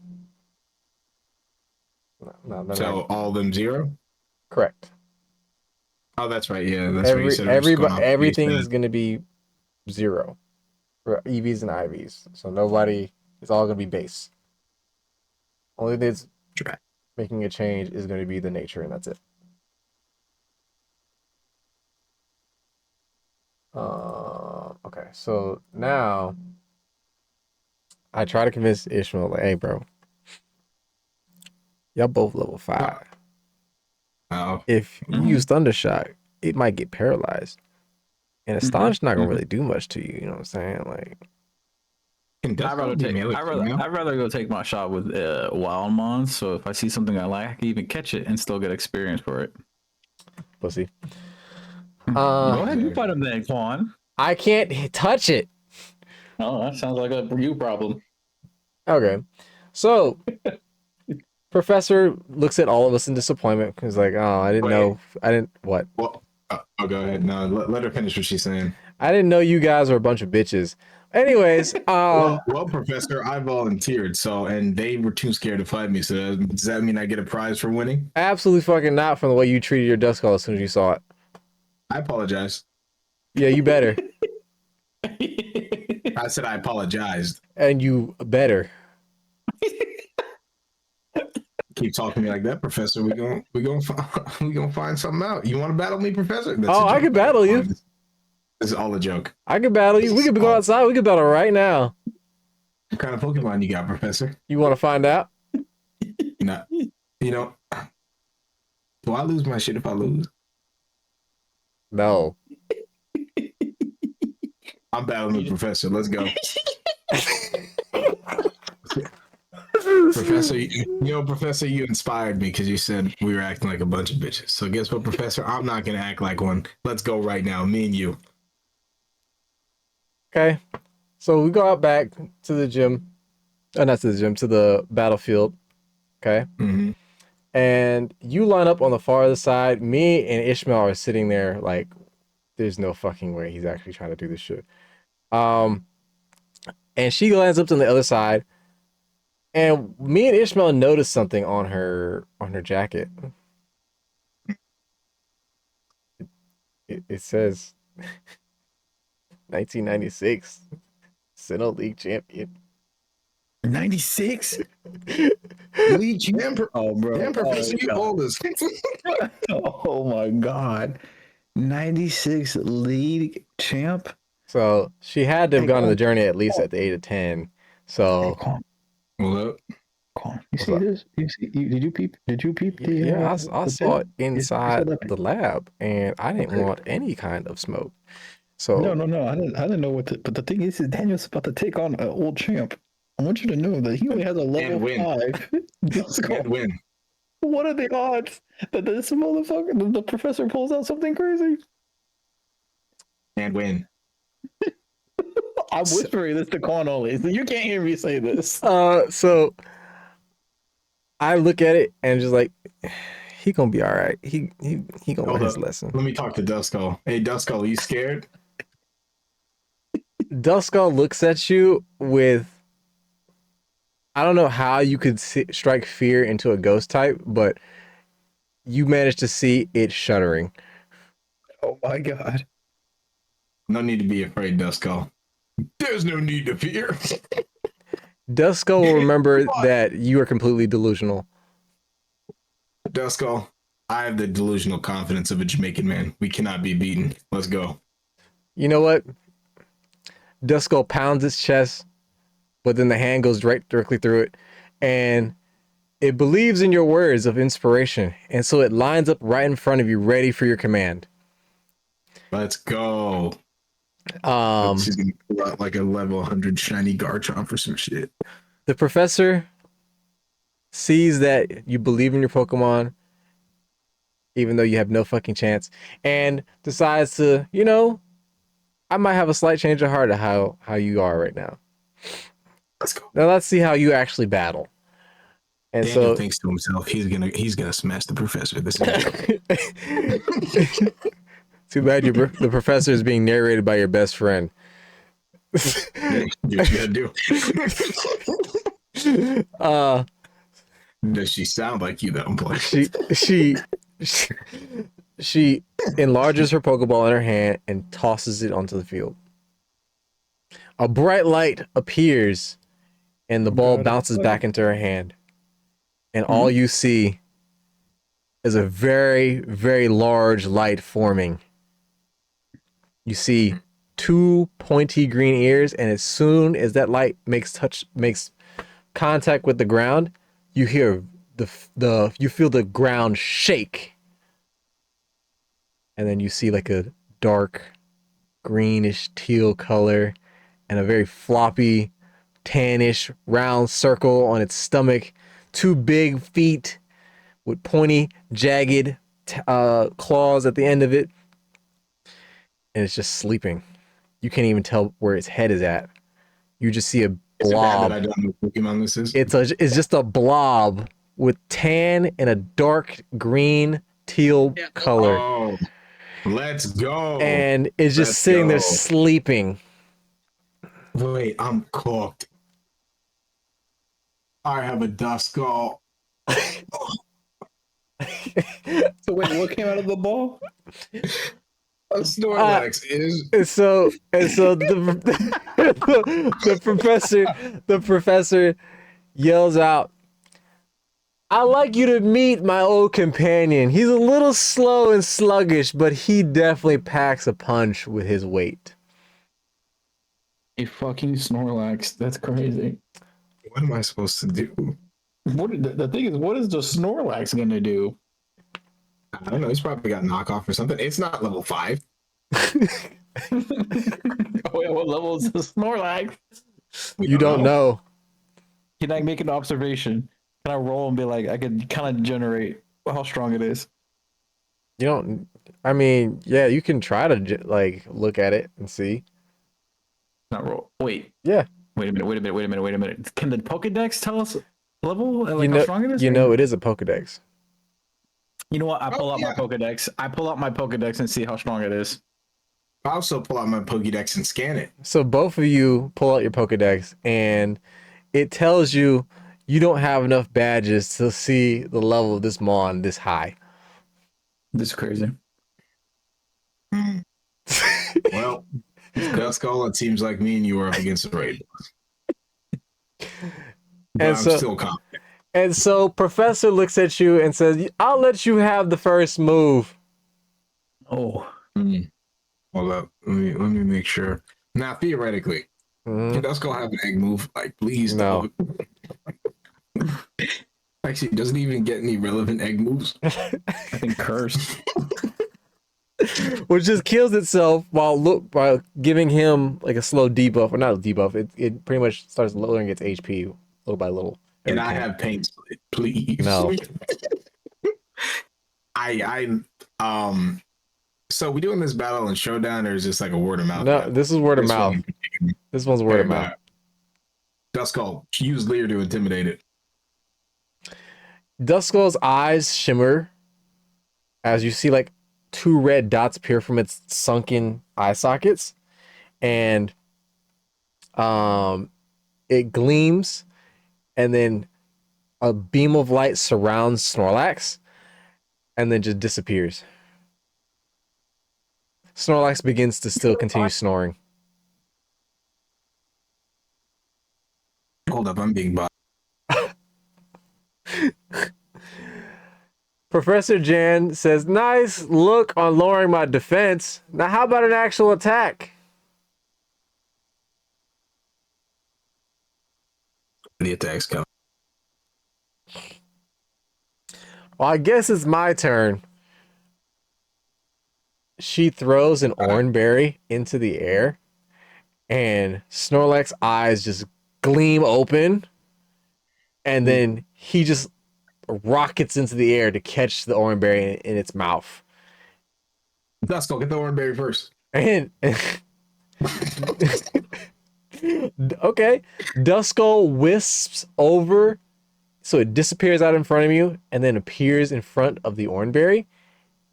No, they're So not all of them 0? correct. Oh, that's right. Yeah, that's right. You said we're just going off base Everything's stats. gonna be 0 for EVs and IVs. So nobody, it's all gonna be base. Only thing that's Right. making a change is gonna be the nature, and that's it. Okay, so now I try to convince Ishmael, like, hey, bro, y'all both level 5. Oh, If you use Thundershock, it might get paralyzed. And Astonish not gonna really do much to you, you know what I'm saying? Like, can Duskull be melee female? I'd rather go take my shot with Wildmon. So if I see something I like, I can even catch it and still get experience for it. pussy. Go ahead, you fight him then, Quan. I can't touch it. Oh, that sounds like a you problem. Okay. So Professor looks at all of us in disappointment because, like, oh, I didn't Wait. know. I didn't what? Well, go ahead. No, let her finish what she's saying. I didn't know you guys were a bunch of bitches. Anyways, Well, Professor, I volunteered, and they were too scared to fight me. So does that mean I get a prize for winning? absolutely fucking not from the way you treated your Duskull as soon as you saw it. I apologize. Yeah, you better. I said I apologized. And you better. Keep talking to me like that, Professor. We gonna find something out. You want to battle me, Professor? That's Oh, I can battle you. This is all a joke. I can battle you. We could go outside. We could battle right now. What kind of Pokemon you got, Professor? You want to find out? No. You know, do I lose my shit if I lose? No. I'm battling the Professor. Let's go. Professor, Professor, you inspired me because you said we were acting like a bunch of bitches. So guess what, Professor? I'm not gonna act like one. Let's go right now, me and you. Okay. So we go out back to the gym. Not to the gym, to the battlefield. Okay. Mm-hmm. And you line up on the far other side. Me and Ishmael are sitting there like, there's no fucking way he's actually trying to do this shit. And she lines up to the other side. And me and Ishmael noticed something on her jacket. It says 1996 Sinnoh League champion. 96? League champ. Oh, bro. Damn, Professor, you old as. Oh my god. 96 league champ? So she had to have gone on the journey at least at the age of 10. So Well, you see this? Did you peep the yeah, I saw it you saw inside that? the lab, and I didn't want any kind of smoke. So No. I didn't know what but the thing is Daniel's about to take on an old champ. I want you to know that he only has a level win. 5. and win. What are the odds that this motherfucker, the professor, pulls out something crazy? And win. I'm whispering this to Quan only, so you can't hear me say this. so I look at it and just like, he gonna be all right. He gonna learn his lesson. Let me talk to Duskull. Hey, Duskull, are you scared? Duskull looks at you with, I don't know how you could strike fear into a ghost type, but you managed to see it shuddering. Oh my god. No need to be afraid, Duskull. There's no need to fear. Duskull will remember that you are completely delusional. Duskull, I have the delusional confidence of a Jamaican man. We cannot be beaten. Let's go. You know what? Duskull pounds its chest, but then the hand goes directly through it, and It believes in your words of inspiration, and so it lines up right in front of you, ready for your command. Let's go. Um, She's gonna pull out like a level 100 shiny Garchomp for some shit. the professor sees that you believe in your Pokemon, even though you have no fucking chance, and decides to, I might have a slight change of heart of how you are right now. Let's go. Now let's see how you actually battle. And Daniel so, thinks to himself, he's gonna smash the professor. This is too bad the professor is being narrated by your best friend. do what you gotta do. Does she sound like you though? I'm playing. She enlarges her Pokeball in her hand and tosses it onto the field. A bright light appears and the ball bounces back into her hand. And all you see is a very, very large light forming. You see two pointy green ears, and as soon as that light makes contact with the ground, you hear you feel the ground shake. And then you see like a dark greenish teal color and a very floppy tannish round circle on its stomach, two big feet with pointy jagged claws at the end of it, and it's just sleeping. You can't even tell where its head is at. You just see a Is it bad blob. that I don't know what Pokemon this is? It's just a blob with tan and a dark green teal color. Oh, let's go. And it's just sitting there sleeping. Wait, I'm cooked. I have a Duskull. So wait, what came out of the ball? A Snorlax is. So the professor yells out, "I'd like you to meet my old companion. He's a little slow and sluggish, but he definitely packs a punch with his weight." A fucking Snorlax. That's crazy. What am I supposed to do? The thing is, what is the Snorlax gonna do? I don't know. He's probably got knockoff or something. It's not level 5. Oh yeah, what level is the Snorlax? You don't know. Can I make an observation? Can I roll and be like, I can kind of generate how strong it is? You don't. I mean, yeah, you can try to look at it and see. Not roll. Wait. Yeah. Wait a minute. Can the Pokedex tell us level and how strong it is? It is a Pokedex. You know what? I pull out my Pokedex. I pull out my Pokedex and see how strong it is. I also pull out my Pokédex and scan it. So both of you pull out your Pokedex, and it tells you don't have enough badges to see the level of this Mon this high. This is crazy. Well, Duskull, it seems like me and you are up against the raid. But I'm still confident. And so Professor looks at you and says, "I'll let you have the first move." Oh. Hold up. Let me make sure. Now, theoretically, can Duskull have an egg move? Like, please No. don't. Actually, it doesn't even get any relevant egg moves. I think cursed. Which just kills itself while giving him like a slow debuff, or not a debuff. It pretty much starts lowering its HP little by little. And I have pain split, please. No. So we doing this battle in Showdown, or is this like a word of mouth? No, this is word of mouth. This one's word of mouth. Duskull, use Leer to intimidate it. Duskull's eyes shimmer as you see like two red dots appear from its sunken eye sockets, and it gleams, and then a beam of light surrounds Snorlax and then just disappears. Snorlax begins to still continue snoring. Hold up, I'm being bought. Professor Jan says, "Nice look on lowering my defense. Now how about an actual attack?" The attacks come. Well, I guess it's my turn. She throws an All right. oranberry into the air, and Snorlax's eyes just gleam open, and then he just rockets into the air to catch the oranberry in its mouth. Dusko, get the oranberry first. And okay, Duskull wisps over, so it disappears out in front of you, and then appears in front of the oranberry,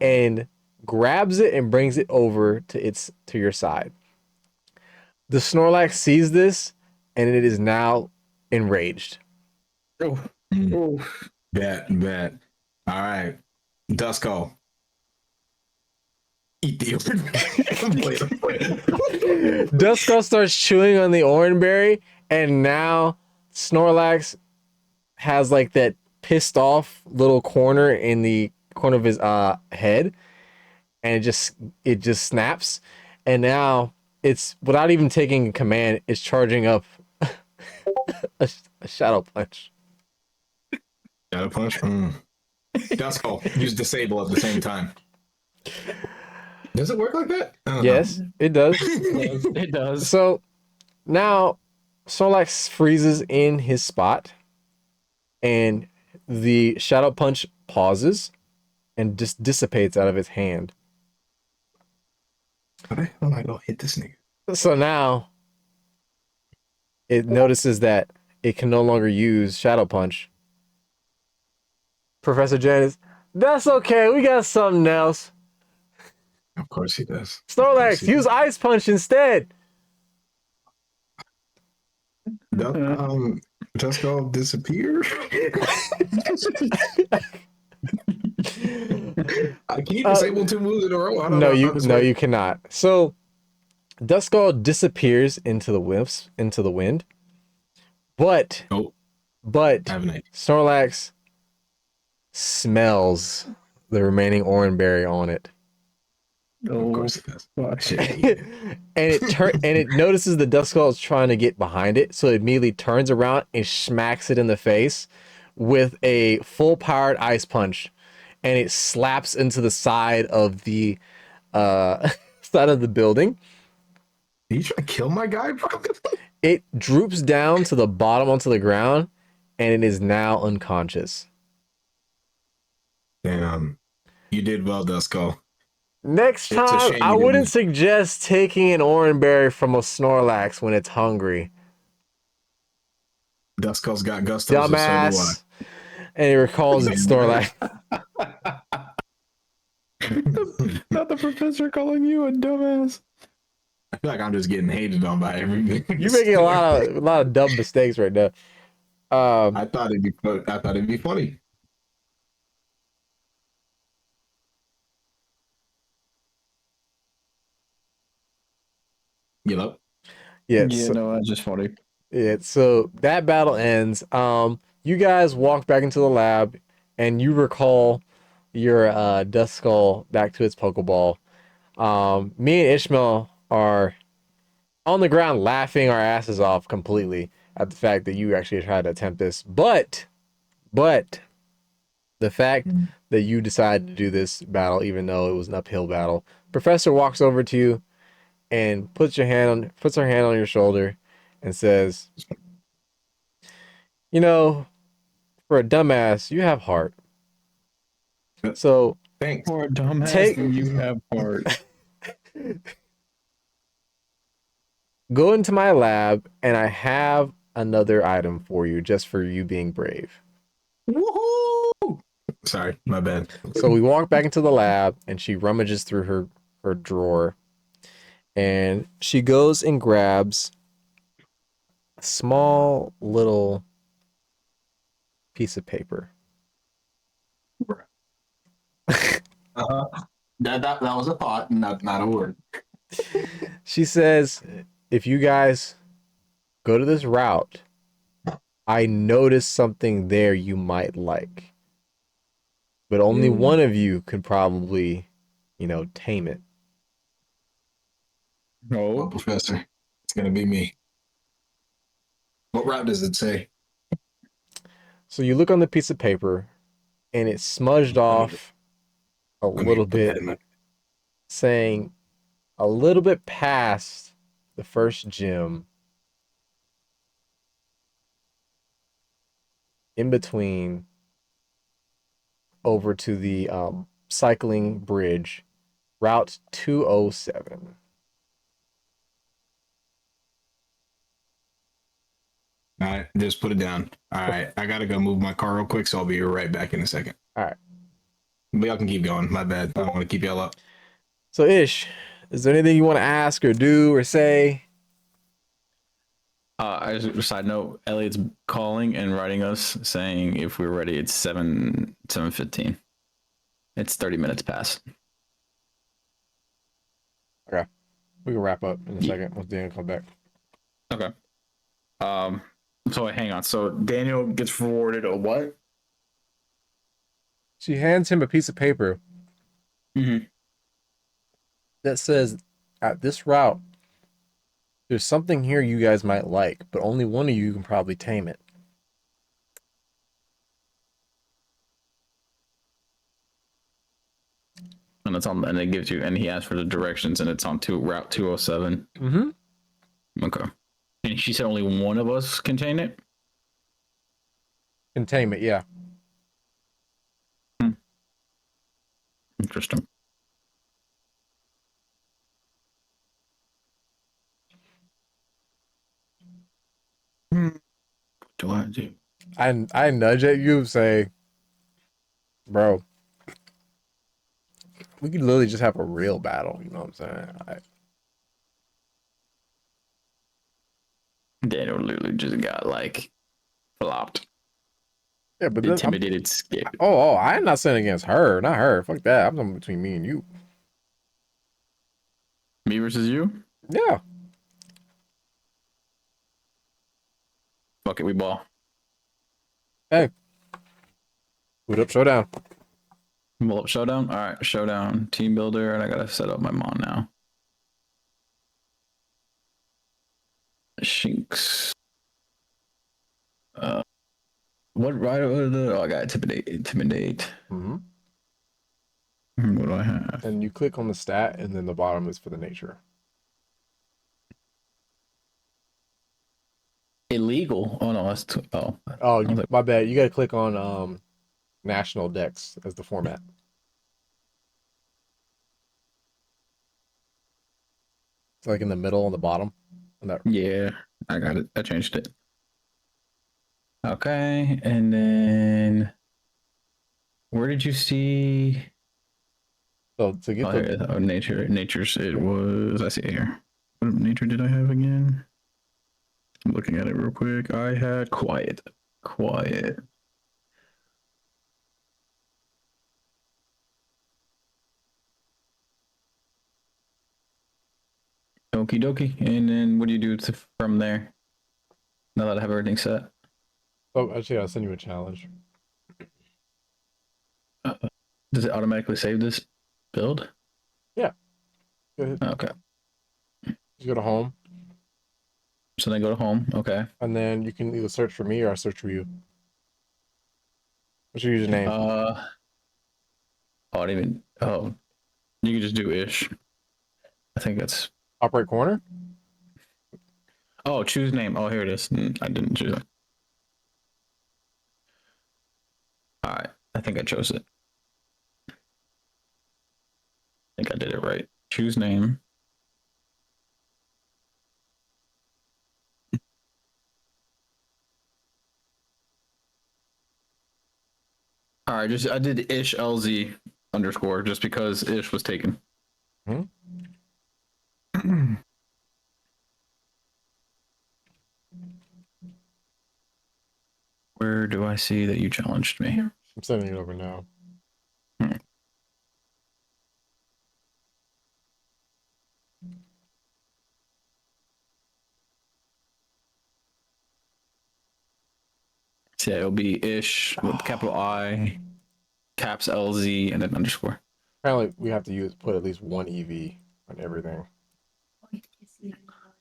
and grabs it and brings it over to your side. The Snorlax sees this, and it is now enraged. Oh, Mm. oh. Bet. All right. Dusko. Eat the oranberry. Duskull starts chewing on the oranberry, and now Snorlax has like that pissed off little corner in the corner of his head, and it just snaps, and now it's without even taking a command, it's charging up a shadow punch. Shadow punch. Dusko. Use disable at the same time. Does it work like that? I don't Yes, it does. It does. So now Snorlax freezes in his spot, and the shadow punch pauses and just dissipates out of his hand. How the hell am I gonna hit this nigga? So now it notices that it can no longer use shadow punch. Professor Janice, that's okay. We got something else. Of course he does. Snorlax, use ice punch instead. Dusko disappear. Can you disable two moves in a row? I don't know No, you cannot. So Duskull disappears into the wind. But I have an idea. Snorlax smells the remaining oranberry on it. Of course it does. And it notices the Duskull is trying to get behind it, so it immediately turns around and smacks it in the face with a full powered ice punch, and it slaps into the side of the side of the building. Are you trying to kill my guy, bro? It droops down to the bottom onto the ground, and it is now unconscious. Damn. You did well, Dusko. Next It's a time, shame I you wouldn't didn't- suggest taking an oranberry from a Snorlax when it's hungry. Dusko's got gusto. So do I. Dumbass. And he recalls it's Snorlax. Not the professor calling you a dumbass. I feel like I'm just getting hated on by everything. You're making a lot of dumb mistakes right now. I thought it'd be funny. You know? Yeah, No, that's just funny. yeah, so that battle ends. You guys walk back into the lab, and you recall your Duskull back to its Pokeball. Me and Ishmael are on the ground laughing our asses off completely at the fact that you actually tried to attempt this. But the fact that you decided to do this battle, even though it was an uphill battle, Professor walks over to you and puts her hand on your shoulder and says, "You know, for a dumbass, you have heart. So Thanks. For a dumbass, Take- you have heart. go into my lab, and I have another item for you, just for you being brave." Woohoo! Sorry, my bad. So we walk back into the lab, and she rummages through her drawer, and she goes and grabs a small little piece of paper. That was a thought, not a word. She says, "If you guys go to this route, I noticed something there you might like. But only one of you could probably, tame it." Oh, No. Professor, it's gonna be me. What route does it say? So you look on the piece of paper, and it smudged off a Let me little put that bit, in my. saying a little bit past the first gym, in between, over to the cycling bridge, Route 207. All right, just put it down. All right, I gotta go move my car real quick, so I'll be right back in a second. All right. But y'all can keep going. My bad. I don't want to keep y'all up. So, Ish, is there anything you want to ask or do or say? I just side note, Elliot's calling and writing us saying if we're ready, it's 7:15. It's 30 minutes past. Okay. We can wrap up in a Yeah. second once Dan comes back. Okay. So hang on. So Daniel gets forwarded a what? She hands him a piece of paper Mm-hmm. that says, at this route, there's something here you guys might like, but only one of you can probably tame it. And it's on, and it gives you, and he asks for the directions, and it's on Route 207. Mm-hmm. Okay. And she said only one of us can tame it. Can tame it, yeah. Interesting. What do I do? I nudge at you, say, bro, we could literally just have a real battle. You know what I'm saying? Daniel literally just got like flopped, Yeah, but then intimidated, scared. I'm not saying against her, not her. Fuck that. I'm talking between me and you. Me versus you? Yeah. Fuck it, we ball. Hey. Boot up, showdown. Ball up, showdown. All right, showdown, team builder, and I gotta set up my mon now. Shinx. What right? Oh, I got intimidate. Mm-hmm. What do I have? And you click on the stat, and then the bottom is for the nature. Illegal. Oh no, that's oh. Oh, I was like, my bad. You got to click on national dex as the format. It's like in the middle on the bottom. On that. yeah, I got it. I changed it. Okay, and then where did you see? So to get Oh, the here, oh, nature. Nature's. It was. I see it here. What nature did I have again? I'm looking at it real quick. I had quiet. Quiet. Okie dokie. And then what do you do from there? Now that I have everything set. oh, actually, I'll send you a challenge. Does it automatically save this build? Yeah. Go ahead. Okay. Just go to home, So then go to home. Okay. and then you can either search for me or I search for you. What's your username? I didn't even. Oh, you can just do ish. I think that's. Top right corner. Oh, choose name. Oh, here it is. I didn't choose it. All right. I think I chose it. I think I did it right. Choose name. All right. I did ish LZ underscore just because ish was taken. Hmm? Where do I see that you challenged me? I'm sending it over now. So yeah, it'll be ish with capital I, caps LZ, and then underscore. Apparently, we have to put at least one EV on everything.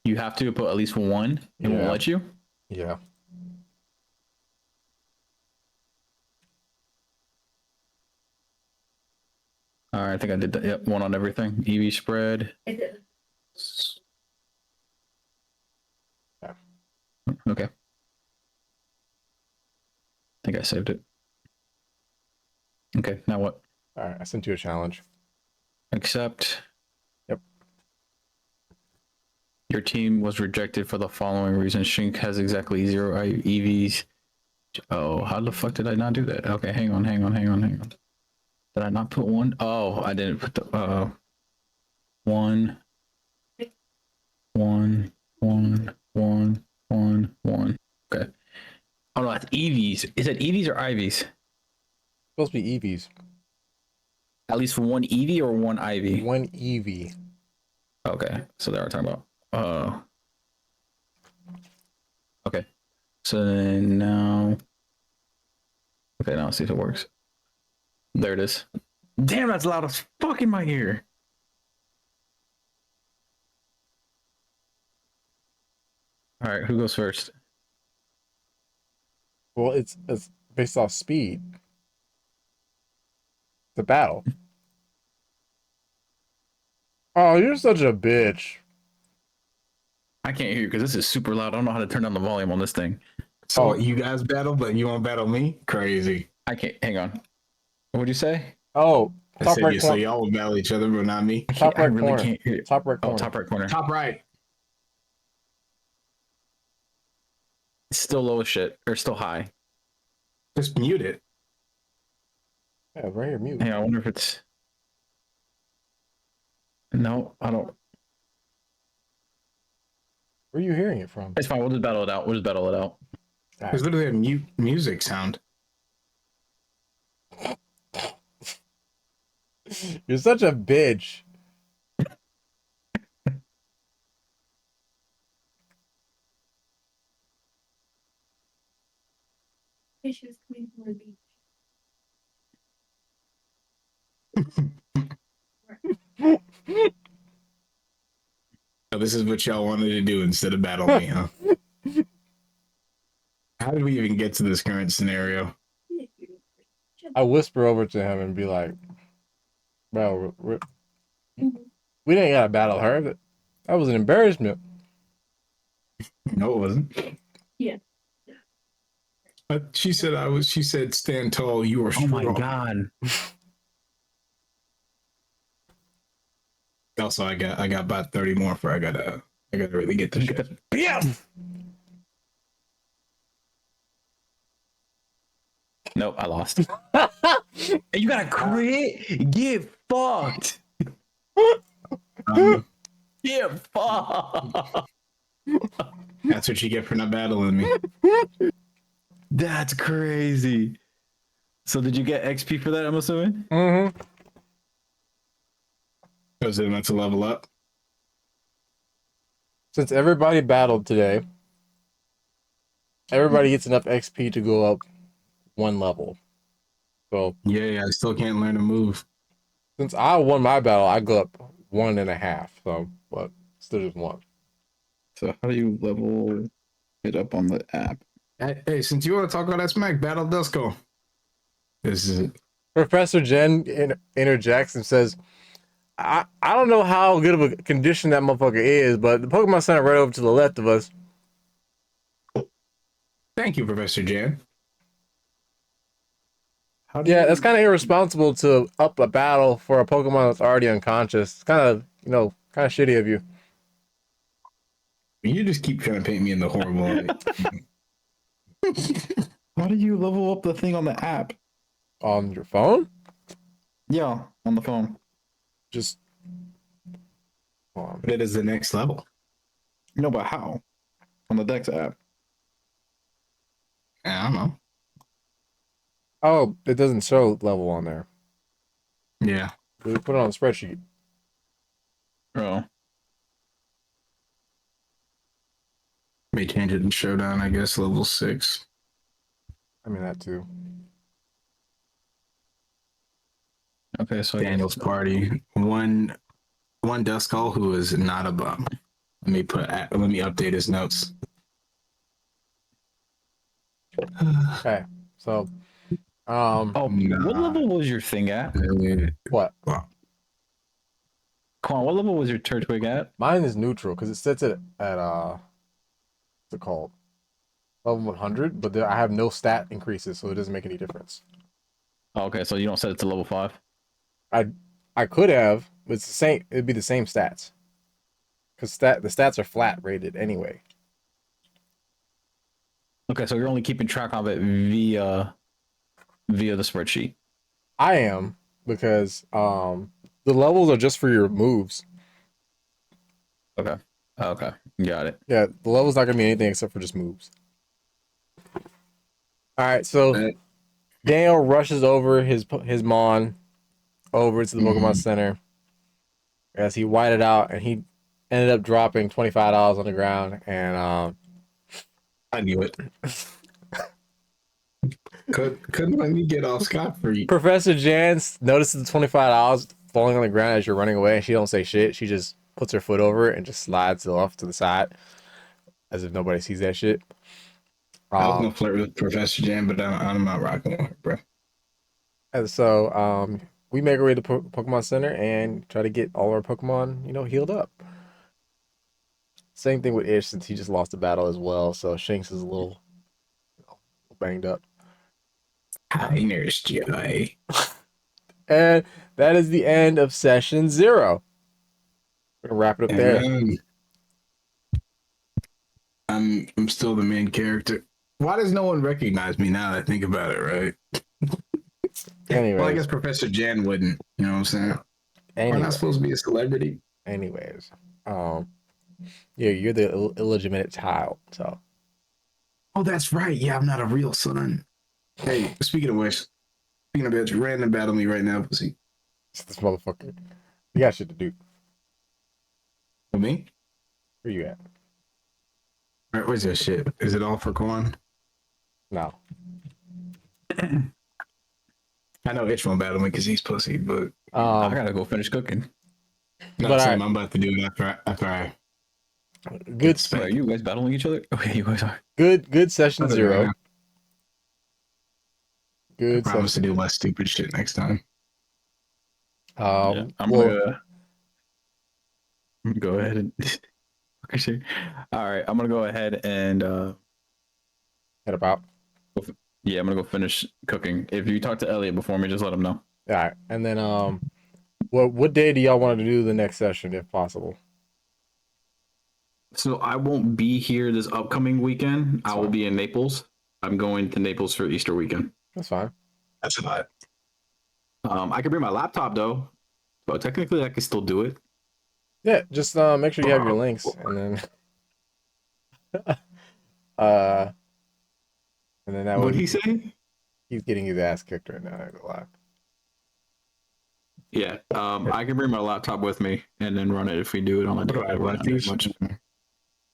You have to put at least one. It won't Yeah. let you. Yeah. All right, I think I did that. Yep, one on everything. EV spread. I did. Okay. I think I saved it. Okay, now what? All right, I sent you a challenge. Accept. Yep. Your team was rejected for the following reasons. Shink has exactly 0 EVs. Oh, how the fuck did I not do that? Okay, hang on. Did I not put one? Oh, I didn't put the one. Okay. Oh no, that's EVs. Is it EVs or IVs? Supposed to be EVs. At least one EV or one IV? One EV. Okay, so they are talking about. Okay, so then now. Okay, now let's see if it works. There it is. Damn, that's loud as fuck in my ear. All right, who goes first? Well, it's based off speed. The battle. Oh, you're such a bitch. I can't hear you because this is super loud. I don't know how to turn down the volume on this thing. So Oh. you guys battle, but you won't battle me? Crazy. I can't. Hang on. What would you say? Oh, I top said right you, so corner. y'all will battle each other, but not me. Top I right really corner. can't hear you. Top right Oh, corner. top right corner. Top right. It's still low as shit, or still high. Just mute it. Yeah, right here, mute. Hang on, I wonder if it's. No, I don't. Where are you hearing it from? It's fine. We'll just battle it out. All There's right. literally a mute music sound. You're such a bitch. She was coming from the beach. So this is what y'all wanted to do instead of battle me, huh? How did we even get to this current scenario? I whisper over to him and be like, bro, we Mhm. didn't gotta battle her. That was an embarrassment. No, it wasn't. Yeah. She said I was. She said, "Stand tall. You are Oh strong." my god. Also, I got about 30 more for I gotta really get this shit. Yeah. Nope, I lost. You got a crit? Get fucked. Get fucked. That's what you get for not battling me. That's crazy. So did you get XP for that, I'm assuming? Mm-hmm. Was it meant to level up? Since everybody battled today, everybody gets enough XP to go up one level. So Yeah, I still can't learn a move. since I won my battle, I go up 1.5. So, but still just one. So how do you level it up on the app? Hey, since you want to talk about that smack, battle Dusko. This is it. Professor Jen interjects and says, I don't know how good of a condition that motherfucker is, but the Pokemon Center right over to the left of us. Thank you, Professor Jan. Yeah, that's kind of irresponsible to up a battle for a Pokemon that's already unconscious. It's kind of, kind of shitty of you. You just keep trying to paint me in the horrible light. How do you level up the thing on the app? On your phone? Yeah, on the phone. Just. Hold on. That is the next level. No, but how? On the Dex app. I don't know. Oh, it doesn't show level on there. Yeah. We put it on the spreadsheet. Oh. May change it in Showdown, I guess, level 6. I mean, that too. Okay, so Daniel's party. One Duskull who is not a bum. Let me update his notes. Okay, so Oh, what Nah. level was your thing at? What? Well, Come on, what level was your Turtwig at? Mine is neutral because it sets it at what's it called? Level 100, but I have no stat increases, so it doesn't make any difference. Oh, okay, so you don't set it to level 5. I could have, but it's the same. It'd be the same stats because the stats are flat rated anyway. Okay, so you're only keeping track of it via the spreadsheet. I am because the levels are just for your moves. Okay. Okay. Got it. Yeah, the level's not gonna be anything except for just moves. All right, so Daniel rushes over his Mon over to the Pokemon Center as he whited out, and he ended up dropping $25 on the ground, and I knew it. Couldn't let me get off scot free. Professor Jans notices the $25 falling on the ground as you're running away, and she don't say shit. She just puts her foot over it and just slides it off to the side as if nobody sees that shit. I was gonna flirt with Professor Jam, but I'm not rocking with her, bro. And so we make our way to Pokemon Center and try to get all our Pokemon, healed up. Same thing with Ish since he just lost a battle as well. So Shanks is a little banged up. Hi, Nurse Joy. And that is the end of session 0. We're gonna wrap it up there. I'm still the main character. Why does no one recognize me now that I think about it, right? Anyways. Well, I guess Professor Jan wouldn't. You know what I'm saying? We're not supposed to be a celebrity. Anyways, yeah, you're the illegitimate child. So. Oh, that's right. Yeah, I'm not a real son. Hey, speaking of which, speaking of bitch, random battle me right now, pussy. This motherfucker. You got shit to do. For me? Where you at? All right, where's your shit? Is it all for corn? No. I know Itch won't battle me because he's pussy, but I gotta go finish cooking. no, but I'm about to do it after I good. Wait, are you guys battling each other? Okay, you guys are. Good session 0. I promise to do less stupid shit next time. Yeah, I'm gonna go ahead and all right, I'm gonna go ahead and head about. Yeah, I'm gonna go finish cooking. If you talk to Elliot before me, just let him know. All right, and then what day do y'all want to do the next session if possible? So I won't be here this upcoming weekend. That's I will fine. be in Naples. I'm going to Naples for Easter weekend. That's fine. That's a lot. I can bring my laptop though, but technically I can still do it. Yeah, just make sure you have your links, and then and then that What'd way he say? he's getting his ass kicked right now. I ain't gonna lie. Yeah, I can bring my laptop with me and then run it if we do it on a day.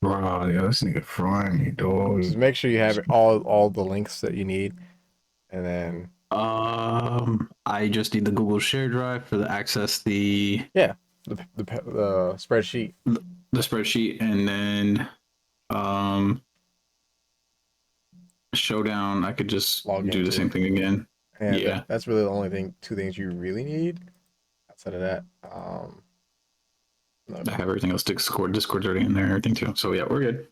Bro, yeah, this nigga frying me, dog. Just make sure you have all the links that you need, and then I just need the Google Share Drive for the access the spreadsheet. The spreadsheet, and then Showdown. I could just do the same thing again. And yeah, that's really the only two things you really need. Outside of that, I have everything else. Discord's already in there, everything too. So yeah, we're good.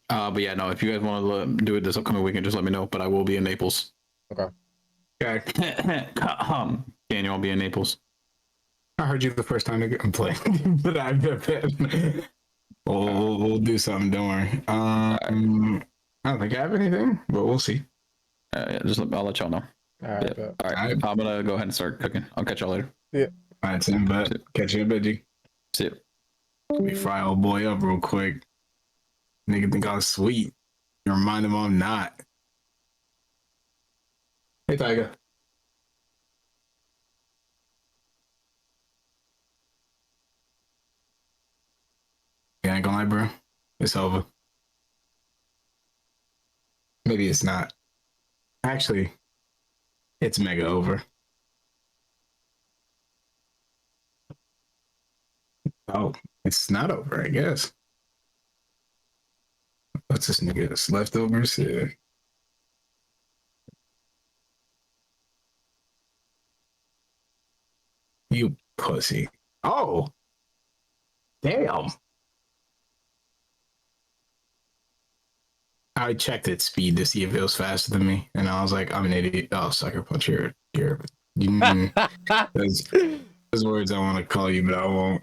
But yeah, no. If you guys want to do it this upcoming weekend, just let me know. But I will be in Naples. Okay. Daniel will be in Naples. I heard you the first time to play, but I've been. We'll do something. Don't worry. I don't think I have anything, but we'll see. Yeah, I'll let y'all know. All right. Yeah. All right. I'm gonna go ahead and start cooking. I'll catch y'all later. Yeah. All right, Tim. But catch you in a bit, G. See you. Let me fry old boy up real quick. Nigga think I'm sweet. You remind him I'm not. Hey, Tiger. Yeah, I ain't gonna lie, bro. It's over. Maybe it's not. Actually, it's mega over. Oh, it's not over, I guess. What's this nigga's leftovers? Yeah. pussy. Oh, damn. I checked its speed to see if it was faster than me, and I was like, I'm an idiot. Oh, sucker punch, those words I want to call you, but I won't.